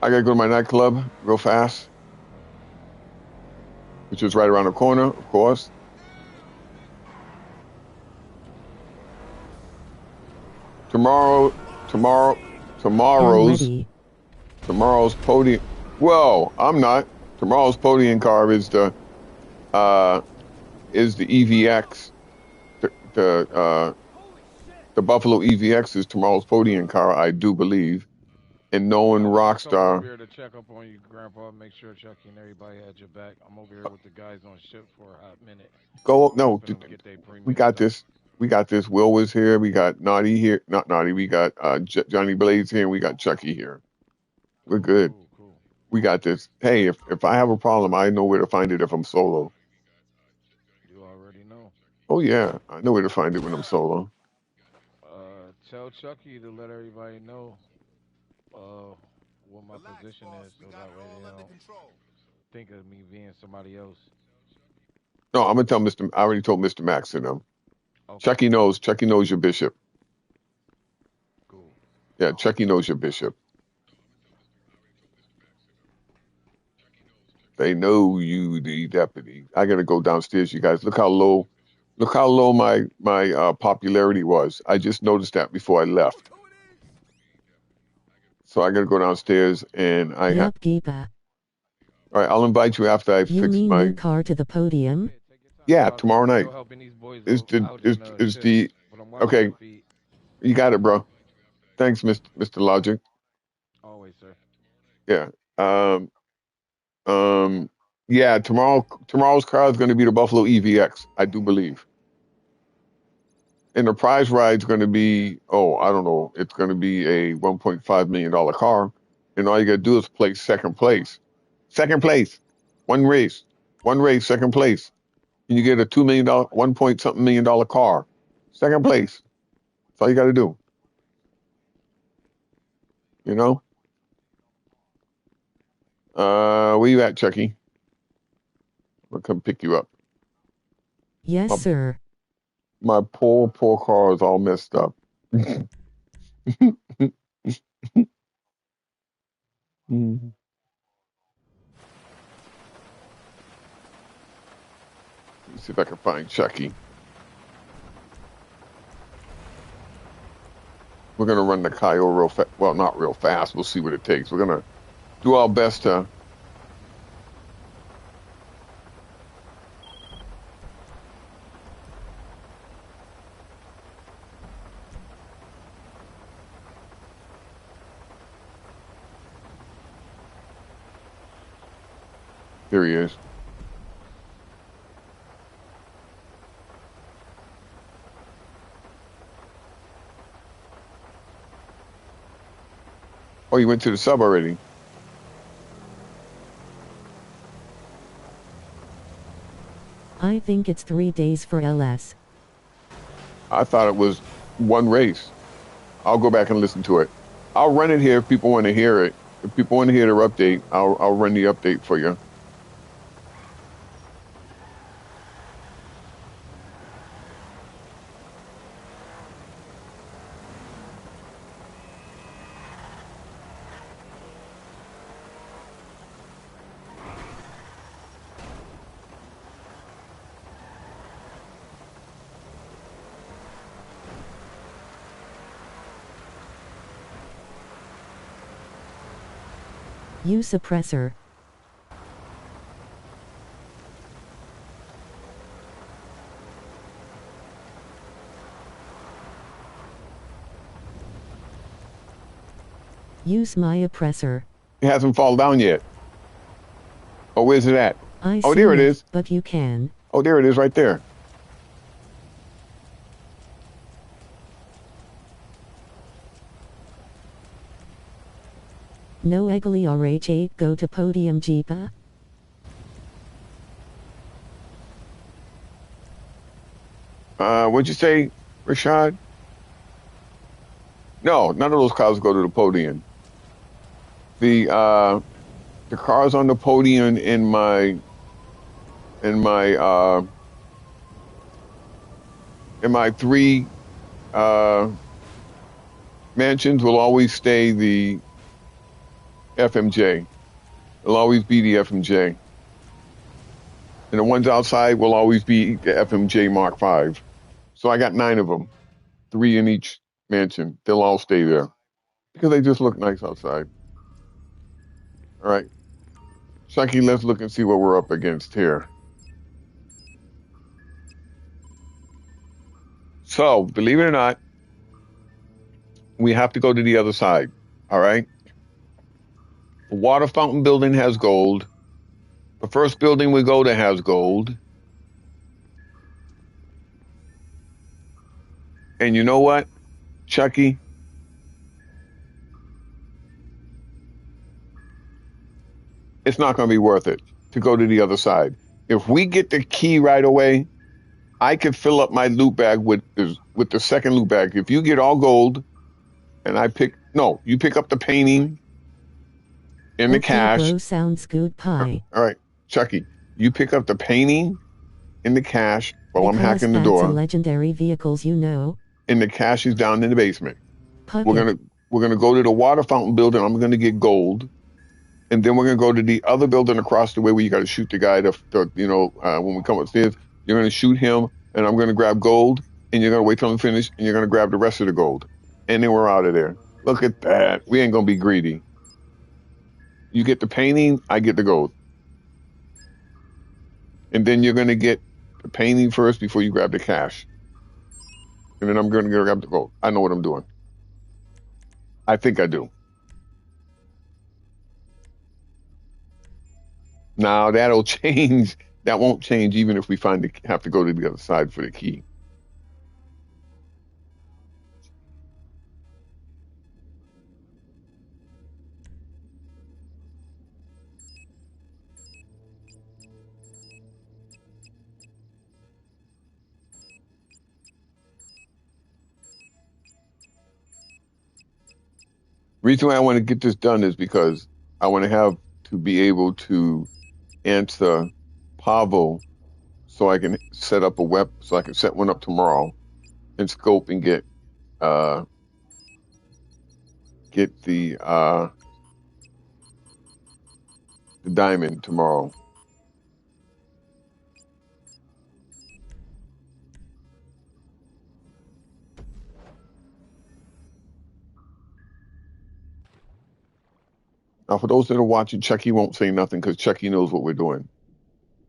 gotta go to my nightclub real fast, which is right around the corner, of course. Tomorrow's Ready. podium. Well, I'm not. Tomorrow's podium car is the EVX. The Buffalo EVX is tomorrow's podium car, I do believe. And knowing I'm Rockstar. over here to check up on you, Grandpa. Make sure Chucky and everybody had your back. I'm over here with the guys on ship for a hot minute. No, we got this. We got this. Will was here. We got Naughty here. Not Naughty. We got Johnny Blades here. And we got Chucky here. We're good. Cool. We got this. Hey, if I have a problem, I know where to find it if I'm solo. You already know. Oh yeah, I know where to find it when I'm solo. Tell Chucky to let everybody know what my position is, so that way they don't think of me being somebody else. No, I'm gonna tell Mr. I already told Mr. Max and them. Okay. Chucky knows your bishop. Cool. Yeah, Chucky knows your bishop. They know you, the deputy. I gotta go downstairs, you guys. Look how low my popularity was. I just noticed that before I left. So I gotta go downstairs and I have. Giba. All right, I'll invite you after I You fix mean my. new car to the podium? Yeah, tomorrow night. Is the okay? You got it, bro. Thanks, Mr. Logic. Always, sir. Yeah. Yeah. Tomorrow's car is going to be the Buffalo EVX, I do believe. And the prize ride's going to be, I don't know. It's going to be a $1.5 million car, and all you got to do is place second place. Second place, one race, second place. And you get a $2 million, 1 point something million dollar car. Second place. That's all you got to do. You know? Where you at, Chucky? I'll come pick you up. Yes, sir. My poor car is all messed up. Let's see if I can find Chucky. We're going to run the Kyle real fast. Well, not real fast. We'll see what it takes. We're going to do our best to... There he is. Oh, you went to the sub already? I think it's 3 days for LS. I thought it was one race. I'll go back and listen to it. I'll run it here if people want to hear it. If people want to hear the update, I'll run the update for you. Use suppressor. Use my oppressor. It hasn't fallen down yet. Oh, where's it at? Oh, there it is. But you can. Oh, there it is right there. No ugly RH8 go to podium Jeepa. What'd you say, Rashad? No, none of those cars go to the podium. The cars on the podium in my in my three mansions will always stay the FMJ. It'll always be the FMJ. And the ones outside will always be the FMJ Mark V. So I got 9 of them, 3 in each mansion. They'll all stay there because they just look nice outside. All right. Chucky, let's look and see what we're up against here. So, believe it or not, we have to go to the other side. All right. The water fountain building has gold. The first building we go to has gold. And you know what, Chucky? It's not going to be worth it to go to the other side. If we get the key right away, I could fill up my loot bag with the second loot bag. If you get all gold, and you pick up the painting and the Okay, cash. bro, sounds good. Pie. All right, Chucky, you pick up the painting and the cash while I'm Because hacking the that's a door. legendary vehicles, you know. And the cash is down in the basement. Puck We're it. gonna go to the water fountain building. I'm gonna get gold, and then we're gonna go to the other building across the way where you got to shoot the guy. When we come upstairs, you're gonna shoot him, and I'm gonna grab gold, and you're gonna wait till I'm finished, and you're gonna grab the rest of the gold, and then we're out of there. Look at that. We ain't gonna be greedy. You get the painting, I get the gold, and then you're gonna get the painting first before you grab the cash, and then I'm gonna grab the gold. I know what I'm doing. I think I do. Now that'll change. That won't change even if we have to go to the other side for the key. Reason why I want to get this done is because I want to be able to answer Pavel so I can set up so I can set one up tomorrow and scope and get the diamond tomorrow. Now, for those that are watching, Chucky won't say nothing because Chucky knows what we're doing.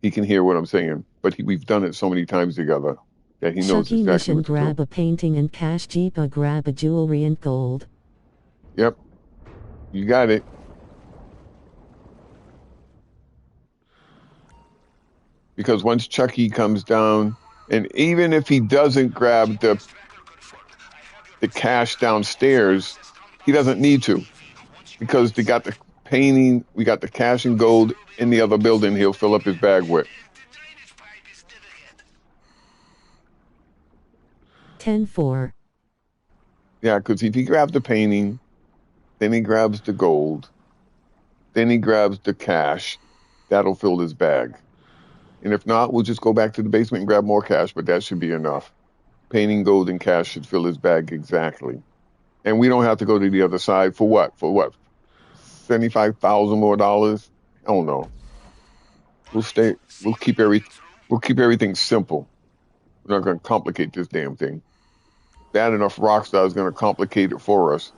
He can hear what I'm saying, but we've done it so many times together that he knows Chucky exactly mission, what to grab do. a painting and cash. Jeepa, grab a jewelry and gold. Yep, you got it. Because once Chucky comes down, and even if he doesn't grab the cash downstairs, he doesn't need to, because they got the painting, we got the cash and gold in the other building he'll fill up his bag with. 10-4. Yeah, because if he grabs the painting, then he grabs the gold, then he grabs the cash, that'll fill his bag. And if not, we'll just go back to the basement and grab more cash, but that should be enough. Painting, gold, and cash should fill his bag exactly. And we don't have to go to the other side for what? For what? $75,000 more dollars? I don't know. We'll keep everything simple. We're not going to complicate this damn thing. Bad enough Rockstar is going to complicate it for us.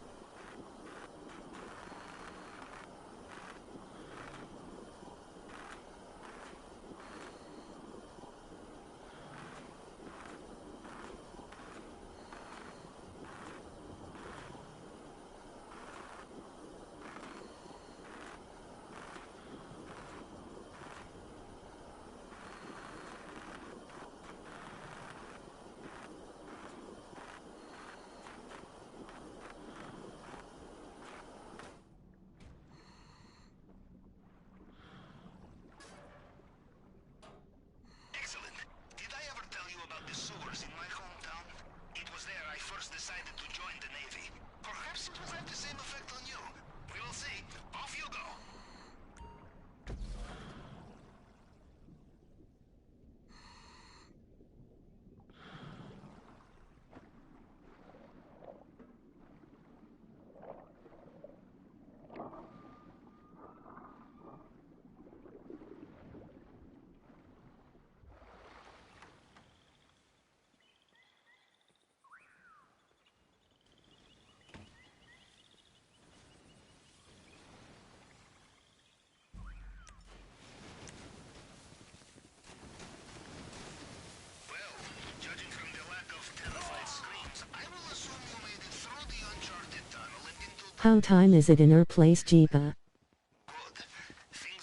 How time is it in her place, Jeepa?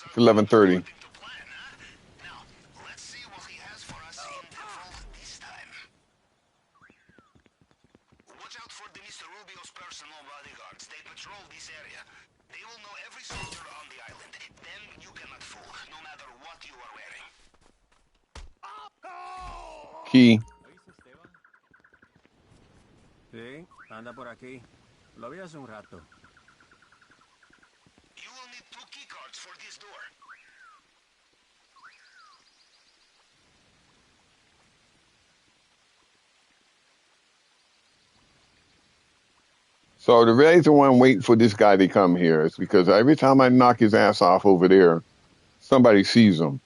It's 11:30. Now, let's see what he has for us in the vault this time. Watch out for the Mr. Rubio's personal bodyguards. They patrol this area. They will know every soldier on the island. Them you cannot fool, no matter what you are wearing. Key. ¿Oíste, Esteban? Sí, anda por aquí. Lo vi hace un rato. You will need 2 key cards for this door. So the reason why I'm waiting for this guy to come here is because every time I knock his ass off over there, somebody sees him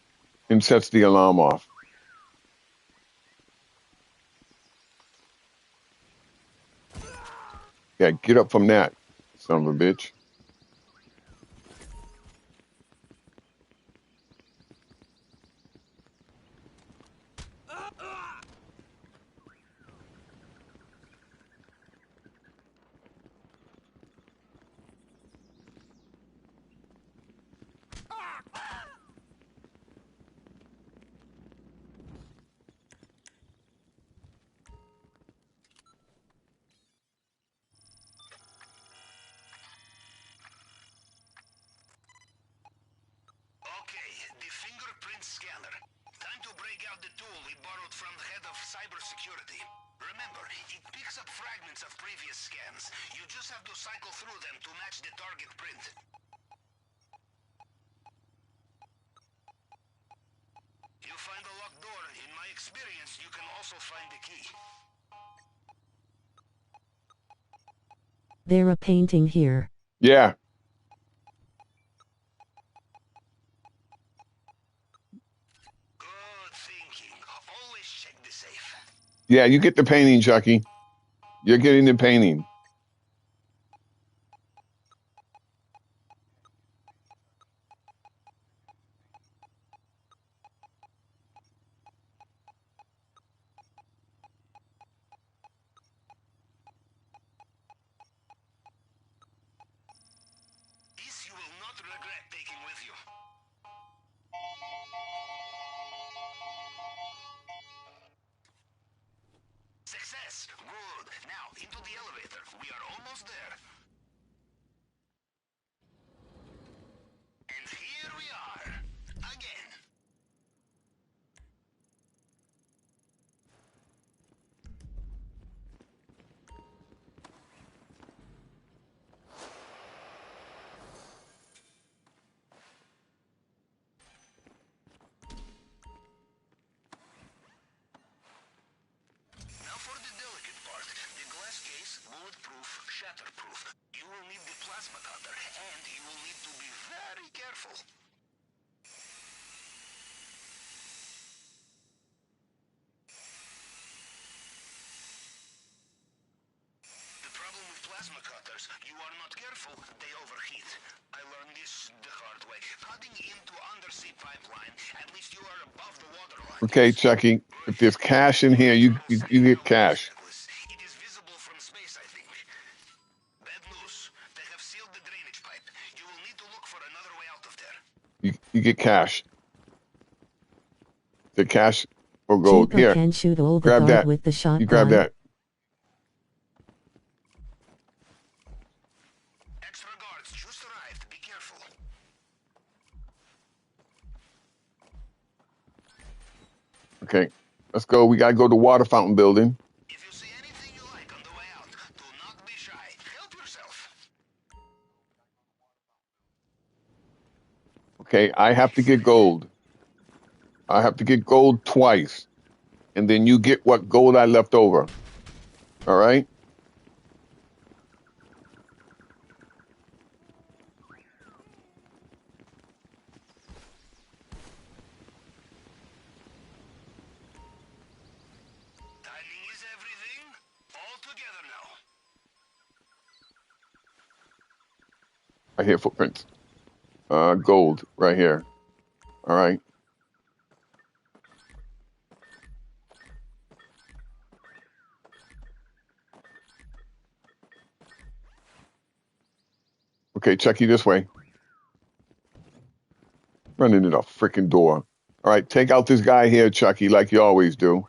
and sets the alarm off. Yeah, get up from that, son of a bitch. Okay, the fingerprint scanner. Time to break out the tool we borrowed from the head of cybersecurity. Remember, it picks up fragments of previous scans. You just have to cycle through them to match the target print. You find a locked door. In my experience, you can also find the key. They're a painting here. Yeah. Good thinking. Always check the safe. Yeah, you get the painting, Chucky. You're getting the painting. This you will not regret taking with you. Success! Good. Now, into the elevator. We are almost there. And here we are. Again. Now for the delicate part. The glass case, bulletproof, shatterproof. You will need the plasma cutter, and you will need to be very careful. The problem with plasma cutters, you are not careful, they overheat. I learned this the hard way. Cutting into undersea pipeline, at least you are above the water line. Okay, Chucky. If there's cash in here, you get cash. It is visible from space, I think. Bad news. They have sealed the drainage pipe. You will need to look for another way out of there. You get cash. The cash or gold. Jeepa Here, can shoot all the grab guard that. with the shotgun. You grab that. Extra guards just arrived. Be careful. Okay, let's go. We gotta go to water fountain building. If you see anything you like on the way out, do not be shy. Help yourself. Okay, I have to get gold. I have to get gold twice, and then you get what gold I left over. All right. Timing is everything. All together now. I hear footprints. Gold right here. All right. Okay, Chucky, this way. Run into the freaking door. All right, take out this guy here, Chucky, like you always do.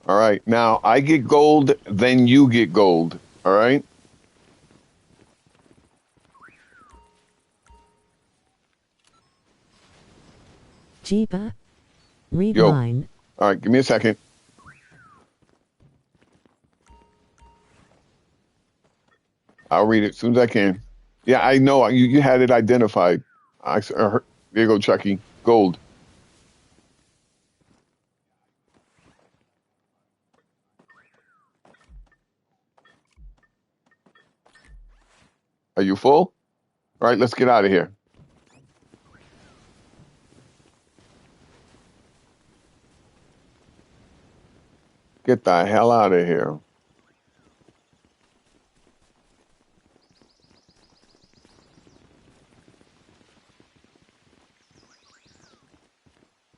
All right, now I get gold, then you get gold. All right? Jeepa. Read Yo. mine. All right, give me a second. I'll read it as soon as I can. Yeah, I know. You had it identified. There you go, Chucky. Gold. Are you full? All right, let's get out of here. Get the hell out of here.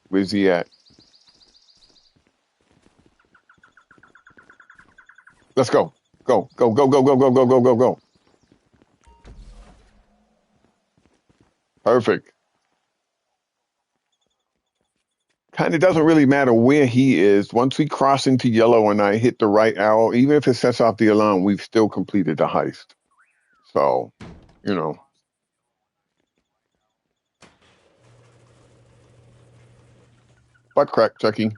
Where's he at? Let's go. Go, go, go, go, go, go, go, go, go, go. Perfect. Kind of doesn't really matter where he is. Once we cross into yellow and I hit the right arrow, even if it sets off the alarm, we've still completed the heist. So, you know. Butt crack, Chucky.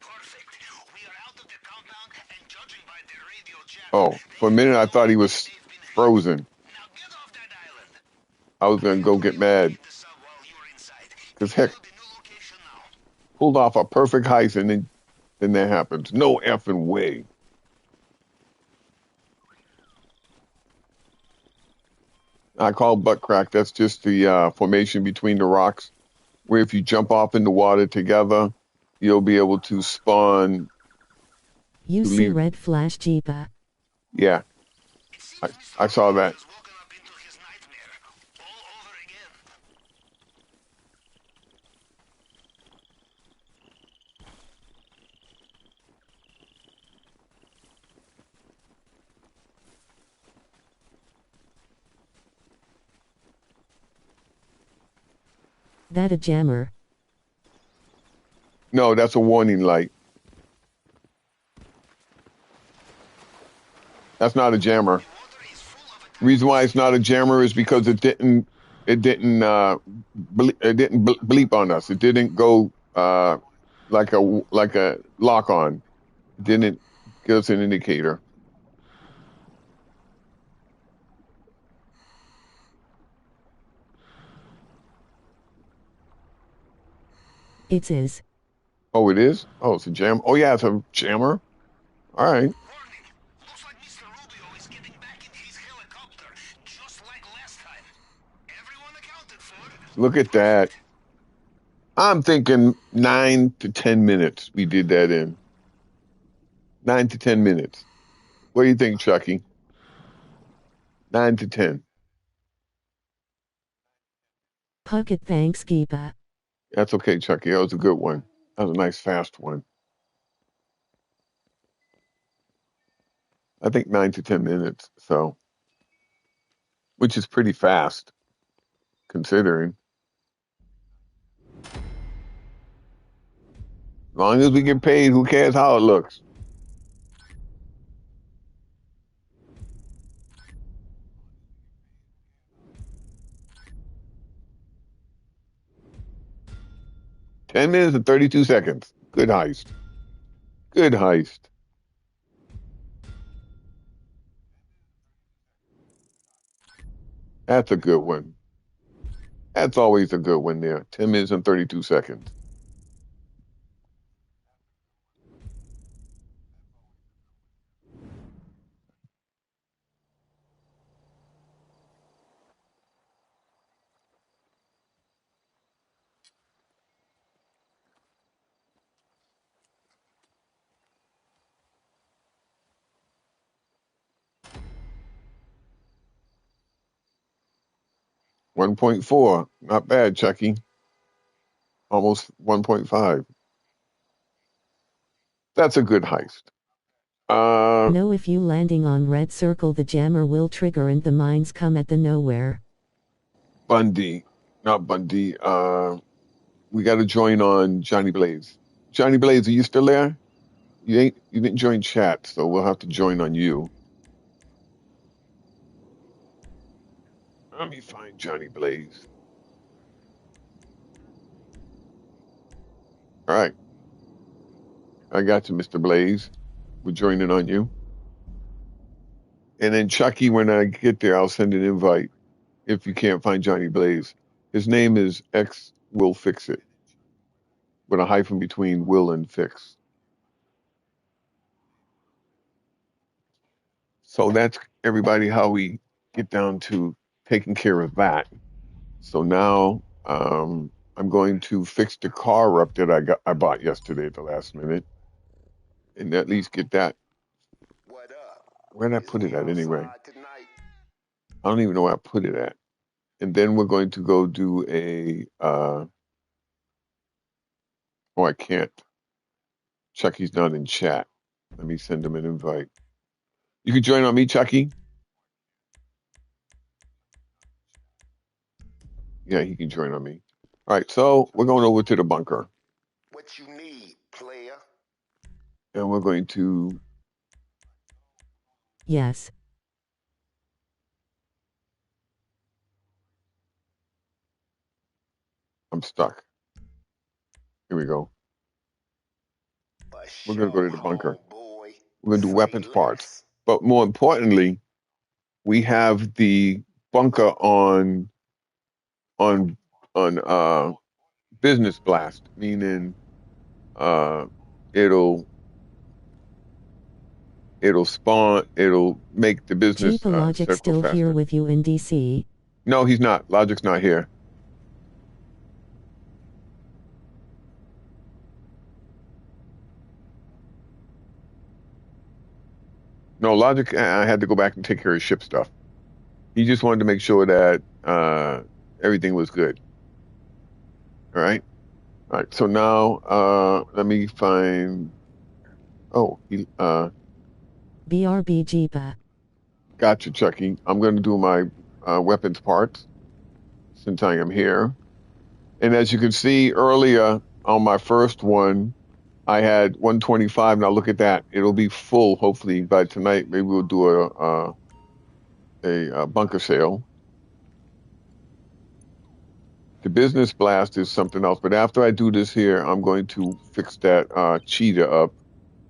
Perfect. We are out of the compound, and judging by their radio chatter, Oh, for a minute I thought he was they've been hit. frozen. Now get off that island. I was going to go get mad. The sub while you're inside. Because heck, The new location now. pulled off a perfect heist and then that happens. No effing way. I call butt crack. That's just the formation between the rocks, where if you jump off in the water together, you'll be able to spawn. You To see leave. red flash Jeepa. Yeah, It seems Mr. I saw that. has woken up into his nightmare all over again. That a jammer. No, that's a warning light. That's not a jammer. Water is full of it. Reason why it's not a jammer is because it didn't bleep on us. It didn't go like a lock on. It didn't give us an indicator. It is. Oh, it is? Oh, it's a jam. Oh yeah, it's a jammer. All right. Warning. Looks like Mr. Rubio is getting back in his helicopter, just like last time. Everyone accounted for. Look at that. I'm thinking 9 to 10 minutes we did that in. 9 to 10 minutes. What do you think, Chucky? 9 to 10. Pocket thanks Jeepa. That's okay, Chucky. That was a good one. That was a nice, fast one. I think 9 to 10 minutes. So, which is pretty fast considering. As long as we get paid, who cares how it looks? Ten minutes and 32 seconds. Good heist. Good heist. That's a good one. That's always a good one there. 10 minutes and 32 seconds. 1.4. Not bad, Chucky. Almost 1.5. That's a good heist. No, if you landing on red circle, the jammer will trigger and the mines come at the nowhere. Bundy. Not Bundy. We got to join on Johnny Blaze. Johnny Blaze, are you still there? You didn't join chat, so we'll have to join on you. Let me find Johnny Blaze. All right. I got you, Mr. Blaze. We're joining on you. And then Chucky, when I get there, I'll send an invite if you can't find Johnny Blaze. His name is X Will Fix It, with a hyphen between will and fix. So that's everybody how we get down to taking care of that. So now I'm going to fix the car up that I bought yesterday at the last minute, and at least get that. What up? Where did I put it at anyway? I don't even know where I put it at. And then we're going to go do a. Oh, I can't. Chucky's not in chat. Let me send him an invite. You can join on me, Chucky. Yeah, he can join on me. All right, so we're going over to the bunker. What you need, player? And we're going to. Yes. I'm stuck. Here we go. We're going to go to the bunker. We're going to do weapons parts. But more importantly, we have the bunker on business blast, meaning it'll spawn, it'll make the business Jeep Logic still faster. here with you in DC? No, he's not. Logic's not here. No, Logic, I had to go back and take care of ship stuff. He just wanted to make sure that everything was good. All right. All right. So now let me find. Oh, BRB Jeepa. Gotcha, Chucky. I'm going to do my weapons parts since I am here. And as you can see earlier on my first one, I had 125. Now look at that. It'll be full hopefully by tonight. Maybe we'll do a bunker sale. The business blast is something else. But after I do this here, I'm going to fix that cheetah up.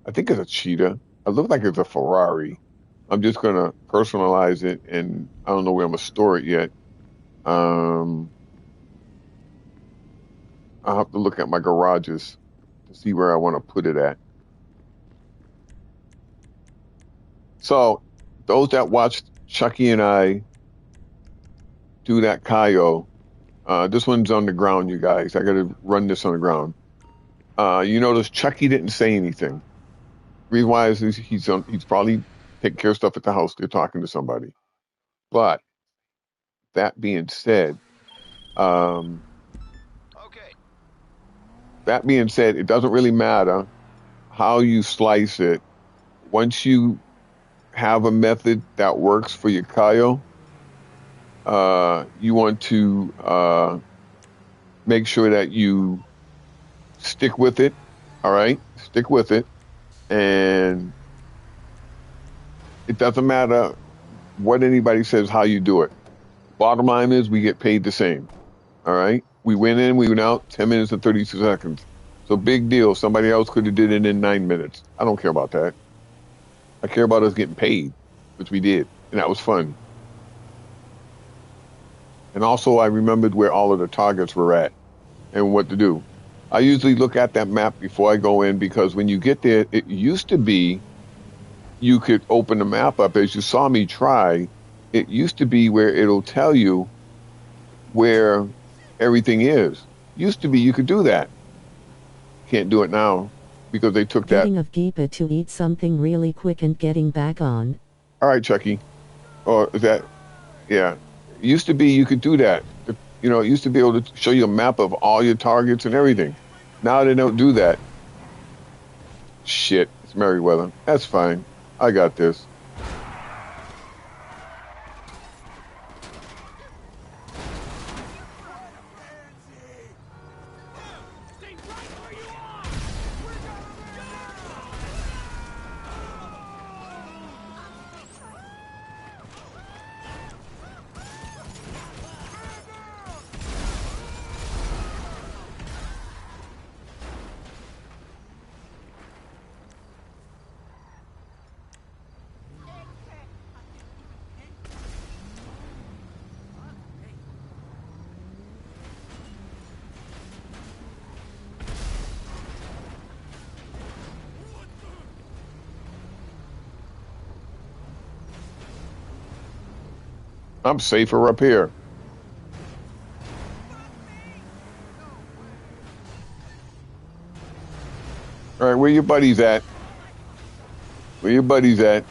I think it's a cheetah. It looks like it's a Ferrari. I'm just going to personalize it, and I don't know where I'm going to store it yet. I'll have to look at my garages to see where I want to put it at. So those that watched Chucky and I do that Kaio, this one's on the ground, you guys. I got to run this on the ground. You notice Chucky didn't say anything. Reason why is he's probably taking care of stuff at the house. They're talking to somebody. But that being said, it doesn't really matter how you slice it. Once you have a method that works for your Kaio, you want to make sure that you stick with it. All right, stick with it. And it doesn't matter what anybody says, how you do it. Bottom line is we get paid the same. All right. We went in, we went out 10 minutes and 32 seconds. So big deal. Somebody else could have did it in 9 minutes. I don't care about that. I care about us getting paid, which we did. And that was fun. And also I remembered where all of the targets were at and what to do. I usually look at that map before I go in, because when you get there, it used to be you could open the map up as you saw me try. It used to be where it'll tell you where everything is. Used to be you could do that. Can't do it now because they took that. Getting of Geepa to eat something really quick and getting back on. All right, Chucky. Or is that, yeah. Used to be you could do that. You know, it used to be able to show you a map of all your targets and everything. Now they don't do that. Shit, it's Merriweather. That's fine. I got this. I'm safer up here. All right, where your buddies at? Where your buddies at?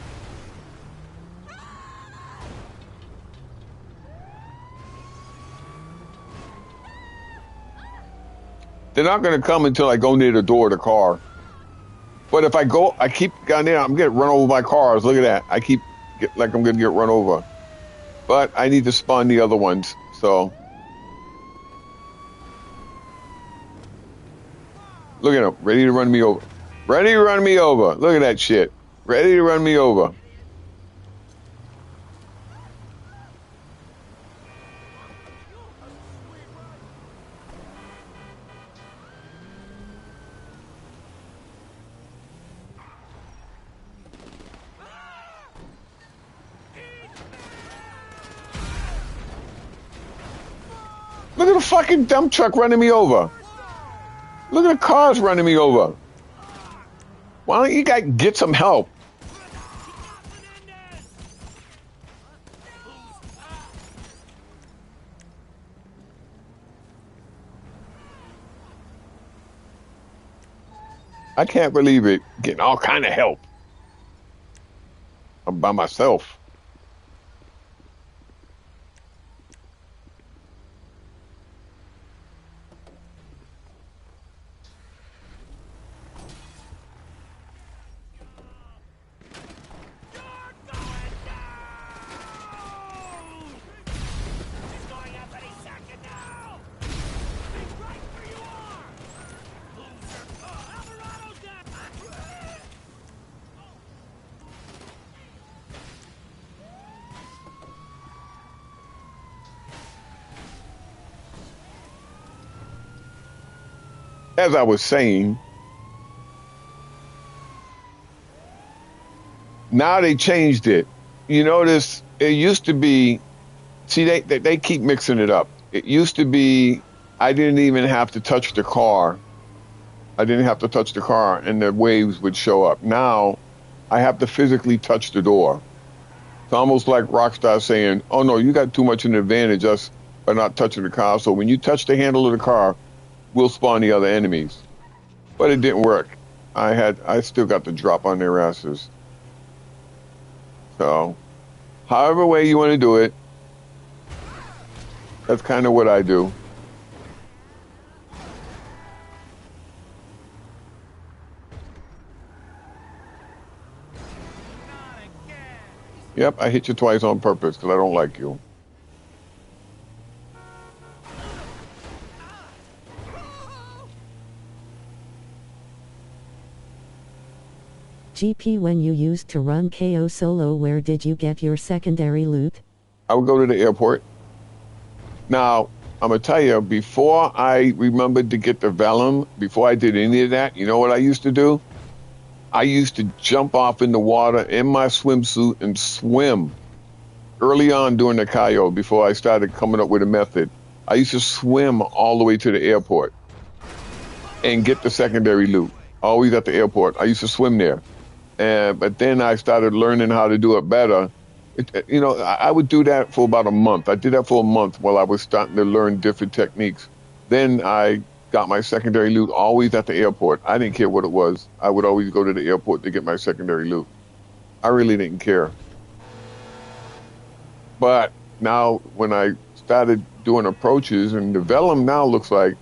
They're not going to come until I go near the door of the car. But if I go, I keep down there, I'm getting run over by cars. Look at that. I keep like I'm going to get run over. But I need to spawn the other ones, so. Look at them, ready to run me over. Ready to run me over. Look at that shit. Ready to run me over. Look at the fucking dump truck running me over. Look at the cars running me over. Why don't you guys get some help? I can't believe it. Getting all kind of help. I'm by myself. As I was saying, now they changed it. You notice it used to be, see, they keep mixing it up. It used to be I didn't even have to touch the car. I didn't have to touch the car and the waves would show up. Now I have to physically touch the door. It's almost like Rockstar saying, oh no, you got too much of an advantage us by not touching the car. So when you touch the handle of the car, we'll spawn the other enemies. But it didn't work. I still got the drop on their asses. So, however way you want to do it, that's kind of what I do. Yep, I hit you twice on purpose because I don't like you. GP, when you used to run KO solo, where did you get your secondary loot? I would go to the airport. Now, I'm going to tell you, before I remembered to get the Vellum, before I did any of that, you know what I used to do? I used to jump off in the water in my swimsuit and swim. Early on during the KO, before I started coming up with a method, I used to swim all the way to the airport and get the secondary loot. Always at the airport. I used to swim there. But then I started learning how to do it better. I would do that for about a month. I did that for a month while I was starting to learn different techniques. Then I got my secondary loot always at the airport. I didn't care what it was. I would always go to the airport to get my secondary loot. I really didn't care. But now when I started doing approaches, and the Vellum now looks like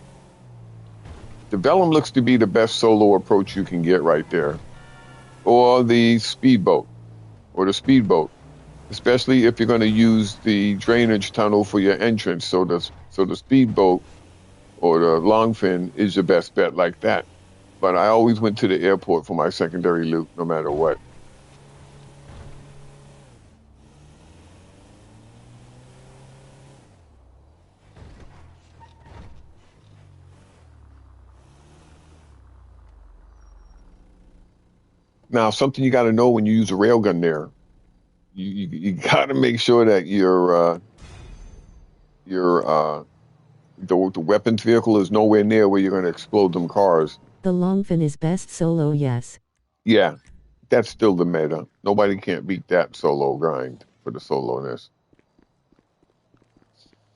the Vellum looks to be the best solo approach you can get right there, or the speedboat, especially if you're going to use the drainage tunnel for your entrance. So the speedboat or the longfin is your best bet like that. But I always went to the airport for my secondary loot, no matter what. Now, something you got to know when you use a railgun there, you got to make sure that the weapons vehicle is nowhere near where you're going to explode them cars. The longfin is best solo, yes. Yeah, that's still the meta. Nobody can't beat that solo grind for the solo-ness.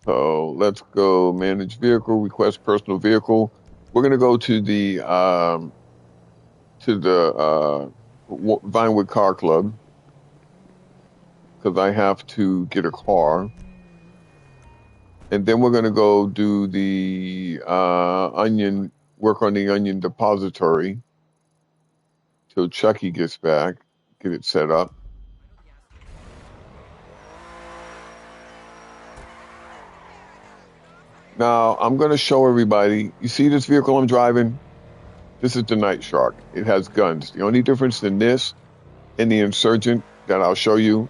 So let's go manage vehicle, request personal vehicle. We're going to go to the Vinewood Car Club because I have to get a car. And then we're going to go do the work on the onion depository till Chucky gets back, get it set up. Now, I'm going to show everybody. You see this vehicle I'm driving? This is the Night Shark. It has guns. The only difference in this and the Insurgent that I'll show you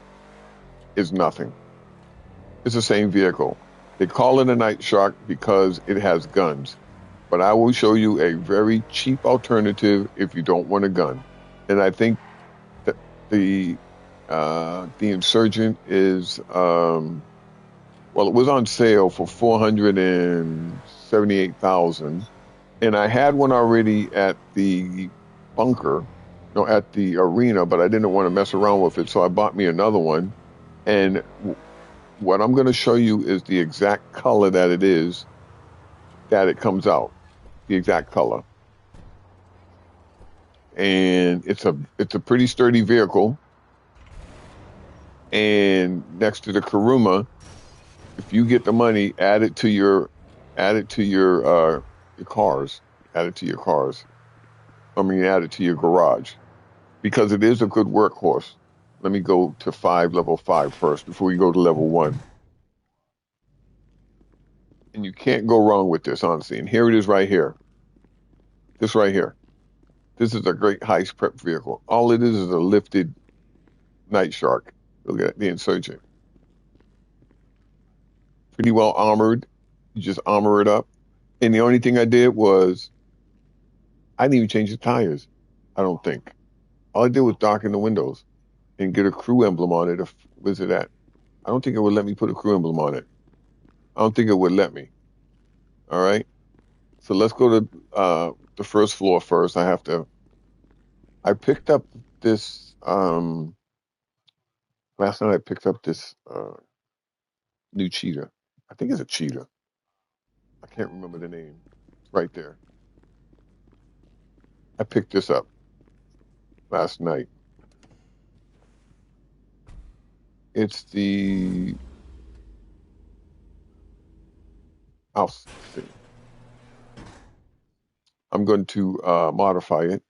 is nothing. It's the same vehicle. They call it a Night Shark because it has guns. But I will show you a very cheap alternative if you don't want a gun. And I think that the Insurgent is, well, it was on sale for $478,000. And I had one already at the at the arena, but I didn't want to mess around with it. So I bought me another one. And what I'm going to show you is the exact color that it comes out, the exact color. And it's a pretty sturdy vehicle. And next to the Kuruma, if you get the money, add it to your cars. Add it to your cars. Add it to your garage, because it is a good workhorse. Let me go to level 5 first before we go to level 1. And you can't go wrong with this, honestly. And here it is right here. This right here. This is a great heist prep vehicle. All it is a lifted Night Shark. Look at the Insurgent. Pretty well armored. You just armor it up. And the only thing I did was, I didn't even change the tires, I don't think. All I did was darken the windows and get a crew emblem on it. Where's it at? I don't think it would let me put a crew emblem on it. I don't think it would let me. All right. So let's go to the first floor first. I picked up this, last night I picked up this new cheetah. I think it's a cheetah. I can't remember the name. It's right there. I picked this up last night. It's the, I'll see. I'm going to modify it.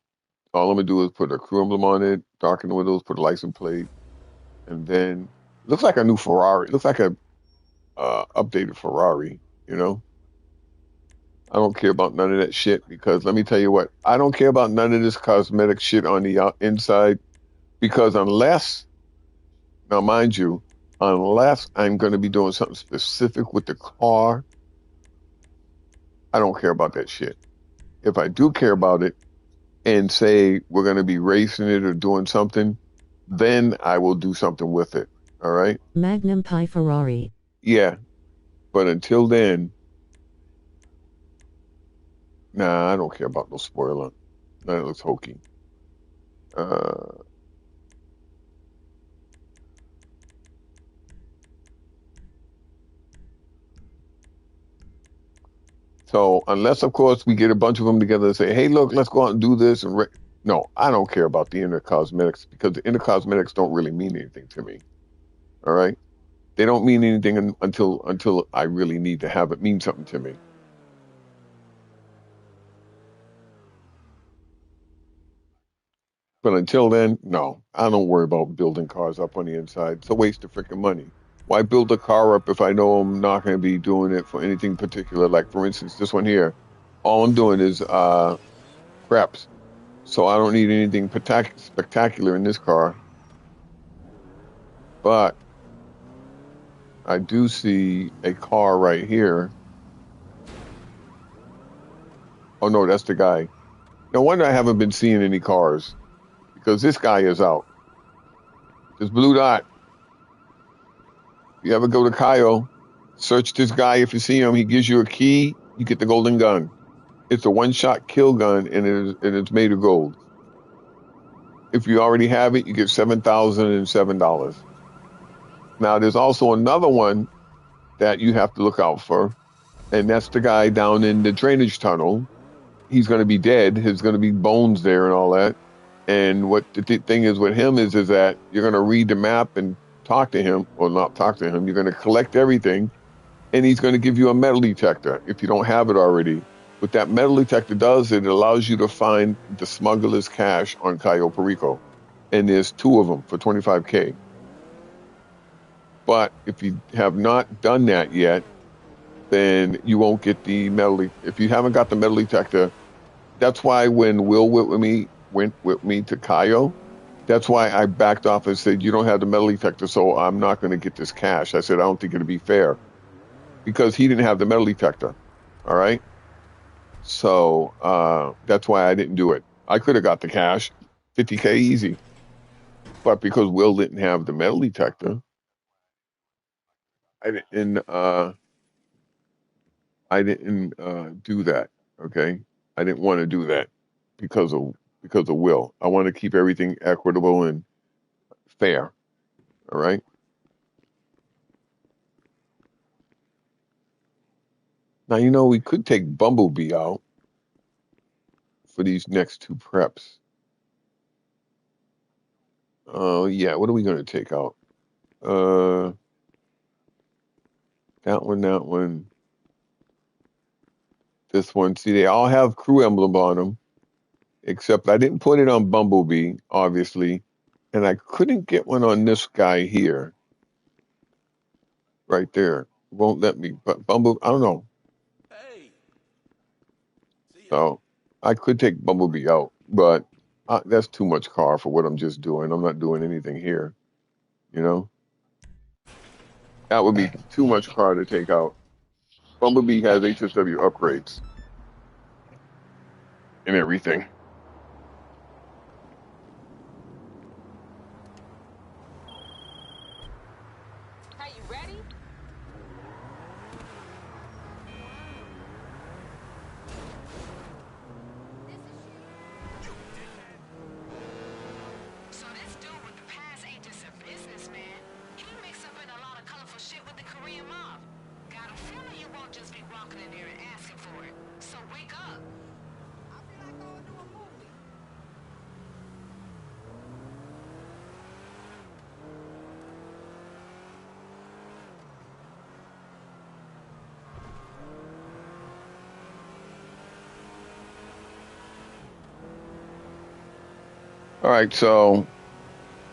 All I'm going to do is put a crew emblem on it, darken the windows, put a license plate, and then it looks like a new Ferrari. It looks like a updated Ferrari, you know? I don't care about none of that shit, because let me tell you what, I don't care about none of this cosmetic shit on the inside, because unless, now mind you, unless I'm going to be doing something specific with the car, I don't care about that shit. If I do care about it and say we're going to be racing it or doing something, then I will do something with it. All right? Magnum Pi Ferrari. Yeah. But until then, nah, I don't care about no spoiler. That looks hokey. So unless, of course, we get a bunch of them together and say, hey, look, let's go out and do this. No, I don't care about the inner cosmetics, because the inner cosmetics don't really mean anything to me. All right? They don't mean anything until I really need to have it mean something to me. But until then, no, I don't worry about building cars up on the inside. It's a waste of freaking money. Why build a car up if I know I'm not going to be doing it for anything particular? Like for instance, this one here, all I'm doing is preps, so I don't need anything spectacular in this car. But I do see a car right here. Oh no, that's the guy. No wonder I haven't been seeing any cars because this guy is out. This blue dot. You ever go to Cayo, search this guy. If you see him, he gives you a key. You get the golden gun. It's a one-shot kill gun, and it's made of gold. If you already have it, you get $7,007. Now, there's also another one that you have to look out for, and that's the guy down in the drainage tunnel. He's going to be dead. There's going to be bones there and all that. And what the thing is with him is that you're going to read the map and talk to him, or not talk to him. You're going to collect everything, and he's going to give you a metal detector if you don't have it already. What that metal detector does, it allows you to find the smuggler's cache on Cayo Perico. And there's 2 of them for $25K. But if you have not done that yet, then you won't get the metal. If you haven't got the metal detector, that's why when Will went with me to Cayo, that's why I backed off and said, you don't have the metal detector, so I'm not going to get this cash. I said, I don't think it'll be fair because he didn't have the metal detector. All right. So that's why I didn't do it. I could have got the cash, $50K easy. But because Will didn't have the metal detector, I didn't do that. Okay. I didn't want to do that because of Will. I want to keep everything equitable and fair. All right. Now, we could take Bumblebee out for these next 2 preps. Oh, yeah. What are we going to take out? That one, this one. See, they all have crew emblem on them, except I didn't put it on Bumblebee, obviously. And I couldn't get one on this guy here. Right there. Won't let me. But Bumblebee, I don't know. Hey. See ya. So I could take Bumblebee out, but that's too much car for what I'm just doing. I'm not doing anything here. You know, that would be too much car to take out. Bumblebee has HSW upgrades and everything. Are you ready? So this dude with the past ain't just a businessman. He mixed up in a lot of colorful shit with the Korean mob. Got a feeling you won't just be walking in there and asking for it. So wake up. I feel like going to a movie. All right, so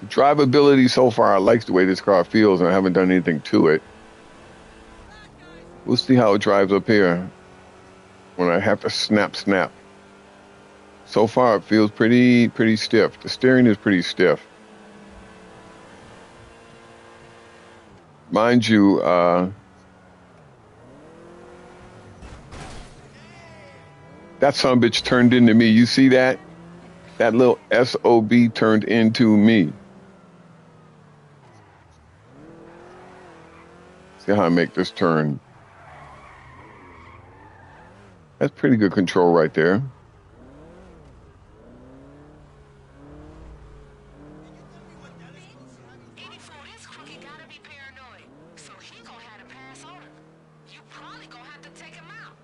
the drivability so far, I like the way this car feels, and I haven't done anything to it. We'll see how it drives up here when I have to snap. So far, it feels pretty stiff. The steering is pretty stiff. Mind you, that son of a bitch turned into me. You see that? That little SOB turned into me. See how I make this turn. That's pretty good control right there. This crooked gotta be paranoid. So he gonna have to pass on him. You probably gonna have to take him out.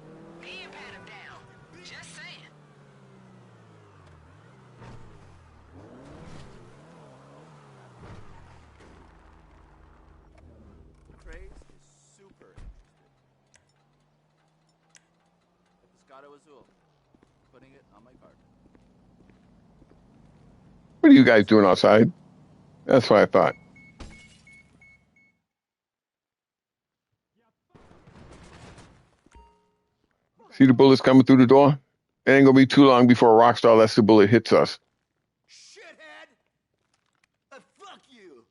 Then pat him down. Just saying. trays is super interested. Pescado Azul. Putting it on my card. What are you guys doing outside? That's what I thought. See the bullets coming through the door? It ain't gonna be too long before a Rockstar lets the bullet hits us. Shithead! Fuck you!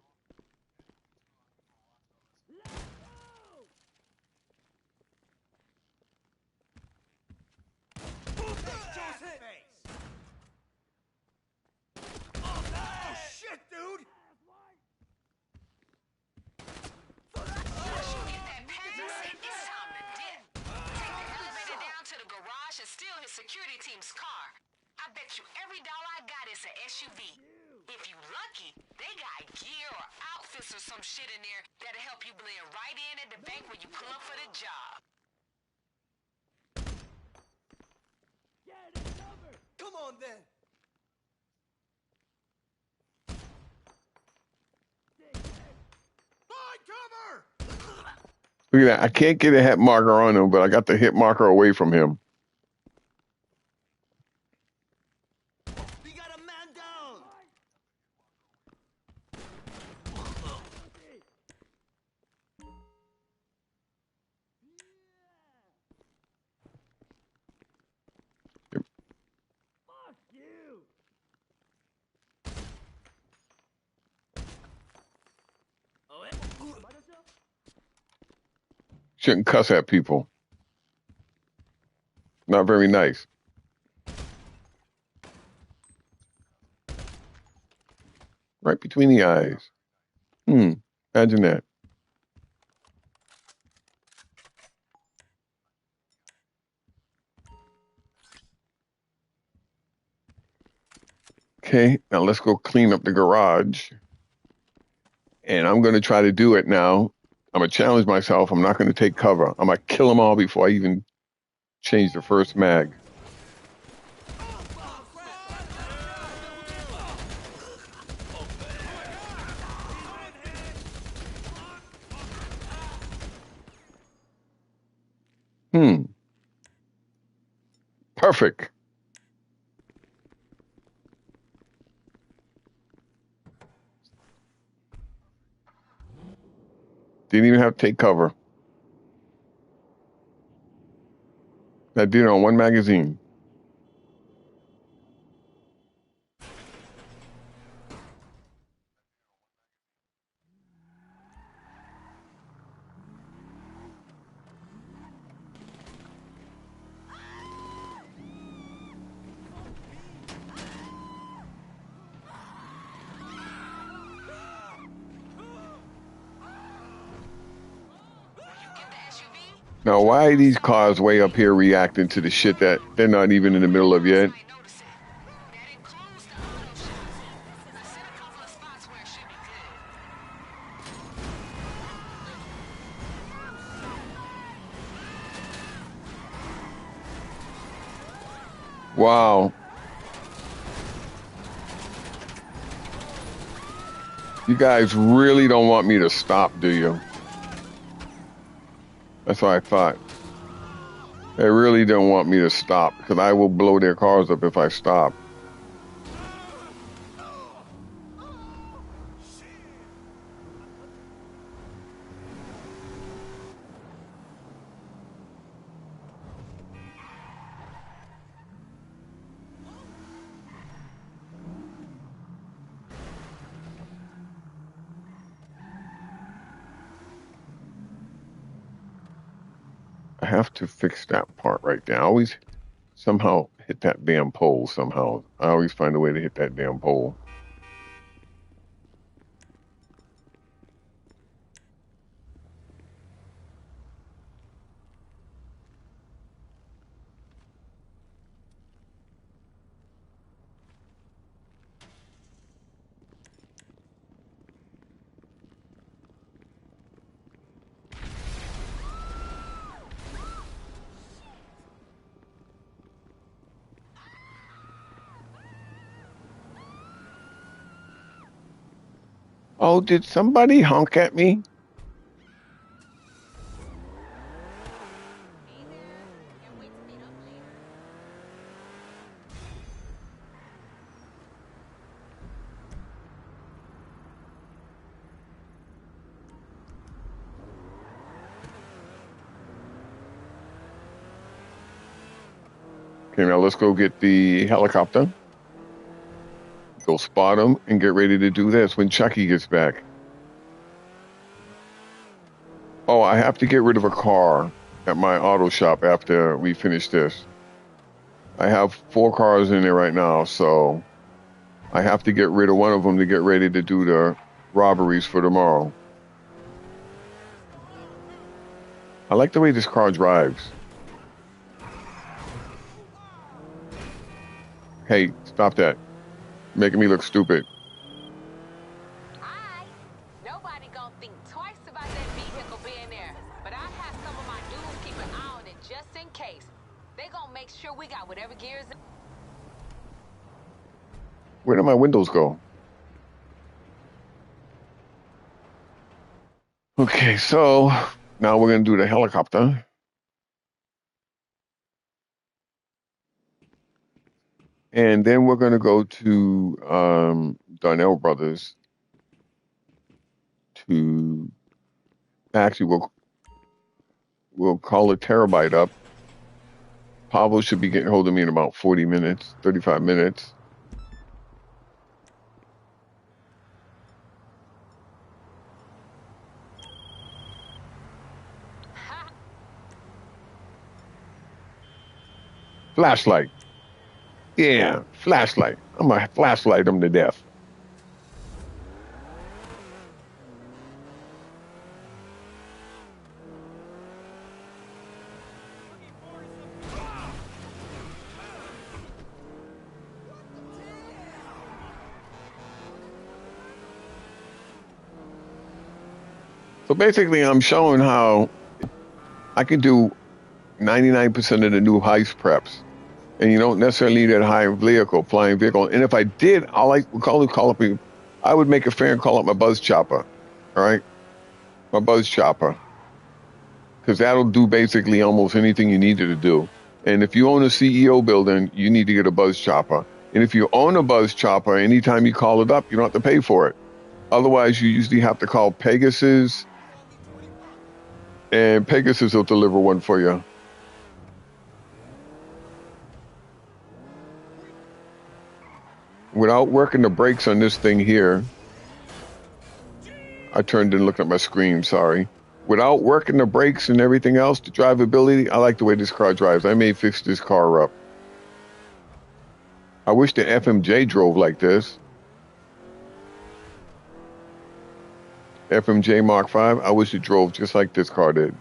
Oh shit, dude! Once you get that pass, it's time to dip. Take the elevator down to the garage and steal his security team's car. I bet you every dollar I got is an SUV. If you lucky, they got gear or outfits or some shit in there that'll help you blend right in at the bank when you pull up for the job. Come on then! Find cover! Look at that. I can't get a hit marker on him, but I got the hit marker away from him. We got a man down! Yep. Fuck you! Shouldn't cuss at people. Not very nice. Right between the eyes. Imagine that. Okay, now let's go clean up the garage. And I'm going to try to do it now. I'm going to challenge myself. I'm not going to take cover. I'm going to kill them all before I even change the first mag. Perfect. Didn't even have to take cover. I did it on one magazine. Now, why are these cars way up here reacting to the shit that they're not even in the middle of yet? Wow. You guys really don't want me to stop, do you? That's what I thought. They really don't want me to stop because I will blow their cars up if I stop. I have to fix that part right there. I always somehow hit that damn pole somehow. I always find a way to hit that damn pole. Oh, did somebody honk at me? Okay, now let's go get the helicopter. Go spot him and get ready to do this when Chucky gets back. Oh, I have to get rid of a car at my auto shop after we finish this. I have 4 cars in there right now, so I have to get rid of one of them to get ready to do the robberies for tomorrow. I like the way this car drives. Hey, stop that. Making me look stupid. Nobody gonna think twice about that vehicle being there. But I have some of my dudes keep an eye on it just in case. They gonna make sure we got whatever gears. Where do my windows go? Okay, so now we're going to do the helicopter. And then we're going to go to Darnell Brothers to actually we'll call a terabyte up. Pablo should be getting hold of me in about 40 minutes, 35 minutes. Flashlight. Yeah, flashlight. I'm going to flashlight them to death. So basically, I'm showing how I can do 99% of the new heist preps. And you don't necessarily need that high vehicle, flying vehicle. And if I did, I would make a fair and call up my buzz chopper. All right? My buzz chopper. Because that'll do basically almost anything you needed to do. And if you own a CEO building, you need to get a buzz chopper. And if you own a buzz chopper, anytime you call it up, you don't have to pay for it. Otherwise, you usually have to call Pegasus. And Pegasus will deliver one for you. Without working the brakes on this thing here, I turned and looked at my screen, sorry. Without working the brakes and everything else, the drivability, I like the way this car drives. I may fix this car up. I wish the FMJ drove like this. FMJ Mark V, I wish it drove just like this car did.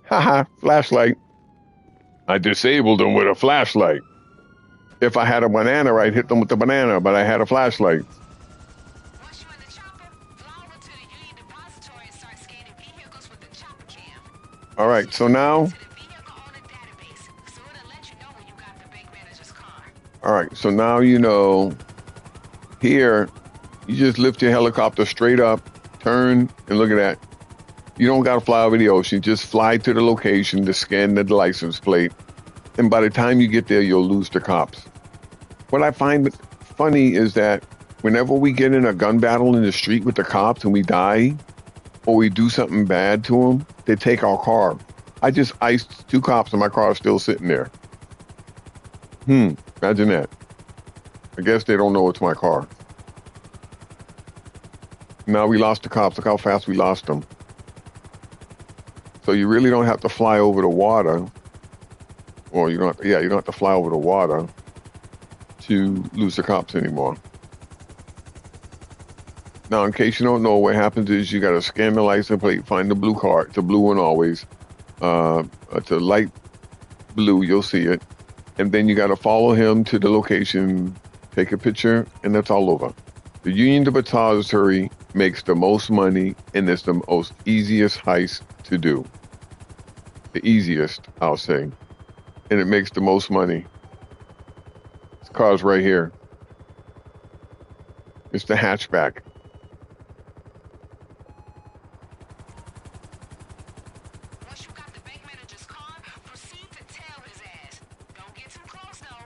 Haha, flashlight. I disabled them with a flashlight. If I had a banana, I'd hit them with the banana, but I had a flashlight. Once you're in the chopper, fly over to the Union Depository and start scanning vehicles with the chopper cam. All right, so now. All right, so now you know. Here, you just lift your helicopter straight up, turn, and look at that. You don't got to fly over the ocean. Just fly to the location to scan the license plate. And by the time you get there, you'll lose the cops. What I find funny is that whenever we get in a gun battle in the street with the cops and we die, or we do something bad to them, they take our car. I just iced 2 cops and my car is still sitting there. Imagine that. I guess they don't know it's my car. Now we lost the cops. Look how fast we lost them. So you really don't have to fly over the water. Or you don't have to fly over the water to lose the cops anymore. Now, in case you don't know, what happens is you got to scan the license plate, find the blue car. It's a blue one always. It's a light blue. You'll see it. And then you got to follow him to the location, take a picture, and that's all over. The Union Depository makes the most money, and it's the most easiest heist to do. The easiest, I'll say. And it makes the most money. This car's right here. It's the hatchback. Once you got the bank manager's car, proceed to tail his ass. Don't get too close, though.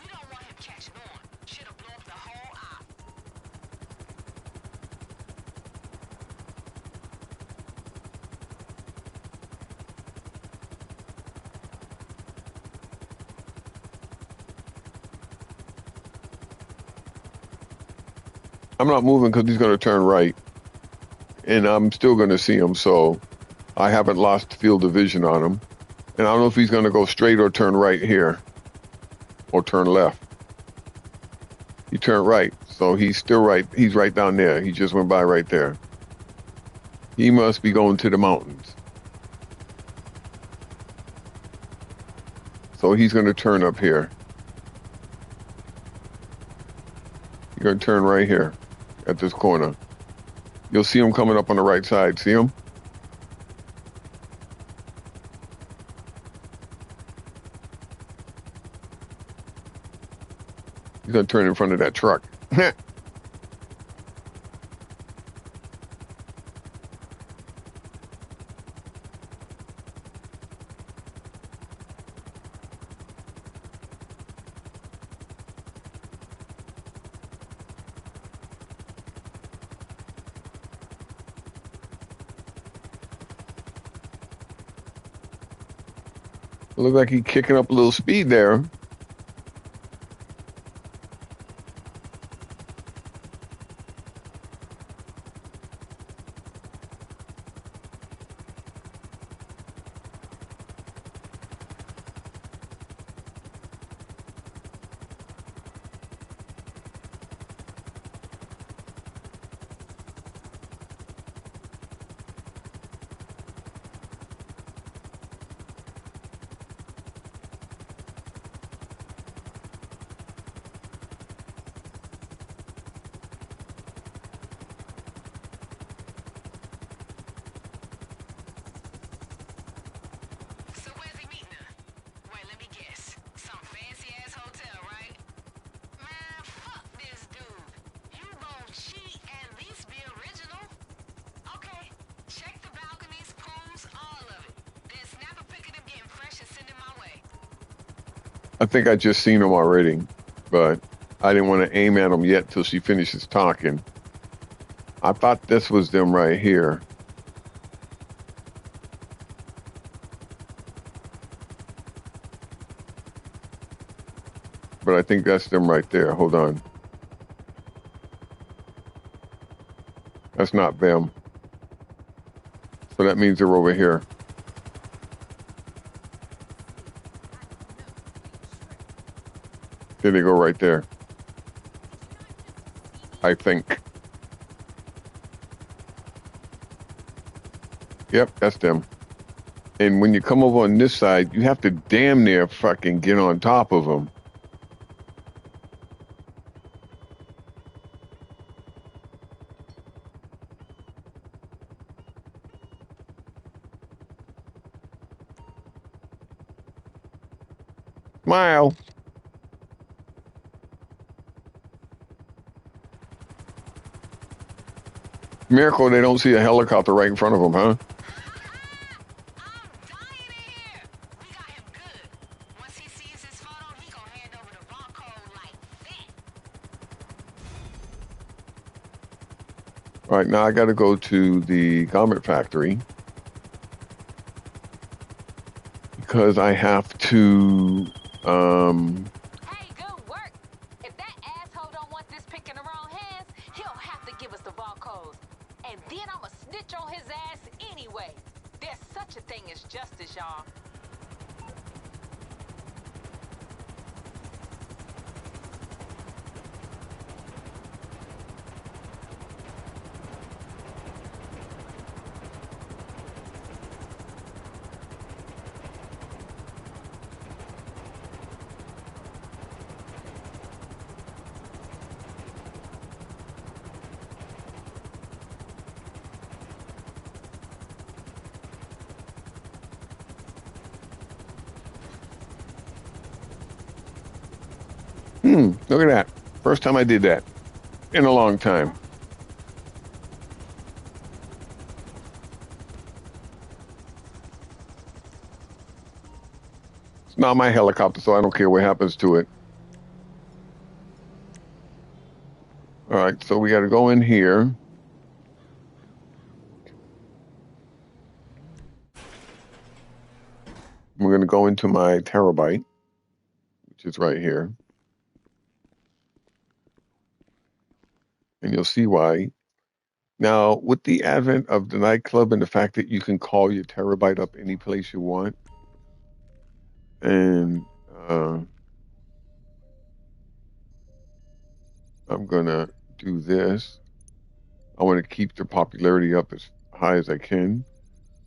We don't want him catching on. Shit'll blow up the whole op. I'm not moving because he's going to turn right. And I'm still going to see him, so I haven't lost field of vision on him. And I don't know if he's going to go straight or turn right here. Or turn left. He turned right, so he's still right. He's right down there. He just went by right there. He must be going to the mountains. So he's going to turn up here. He's going to turn right here at this corner. You'll see him coming up on the right side. See him? He's going to turn in front of that truck. Look like he's kicking up a little speed there. So where's he meeting her? Wait, let me guess. Some fancy-ass hotel, right? Man, fuck this dude. You gon' cheat and at least be original? Okay, check the balconies, pools, all of it. Then snap a pic of them getting fresh and send it my way. I think I just seen him already, but I didn't want to aim at him yet till she finishes talking. I thought this was them right here. But I think that's them right there. Hold on. That's not them. So that means they're over here. There they go right there. I think. Yep, that's them. And when you come over on this side, you have to damn near fucking get on top of them. Smile. Miracle they don't see a helicopter right in front of them, huh? I'm dying in here. We got him good. Once he sees his photo, he gon' hand over the barcode like that. All right, now I got to go to the garment factory because I have to. Hey, good work. If that asshole don't want this pick in the wrong hands, he'll have to give us the barcodes. And then I'ma snitch on his ass anyway. There's such a thing as justice, y'all. Look at that. First time I did that in a long time. It's not my helicopter, so I don't care what happens to it. All right, so we got to go in here. We're going to go into my terabyte, which is right here. And you'll see why. Now, with the advent of the nightclub and the fact that you can call your terabyte up any place you want, and I'm going to do this. I want to keep the popularity up as high as I can,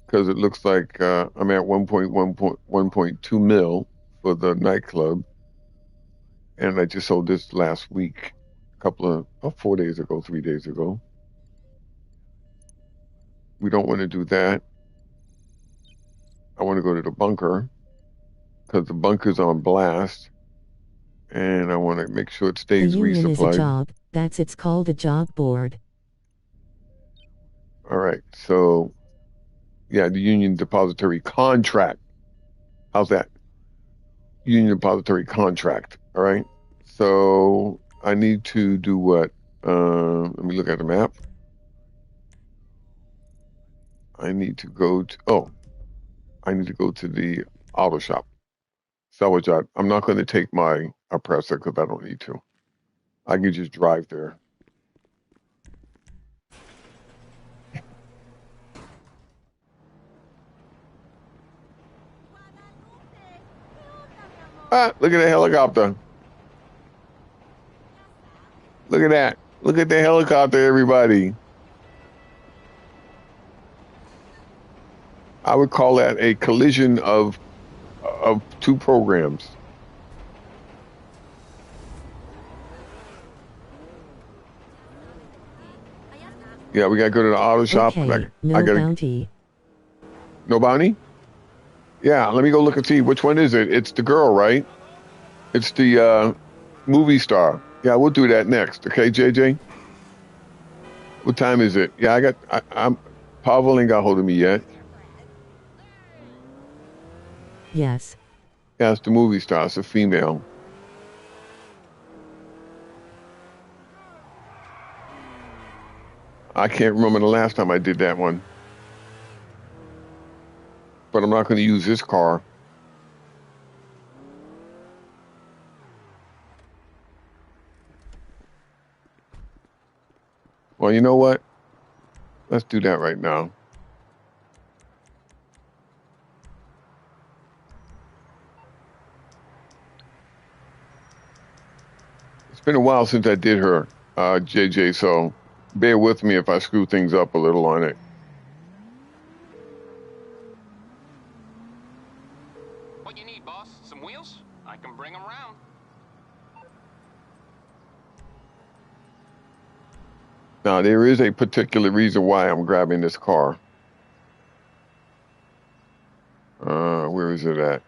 because it looks like I'm at 1.2 mil for the nightclub. And I just sold this last week, a couple of 4 days ago, 3 days ago. We don't want to do that. I want to go to the bunker, because the bunker's on blast. And I want to make sure it stays the union resupplied. Is a job. It's called a job board. All right. So, yeah, the union depository contract. How's that? Union depository contract. All right. So I need to do what? Let me look at the map. I need to go to, I need to go to the auto shop. Salvage out. I'm not going to take my oppressor because I don't need to. I can just drive there. Ah, look at the helicopter. Look at that. Look at the helicopter, everybody. I would call that a collision of two programs. Yeah, we got to go to the auto shop. Okay, no bounty. No bounty? Yeah, let me go look and see. Which one is it? It's the girl, right? It's the movie star. Yeah, we'll do that next. Okay, JJ? What time is it? Yeah, I'm Pavel ain't got hold of me yet. Yes. Yeah, it's the movie star. It's a female. I can't remember the last time I did that one. But I'm not going to use this car. Well, you know what? Let's do that right now. It's been a while since I did her, JJ, so bear with me if I screw things up a little on it. What you need, boss? Some wheels? I can bring them round. Now, there is a particular reason why I'm grabbing this car. Where is it at?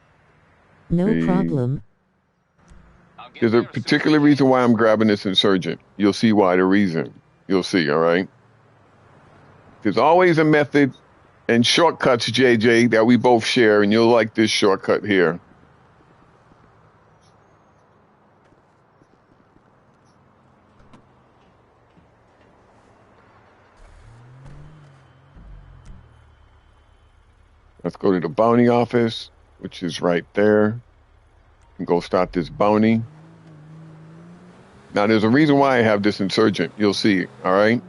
No problem. There's a particular reason why I'm grabbing this Insurgent. You'll see why the reason. You'll see, all right? There's always a method and shortcuts, JJ, that we both share, and you'll like this shortcut here. Let's go to the bounty office, which is right there, and go start this bounty. Now, there's a reason why I have this Insurgent. You'll see, all right?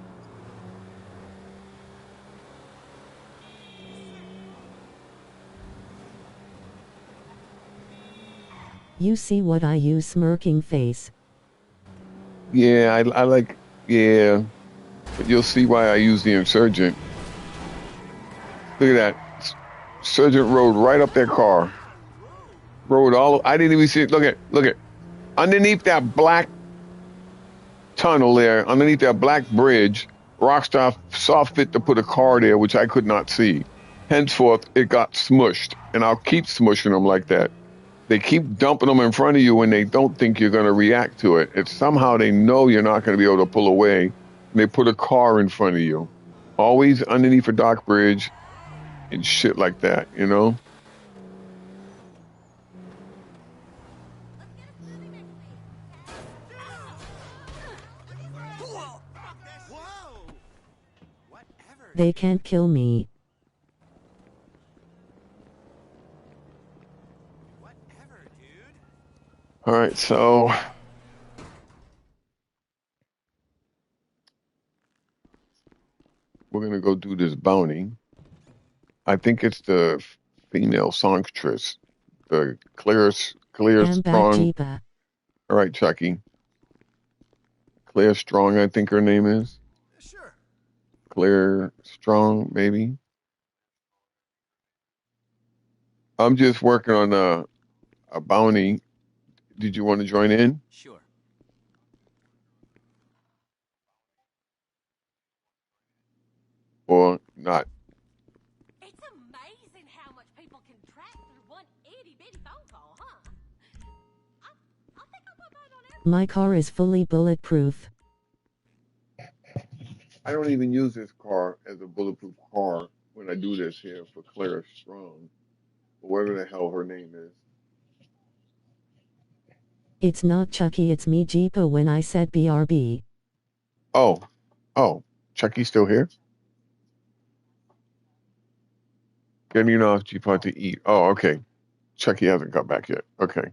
You see what I use, smirking face. Yeah, I like, yeah. But you'll see why I use the Insurgent. Look at that. Insurgent rode right up that car. Rode all, I didn't even see it. Look at. Underneath that black tunnel there, underneath that black bridge, Rockstar saw fit to put a car there, which I could not see. Henceforth, it got smushed, and I'll keep smushing them like that. They keep dumping them in front of you when they don't think you're going to react to it. It's somehow they know you're not going to be able to pull away, and they put a car in front of you. Always underneath a dock bridge and shit like that, you know? They can't kill me. All right, so we're going to go do this bounty. I think it's the female songstress, the Claire I'm back, Strong. Jeepa. All right, Chucky. Claire Strong, I think her name is. Sure. Claire Strong, maybe. I'm just working on a bounty. Did you want to join in? Sure. Or not? It's amazing how much people can track through one itty-bitty phone call, huh? I think I'll put mine on every... My car is fully bulletproof. I don't even use this car as a bulletproof car when I do this here for Claire Strong, or whatever the hell her name is. It's not Chucky, it's me, Jeepa, when I said BRB. Oh, Chucky's still here? Getting off G-Pod to eat. Oh, okay. Chucky hasn't got back yet. Okay.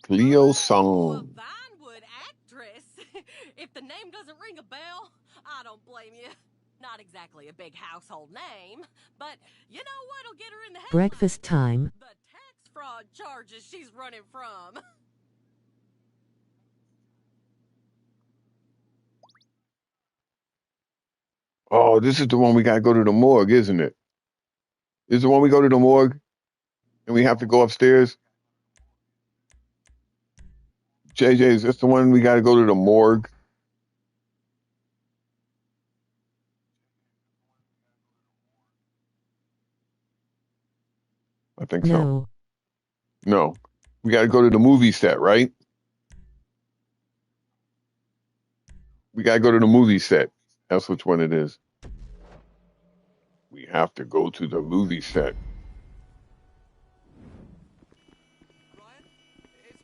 Cleo Song. A Vinewood actress. If the name doesn't ring a bell, I don't blame you. Not exactly a big household name, but you know what'll get her in the headlines? Breakfast time. The tax fraud charges she's running from. Oh, this is the one we got to go to the morgue, isn't it? This is the one we go to the morgue and we have to go upstairs? JJ, is this the one we got to go to the morgue? I think so. No. No. We got to go to the movie set, right? We got to go to the movie set. That's which one it is. We have to go to the movie set.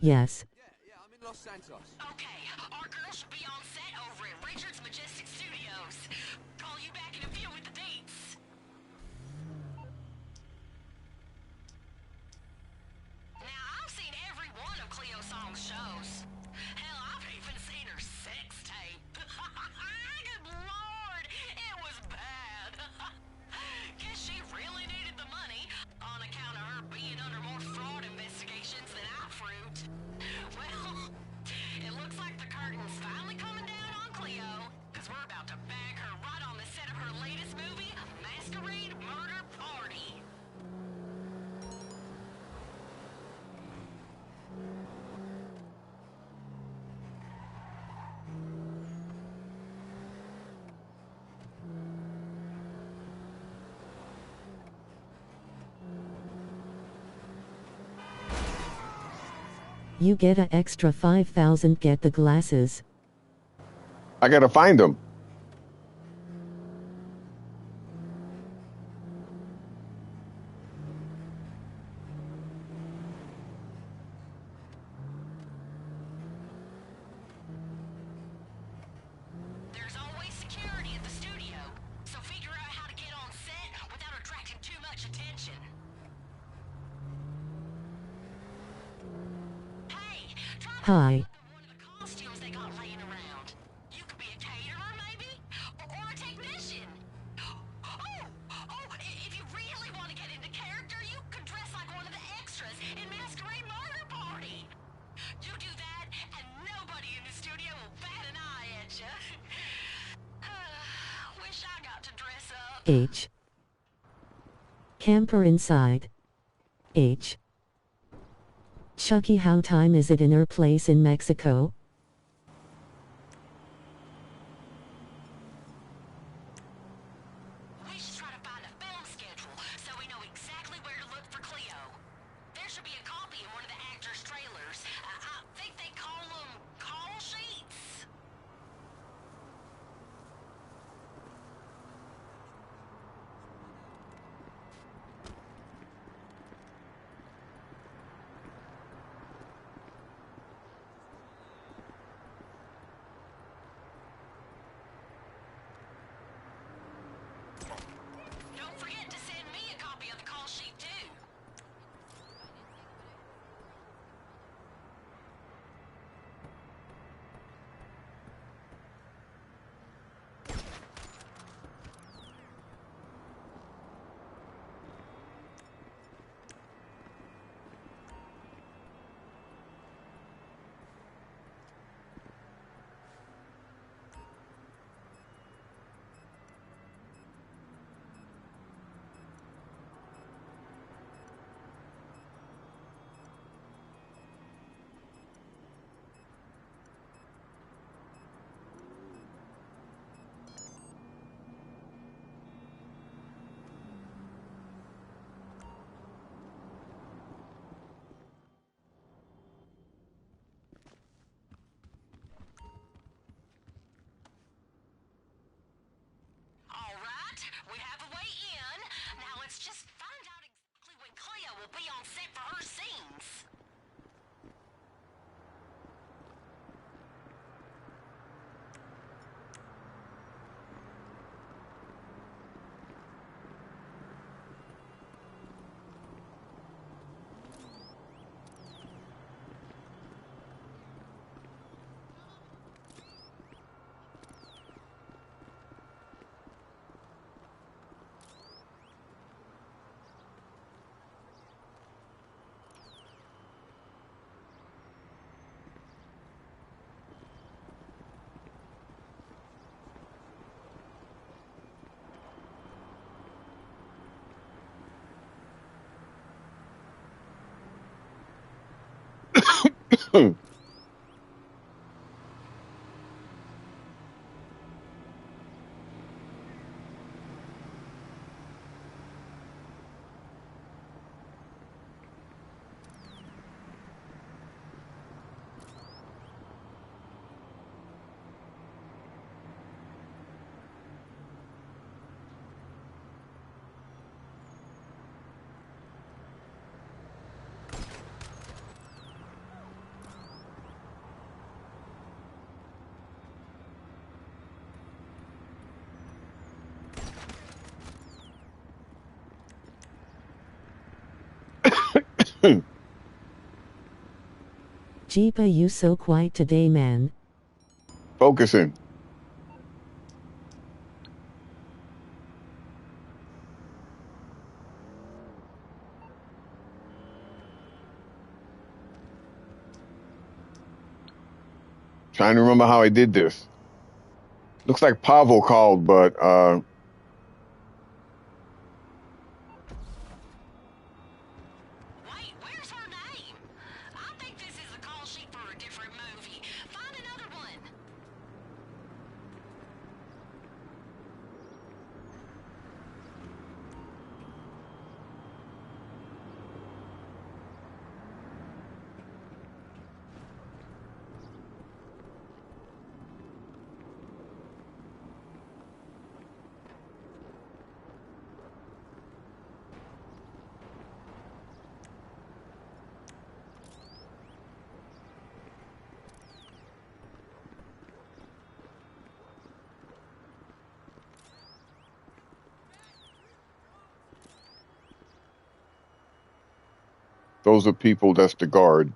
Yes. Yeah, I'm in Los Santos. Okay, our girl should be on set over at Richard's Majestic Studios. Call you back in a few with the dates. Now, I've seen every one of Cleo Song's shows. Hell, I've even seen her sex tape. Good Lord, it was bad. Guess she really needed the money on account of her being under more fraud investigations than I fruit. Well, it looks like the curtain's finally coming down on Cleo, because we're about to bag her right on the set of her latest movie, Masquerade Murder Party. You get a extra 5,000, get the glasses. I got to find them. There's always security at the studio, so figure out how to get on set without attracting too much attention. Hey, try Hi. one of the costumes they got laying around. You could be a caterer, maybe? Or a technician. If you really want to get into character, you could dress like one of the extras in Masquerade Murder Party. You do that, and nobody in the studio will bat an eye at you. Wish I got to dress up. H. Camper inside. H. Chucky, how time is it in her place in Mexico? Jeepa, you so quiet today, man. Focusing. Trying to remember how I did this. Looks like Pavel called, but Wait, where's her name? I think this is a call sheet for a different movie. Find another one. those are people that's the guard.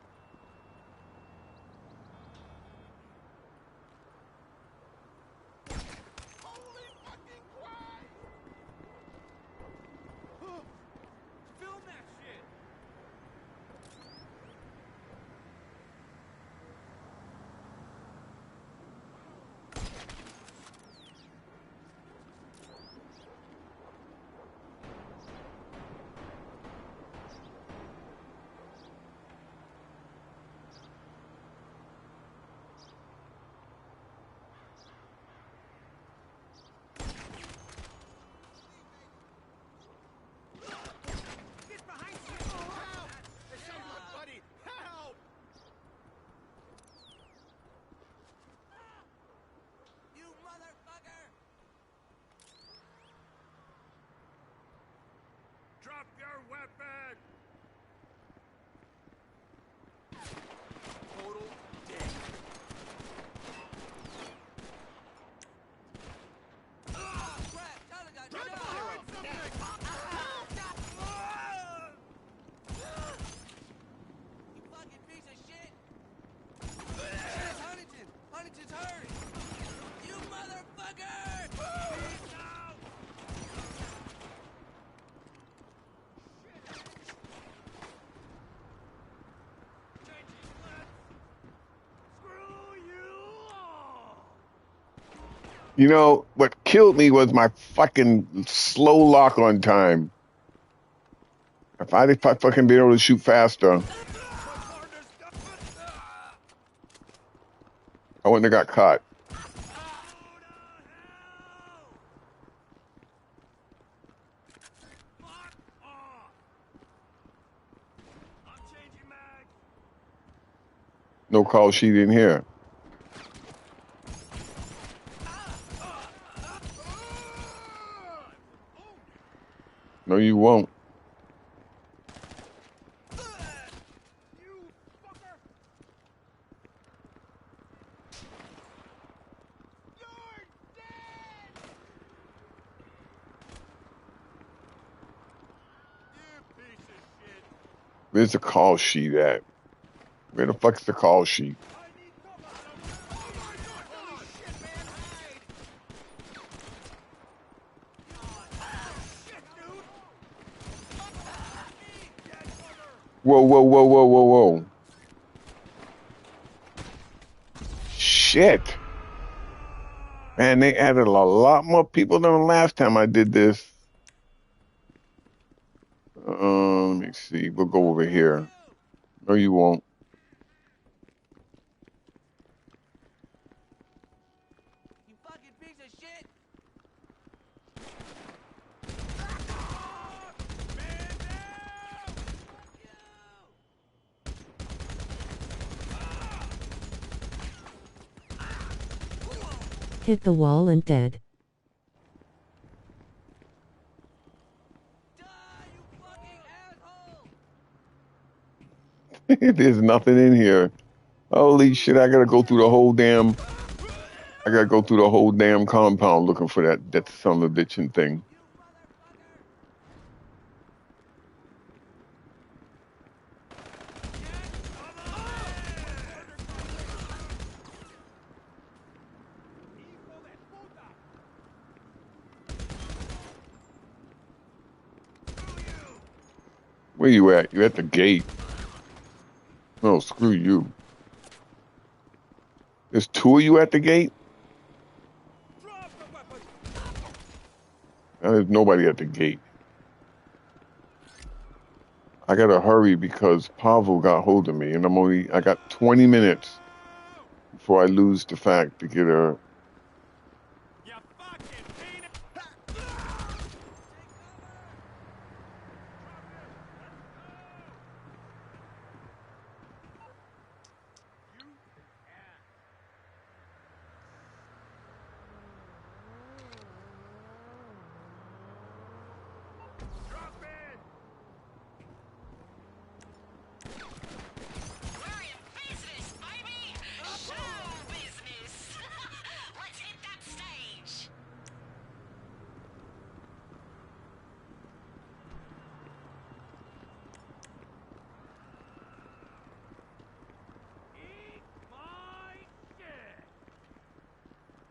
Film that shit! Get behind you! Help! There's someone, buddy! Help! You motherfucker! Drop your weapon! Total dead. Ah, crap! Tyler got shot! You fucking piece of shit! Where's Huntington? Huntington's hurt! You motherfucker! Peace out! Changing left! Screw you all! You know, what killed me was my fucking slow lock on time. If I'd fucking been able to shoot faster, I wouldn't have got caught. No call sheet in here. No, you won't. Where's the call sheet at? Where the fuck's the call sheet? Whoa, whoa, whoa, whoa, whoa, whoa. Shit. Man, they added a lot more people than the last time I did this. Let me see. We'll go over here. No, you won't. Hit the wall and dead. Die, you fucking asshole! There's nothing in here. Holy shit, I gotta go through the whole damn compound looking for that son of a bitchin' thing. Where you at? You at the gate. No, screw you. There's two of you at the gate? There's nobody at the gate. I gotta hurry because Pavel got hold of me, and I got 20 minutes before I lose the fact to get her.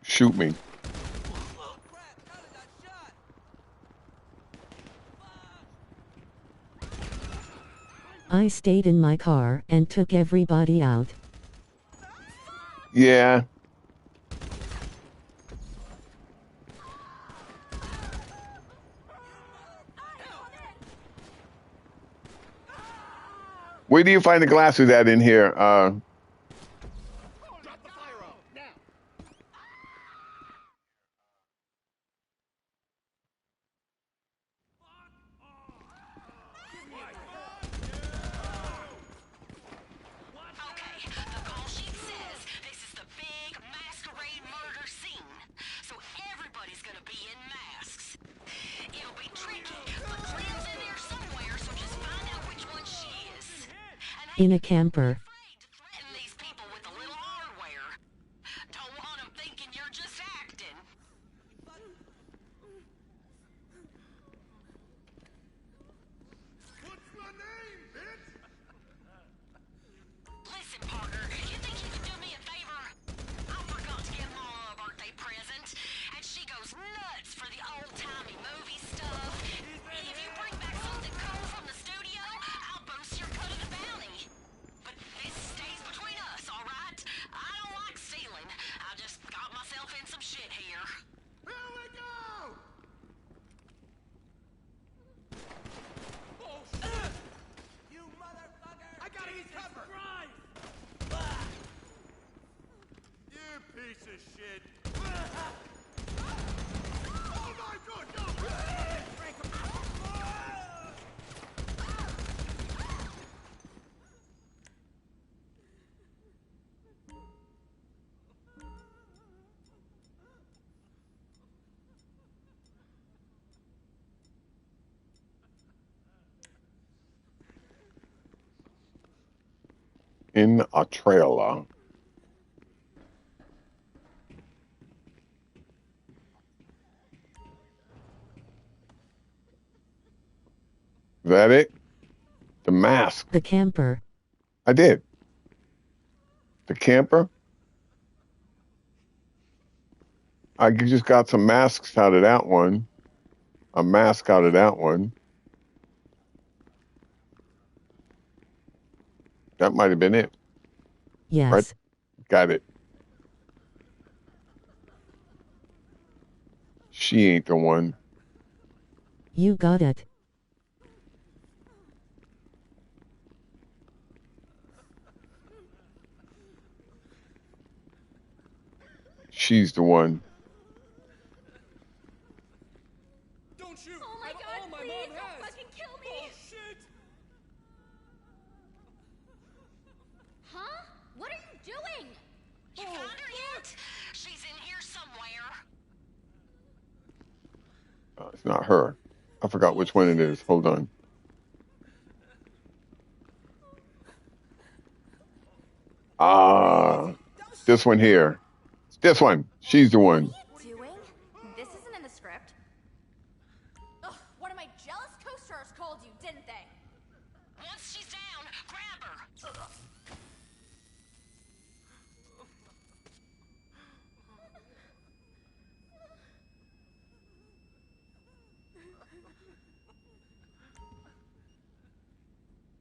Shoot me. Oh crap! Tyler got shot! I stayed in my car and took everybody out. Yeah. Where do you find the glasses at in here? In a camper. In a trailer. Is that it? The mask. The camper. I did. The camper? I just got some masks out of that one. A mask out of that one. That might have been it. Yes. Right? Got it. She ain't the one. You got it. She's the one. Don't shoot! Oh my That's god, all my please mom don't has. fucking kill me! Oh shit! Huh? What are you doing? You found her yet? She's in here somewhere. It's not her. I forgot which one it is. Hold on. Ah, this one here. This one. She's the one. Doing? This isn't in the script. Ugh, one of my jealous co-stars called you, didn't they? Once she's down, grab her.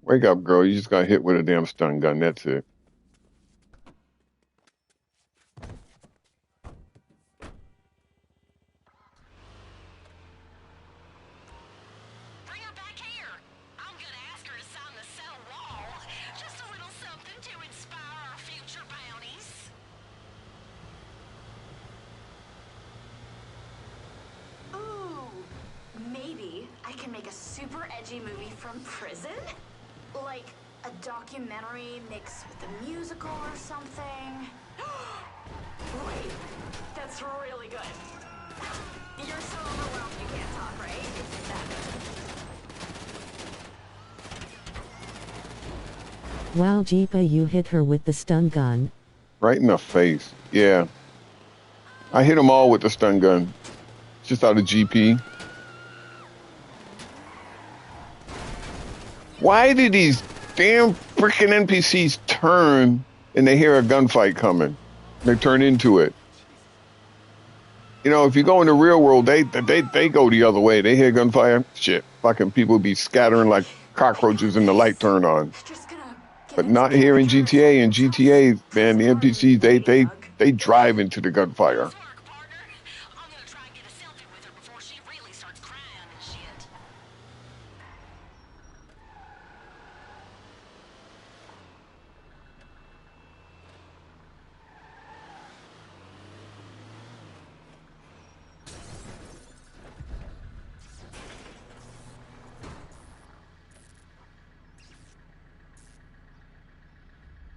Wake up, girl. You just got hit with a damn stun gun. That's it. Bring her back here. I'm gonna ask her to sign the cell wall. Just a little something to inspire our future bounties. Ooh, maybe I can make a super edgy movie from prison? Like a documentary mixed with a musical or something. Wait, that's really good. You're so overwhelmed you can't talk, right? It's that good. Wow, Jeepa, you hit her with the stun gun. Right in the face. Yeah. I hit them all with the stun gun. Just out of GP. Why did these damn freaking NPCs turn and they hear a gunfight coming? They turn into it. You know, if you go in the real world, they go the other way. They hear gunfire, shit. Fucking people be scattering like cockroaches and the light turn on. But not here in GTA. In GTA, man, the NPCs they drive into the gunfire. Smart, partner. I'm gonna try and get a selfie with her before she really starts crying and shit.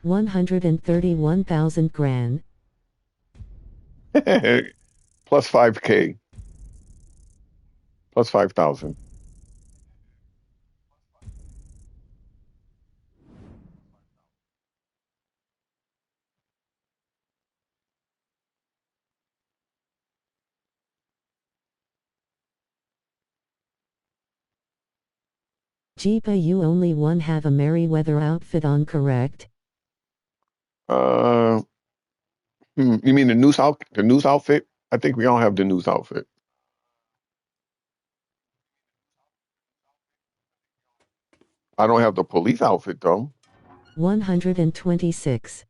131,000 grand. Plus 5K. Plus 5,000. Jeepa, you only one have a Merryweather outfit on, correct? You mean the news outfit? I think we all have the news outfit. I don't have the police outfit though. 126.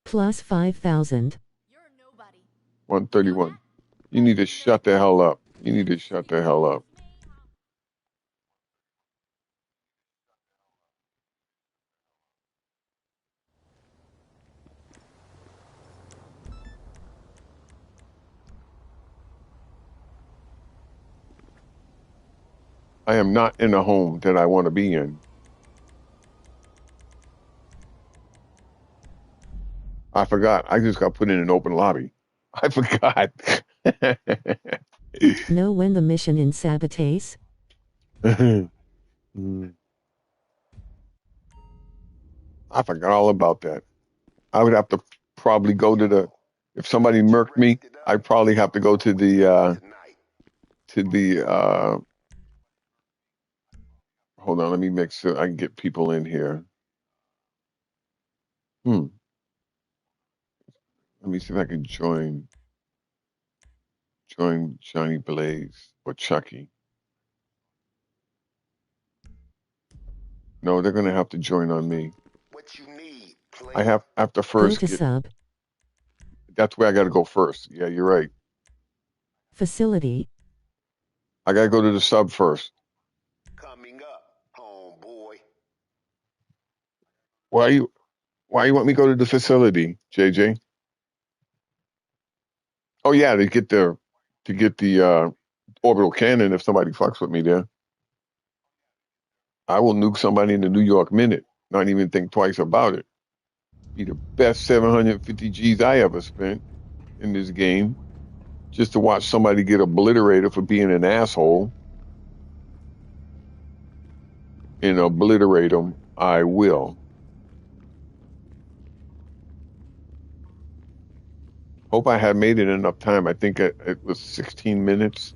Plus 5,000. You're nobody. 131. You need to shut the hell up. You need to shut the hell up. I am not in a home that I want to be in. I forgot. I just got put in an open lobby. I forgot. Know when the mission in Sabotage? I forgot all about that. I would have to probably go to the, if somebody murked me, I'd probably have to go to the, hold on, let me make sure I can get people in here. Let me see if I can join Johnny Blaze or Chucky. No, they're gonna have to join on me. What you need, I have to Go first to get, sub. that's where I gotta go first. Yeah, you're right. Facility. I gotta go to the sub first. coming up, homeboy. Why you want me to go to the facility, JJ? Oh yeah, to get the orbital cannon if somebody fucks with me there. I will nuke somebody in the New York minute. Not even think twice about it. Be the best 750 G's I ever spent in this game. just to watch somebody get obliterated for being an asshole and obliterate them, I will. Hope I have made it enough time. I think it was 16 minutes.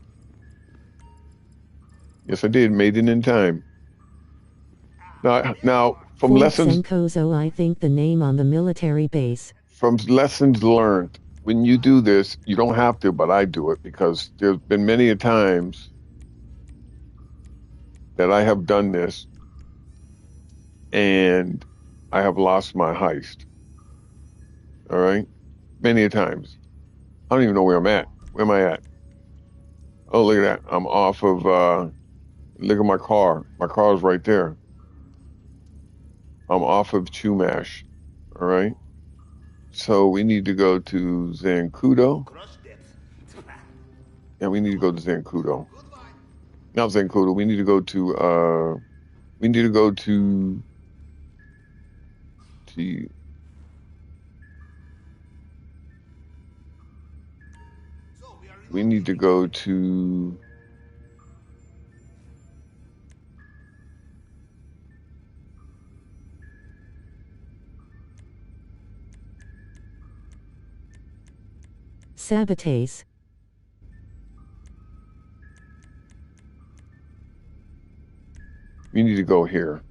Yes, I did. Made it in time. Now from Fort lessons Senkozo, I think the name on the military base. from lessons learned, when you do this, you don't have to, but I do it because there's been many a times that I have done this and I have lost my heist. All right? Many a times. I don't even know where I'm at. Where am I at? Oh, look at that. I'm off of, look at my car. My car's right there. I'm off of Chumash. All right? So we need to go to Zancudo. Yeah, we need to go to Zancudo. Not Zancudo. We need to go to, we need to go to we need to go to Sabotage. we need to go here.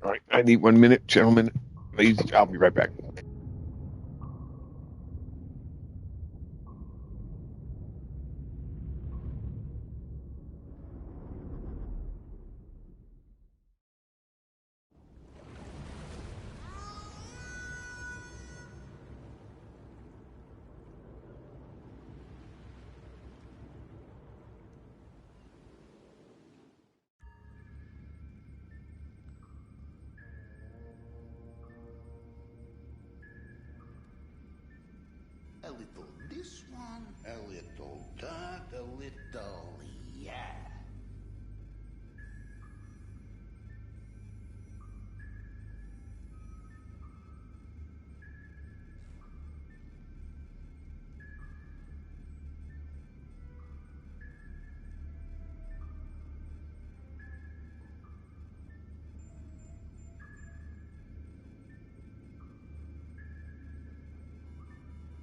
All right, I need 1 minute, gentlemen. Ladies, I'll be right back. A little this one, a little that, a little yeah.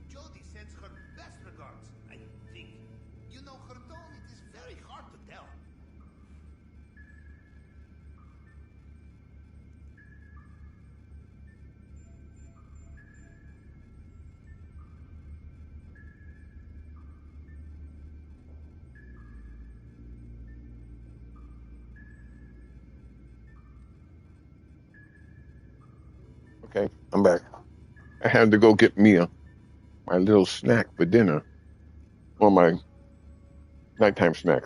Jody sends her best regards, I think. You know, her tone, it is very hard to tell. Okay, I'm back. I had to go get my little snack for dinner, or my nighttime snack.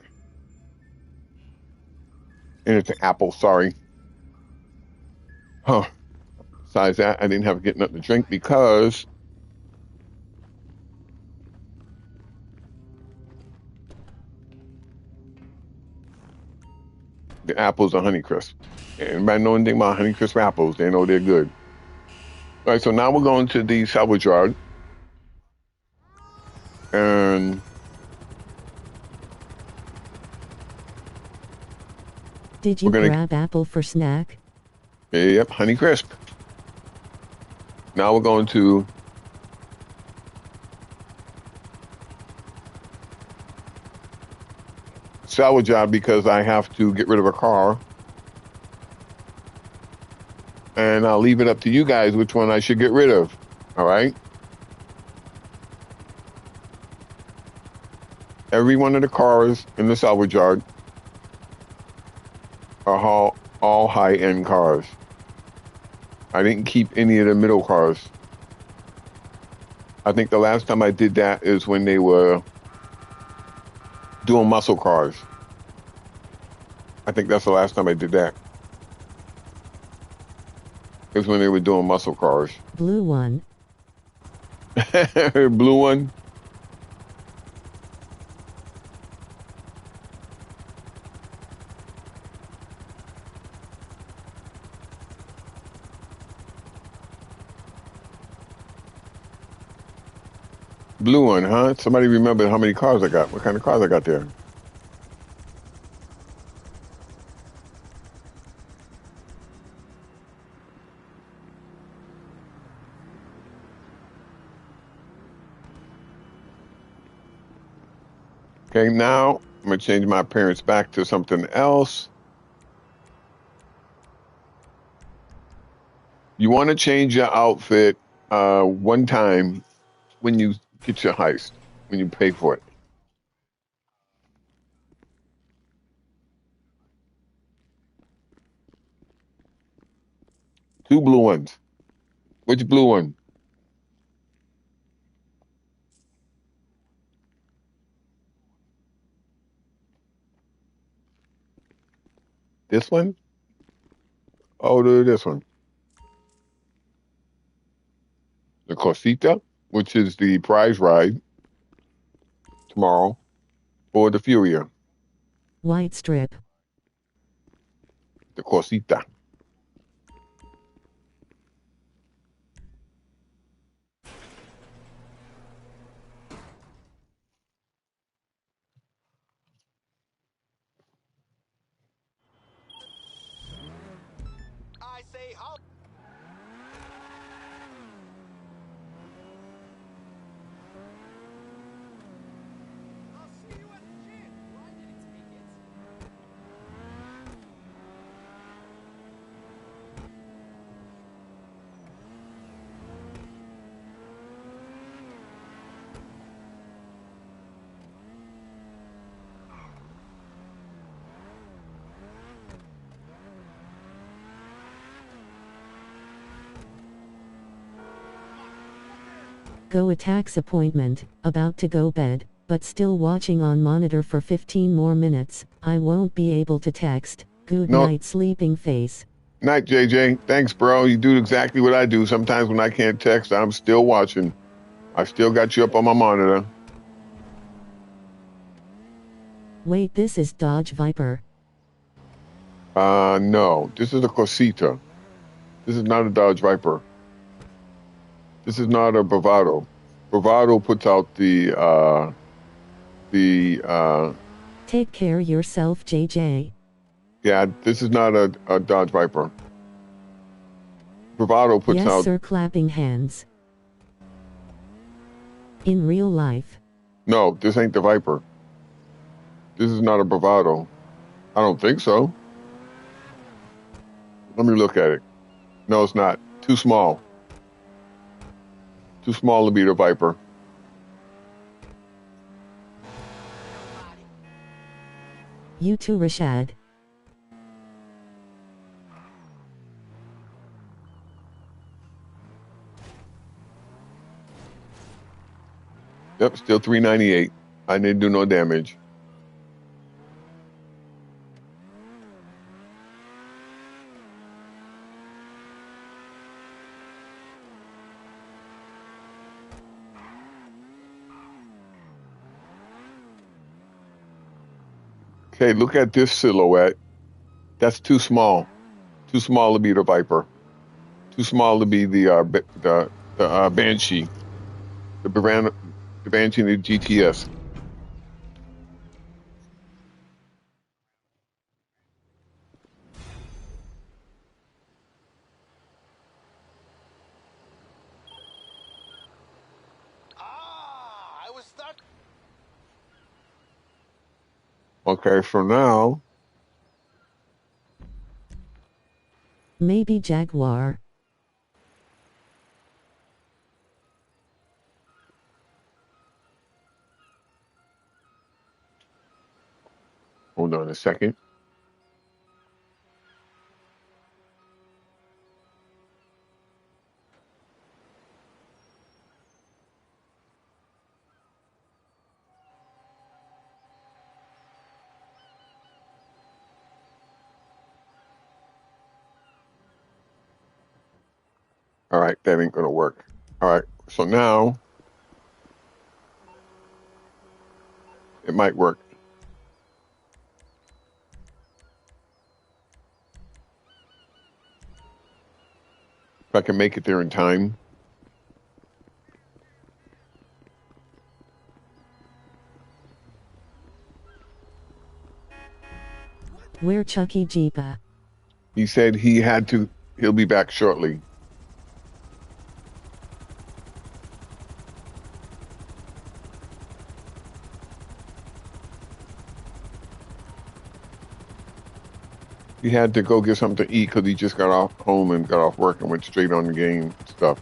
And it's an apple, sorry. Huh. Besides that, I didn't have to get nothing to drink because the apples are Honeycrisp. Anybody know anything about Honeycrisp apples? They know they're good. All right, so now we're going to the salvage yard. And Did you grab apple for snack? Yep, Honeycrisp. Now we're going to salvage yard because I have to get rid of a car. And I'll leave it up to you guys which one I should get rid of. All right? Every one of the cars in the salvage yard are all high-end cars. I didn't keep any of the middle cars. I think the last time I did that is when they were doing muscle cars. I think that's the last time I did that. It was when they were doing muscle cars. Blue one. Blue one. Blue one, huh? Somebody remember how many cars I got? What kind of cars I got there? Okay, now I'm gonna change my appearance back to something else. You want to change your outfit one time when you get your heist, when you pay for it. Two blue ones. Which blue one? This one? Oh, this one. The Cosita, which is the prize ride tomorrow, or the Furia, White strip. the Cosita. I say how. I'll see you at the gym. Well, I didn't take it. Go a tax appointment, about to go bed, but still watching on monitor for 15 more minutes. I won't be able to text. Good No, night, sleeping face. night, JJ. Thanks, bro. You do exactly what I do. Sometimes when I can't text, I'm still watching. I still got you up on my monitor. Wait, this is Dodge Viper. No, this is a Cosita. This is not a Dodge Viper. This is not a Bravado. Bravado puts out the Take care yourself, JJ. yeah, this is not a Dodge Viper. Bravado puts Yes, out, sir, clapping hands. In real life. no, this ain't the Viper. This is not a Bravado. I don't think so. Let me look at it. No, it's not. Too small. Too small to be the Viper. You too, Rashad. Yep, still 398. I didn't do no damage. Okay, look at this silhouette. That's too small. Too small to be the Viper. Too small to be the Banshee. The Banshee and the GTS. I was stuck. Okay, so now, Maybe Jaguar. hold on a second. All right, that ain't gonna work. All right, so now it might work. If I can make it there in time. Where Chucky Jeepa? He said he'll be back shortly. He had to go get something to eat because he just got off home and got off work and went straight on the game stuff.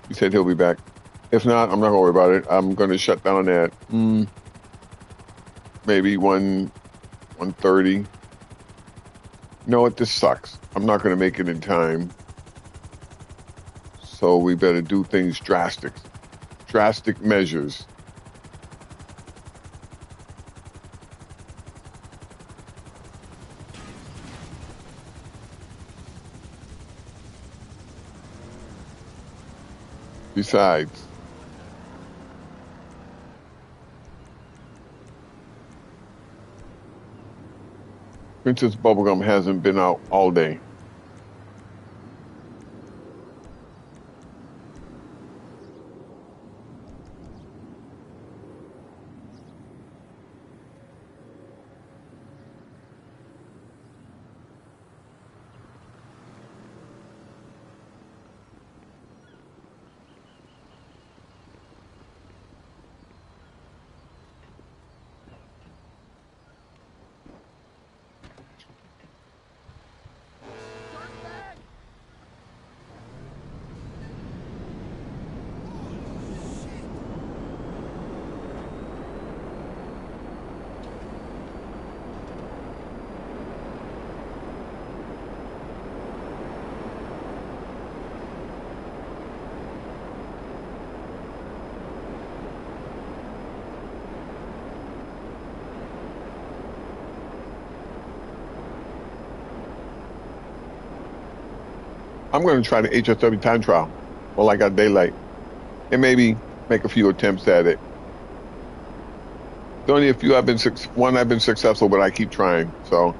He said he'll be back. If not, I'm not gonna worry about it. I'm gonna shut down at maybe 1:30. You know what? This sucks. I'm not gonna make it in time. So we better do things drastic measures. Besides, Princess Bubblegum hasn't been out all day. I'm going to try the HSW time trial while I got daylight and maybe make a few attempts at it. There's only a few I've been successful, but I keep trying. So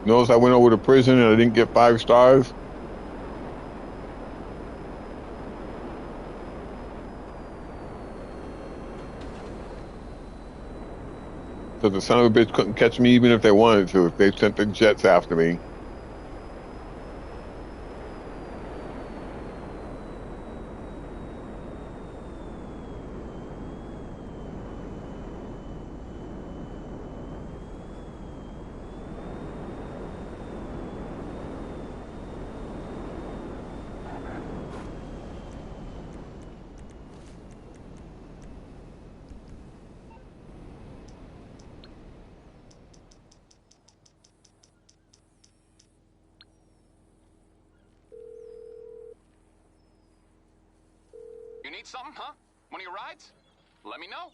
notice I went over to prison and I didn't get 5 stars. So the son of a bitch couldn't catch me even if they wanted to, if they sent the jets after me. You need something, huh? One of your rides? Let me know.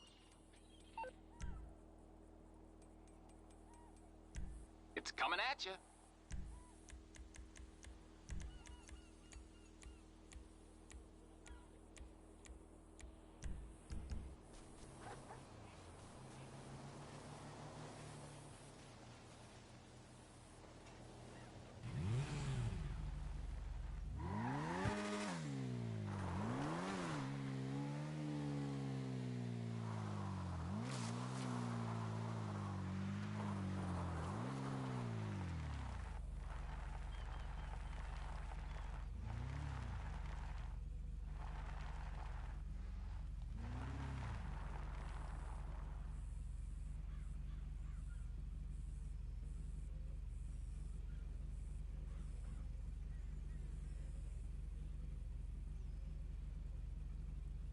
It's coming at you.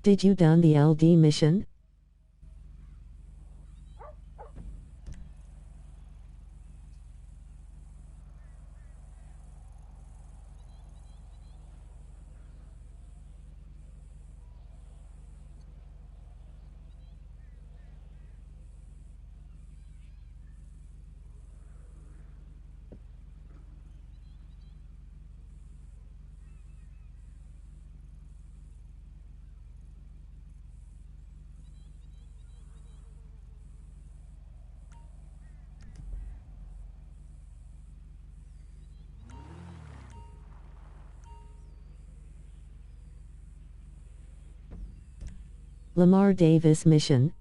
Did you done the LD mission? Lamar Davis mission.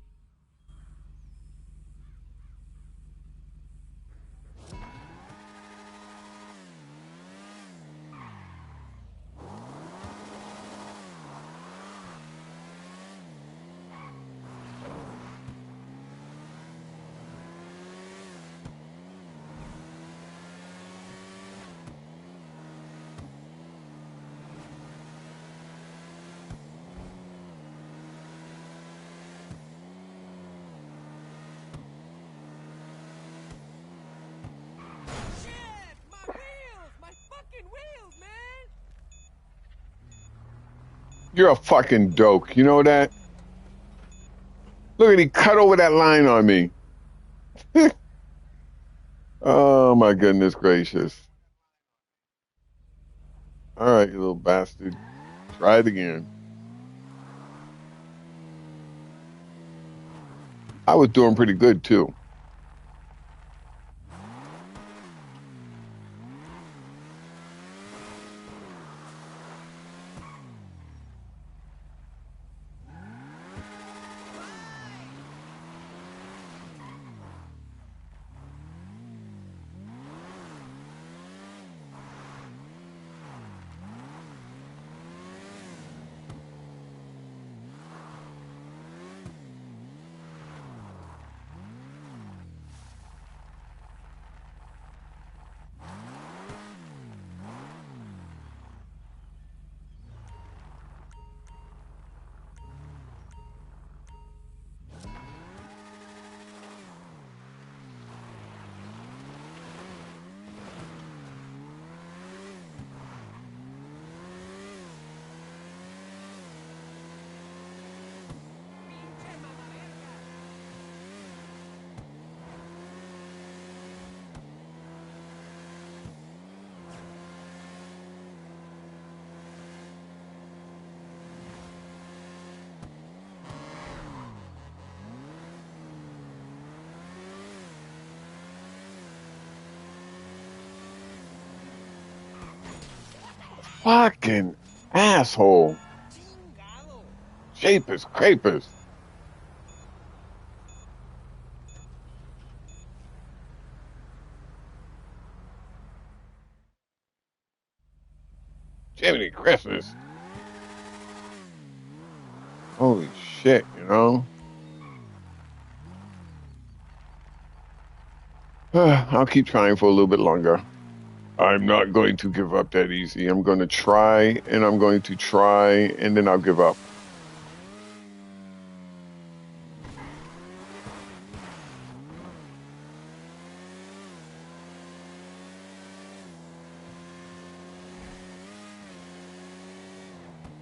Shit! My wheels! My fucking wheels, man! You're a fucking dope. You know that? Look at he cut over that line on me. Oh my goodness gracious. All right, you little bastard. Try it again. I was doing pretty good too. Fucking asshole. Chingado! Japers, crapers. Jiminy Christmas. Holy shit, you know? I'll keep trying for a little bit longer. I'm not going to give up that easy. I'm going to try, and I'm going to try, and then I'll give up.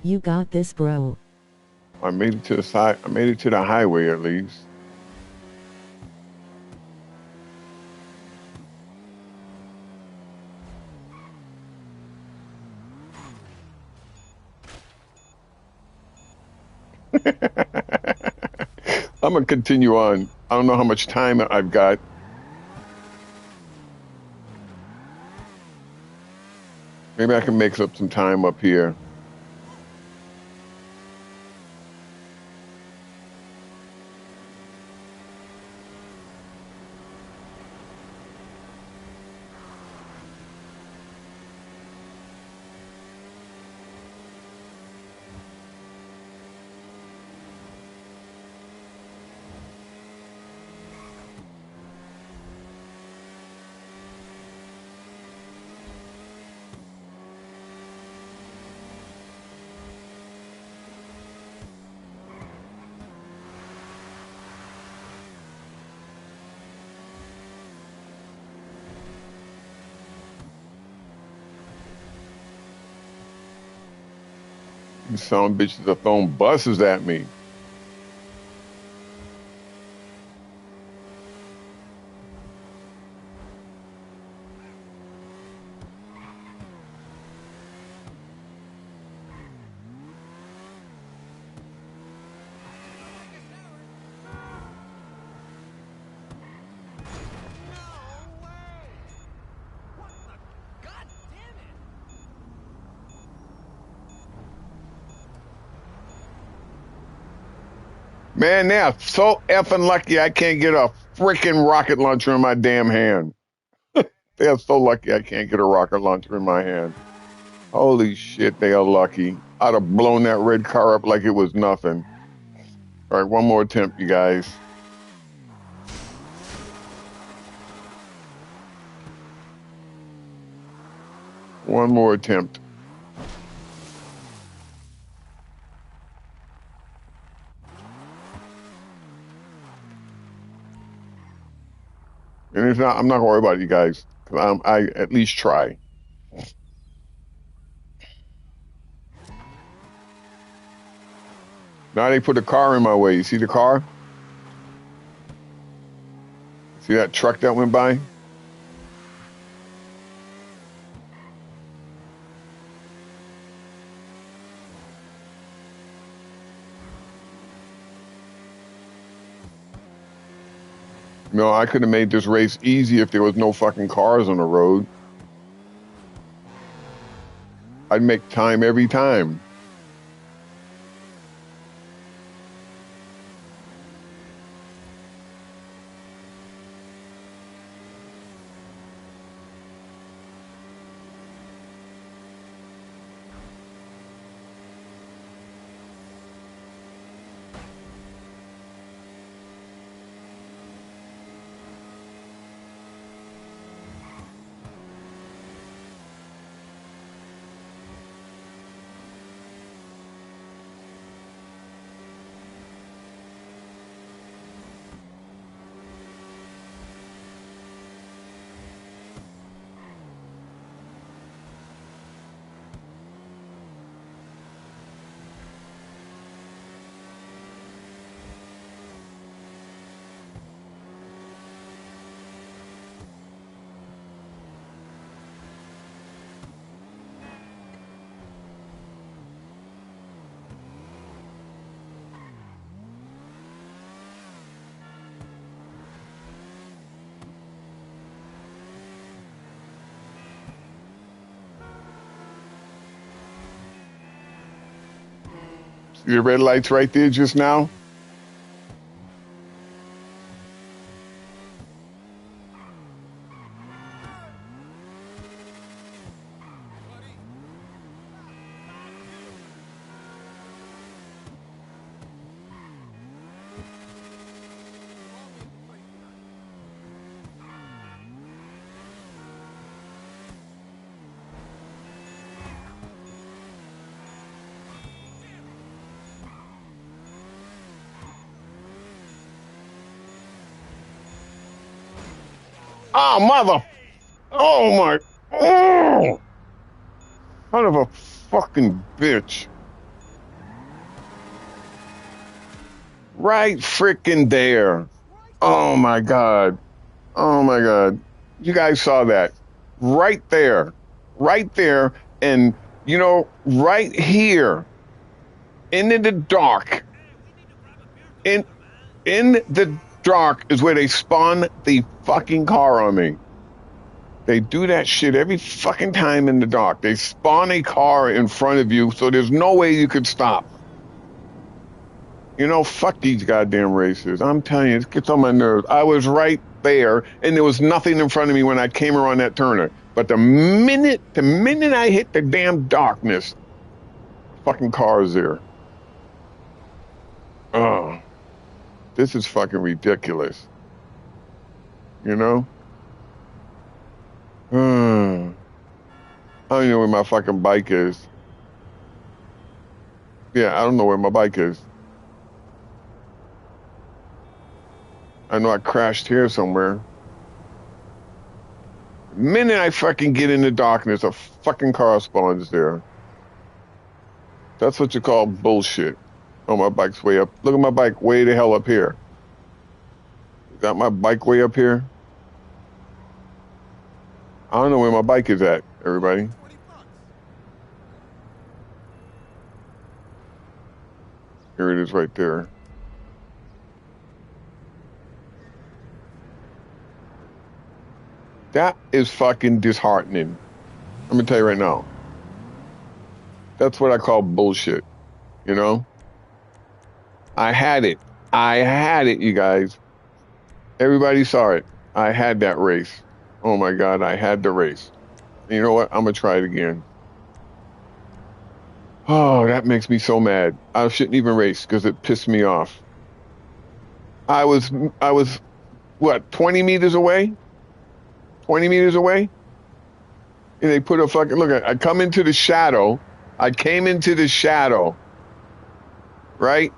You got this, bro. I made it to the side. I made it to the highway at least. I'm gonna continue on. I don't know how much time I've got. Maybe I can make up some time up here. These son bitches are throwing buses at me. Man, they are so effing lucky I can't get a freaking rocket launcher in my damn hand. They are so lucky I can't get a rocket launcher in my hand. Holy shit, they are lucky. I'd have blown that red car up like it was nothing. All right, one more attempt, you guys. One more attempt. And it's not, I'm not gonna worry about it, you guys. I at least try. Now they put a car in my way. You see the car? See that truck that went by? No, I could have made this race easy if there was no fucking cars on the road. I'd make time every time. See the red lights right there just now? Oh, mother! Oh, my... Oh! Son of a fucking bitch. Right frickin' there. Oh, my God. Oh, my God. You guys saw that. Right there. Right there. And, you know, right here. In the dark. In the dark is where they spawn the fucking car on me. They do that shit every fucking time in the dark. They spawn a car in front of you, so there's no way you could stop. You know, fuck these goddamn racers. I'm telling you, it gets on my nerves. I was right there, and there was nothing in front of me when I came around that turner. But the minute I hit the damn darkness, fucking car is there. Oh, this is fucking ridiculous. You know? I don't even know where my fucking bike is. Yeah, I don't know where my bike is. I know I crashed here somewhere. The minute I fucking get in the darkness, a fucking car spawns there. That's what you call bullshit. Oh, my bike's way up. Look at my bike way the hell up here. Got my bike way up here? I don't know where my bike is at, everybody. Here it is right there. That is fucking disheartening. I'm gonna tell you right now. That's what I call bullshit, you know? I had it. I had it, you guys. Everybody saw it. I had that race. Oh my God, I had the race. And you know what? I'm gonna try it again. Oh, that makes me so mad. I shouldn't even race because it pissed me off. I was what, 20 meters away? 20 meters away? And they put a fucking look at I come into the shadow. I came into the shadow, right?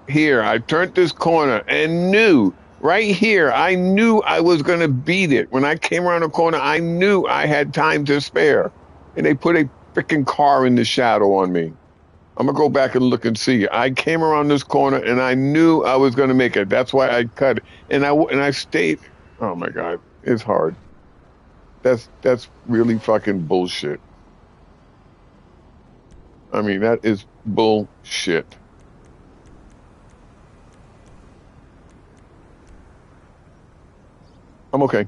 Here. I turned this corner and knew right here, I knew I was gonna beat it. When I came around the corner, I knew I had time to spare. And they put a freaking car in the shadow on me. I'm gonna go back and look and see. I came around this corner and I knew I was gonna make it. That's why I cut it. And I stayed. Oh my God, it's hard. That's really fucking bullshit. I mean, that is bullshit. I'm okay.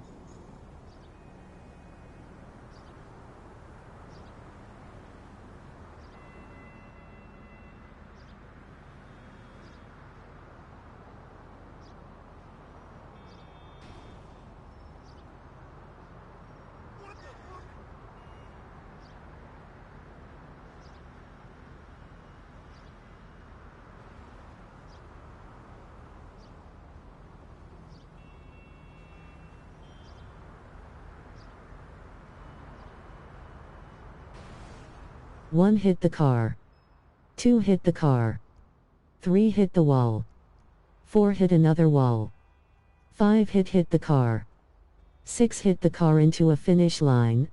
One hit the car. 2 hit the car. 3 hit the wall. 4 hit another wall. 5 hit the car. 6 hit the car into a finish line.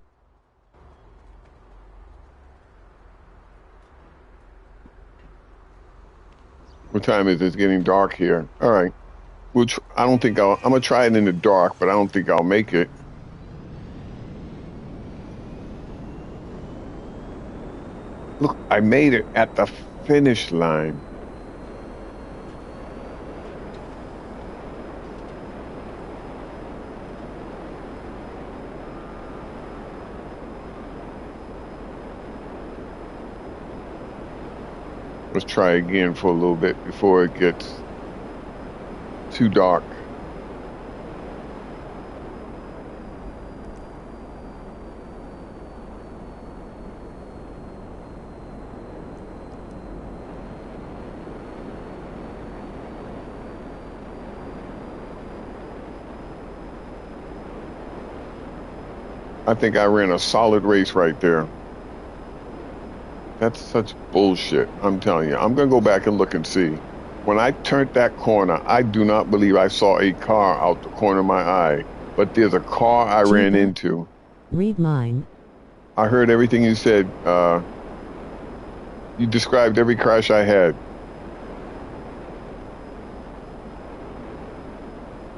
What time is it? It's getting dark here. All right. Which I don't think I'm gonna try it in the dark, but I don't think I'll make it. Look, I made it at the finish line. Let's try again for a little bit before it gets too dark. I think I ran a solid race right there. That's such bullshit. I'm telling you. I'm going to go back and look and see. When I turned that corner, I do not believe I saw a car out the corner of my eye. But there's a car I ran into. Read mine. I heard everything you said. You described every crash I had.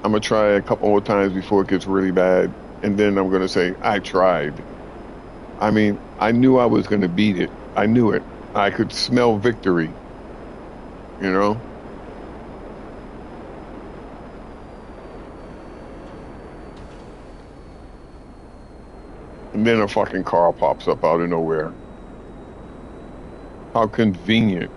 I'm going to try a couple more times before it gets really bad. And then I'm going to say, I tried. I mean, I knew I was going to beat it. I knew it. I could smell victory. You know? And then a fucking car pops up out of nowhere. How convenient.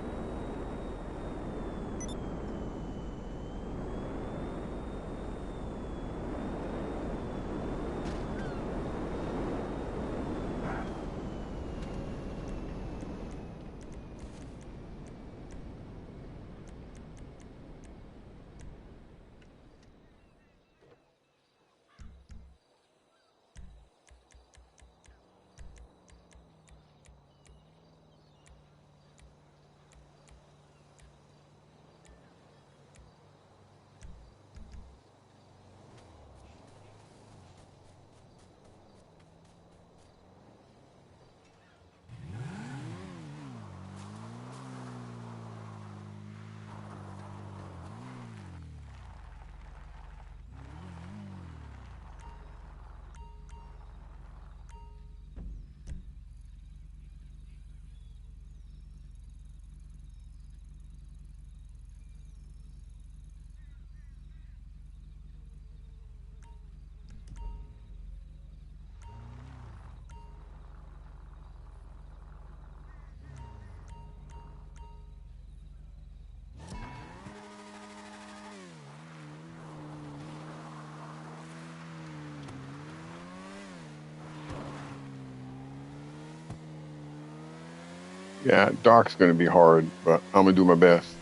Yeah, dark's gonna be hard, but I'm gonna do my best.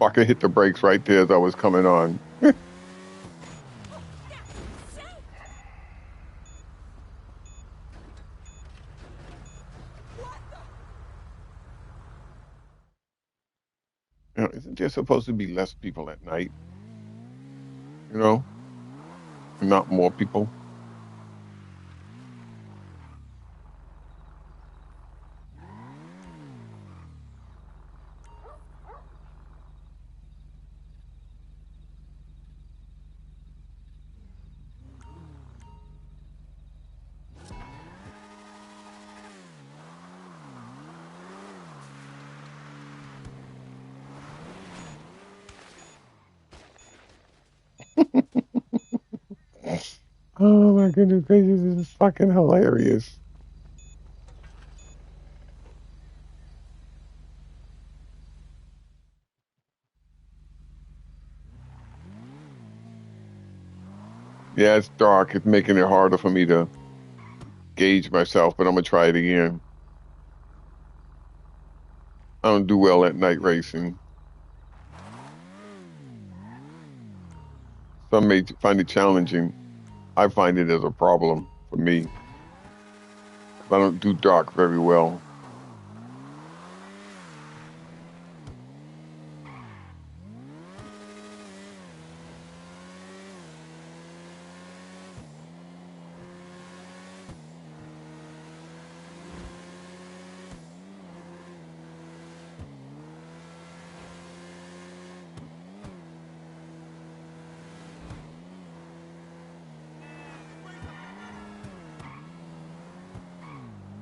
Fucker hit the brakes right there as I was coming on. You know, isn't there supposed to be less people at night? You know, and not more people. Oh my goodness gracious, this is fucking hilarious. Yeah, it's dark. It's making it harder for me to gauge myself, but I'm gonna try it again. I don't do well at night racing. Some may find it challenging. I find it as a problem for me. I don't do dark very well.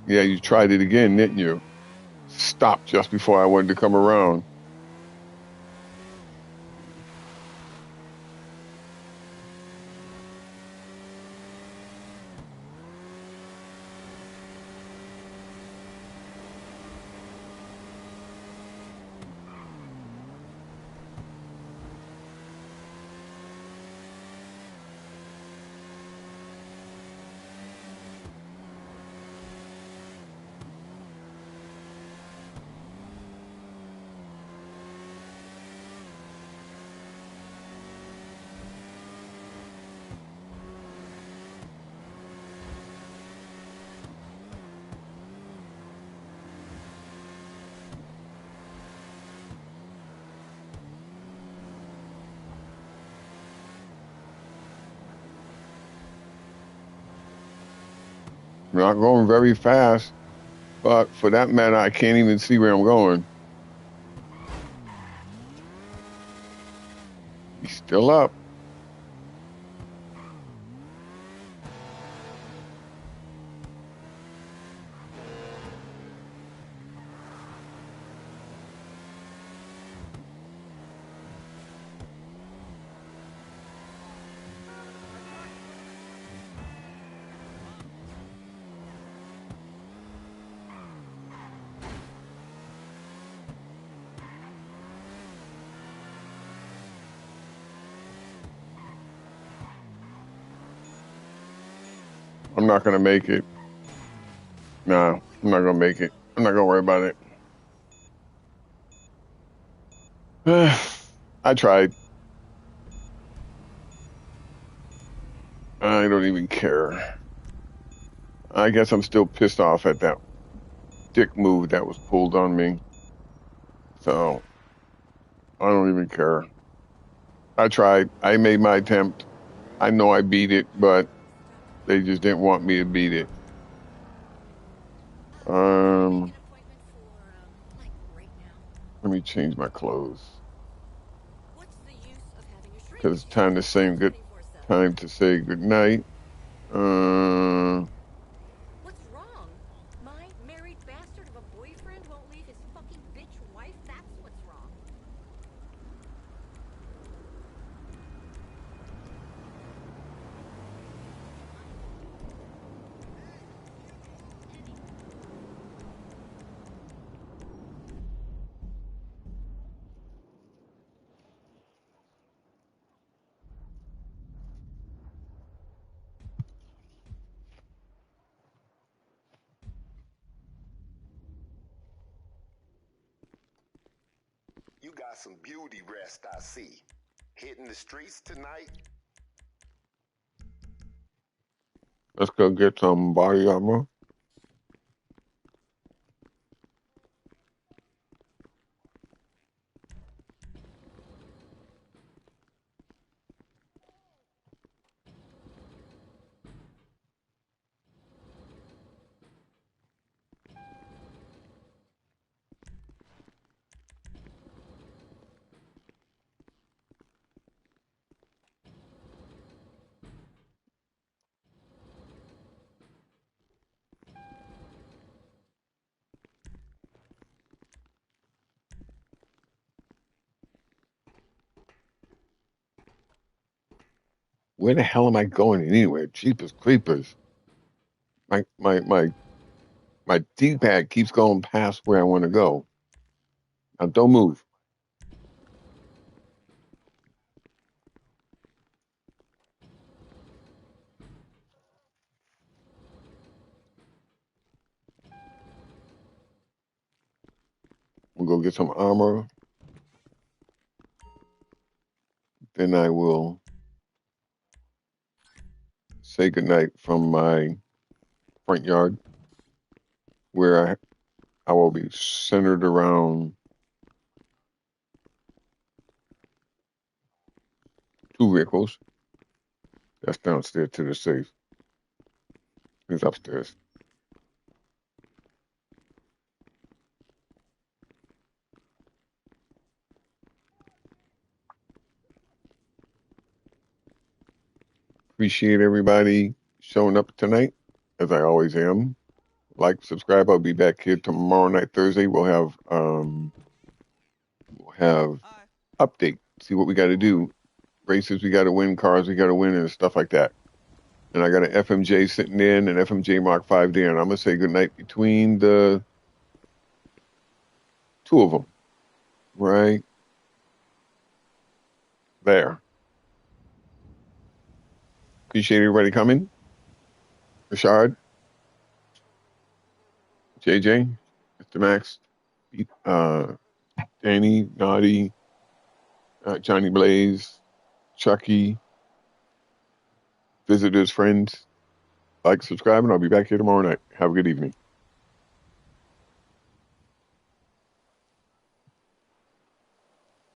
Yeah, you tried it again, didn't you? Stopped just before I wanted to come around. I'm not going very fast, but for that matter, I can't even see where I'm going. He's still up. I'm not gonna make it. No, I'm not gonna make it. I'm not gonna worry about it. I tried. I don't even care. I guess I'm still pissed off at that dick move that was pulled on me. So I don't even care. I tried. I made my attempt. I know I beat it, but they just didn't want me to beat it. Let me change my clothes because it's time to say good time to say good night. What's wrong? My married bastard of a boyfriend won't leave his fucking bitch wife? That's what's wrong. by some beauty rest, I see. Hitting the streets tonight? Let's go get some body armor. Where the hell am I going anyway? Jeepers creepers. My D-pad keeps going past where I want to go. Now don't move. We'll go get some armor. Then I will say goodnight from my front yard, where I will be centered around 2 vehicles. That's downstairs to the safe. He's upstairs. Appreciate everybody showing up tonight, as I always am. Like, subscribe. I'll be back here tomorrow night, Thursday. We'll have update. See what we got to do. Races we got to win, cars we got to win, and stuff like that. And I got an FMJ sitting in and FMJ Mark 5 there, and I'm gonna say goodnight between the 2 of them, right there. Appreciate everybody coming. Rashard, JJ, Mr. Max, Danny, Naughty, Johnny Blaze, Chucky, visitors, friends. Like, subscribe, and I'll be back here tomorrow night. Have a good evening.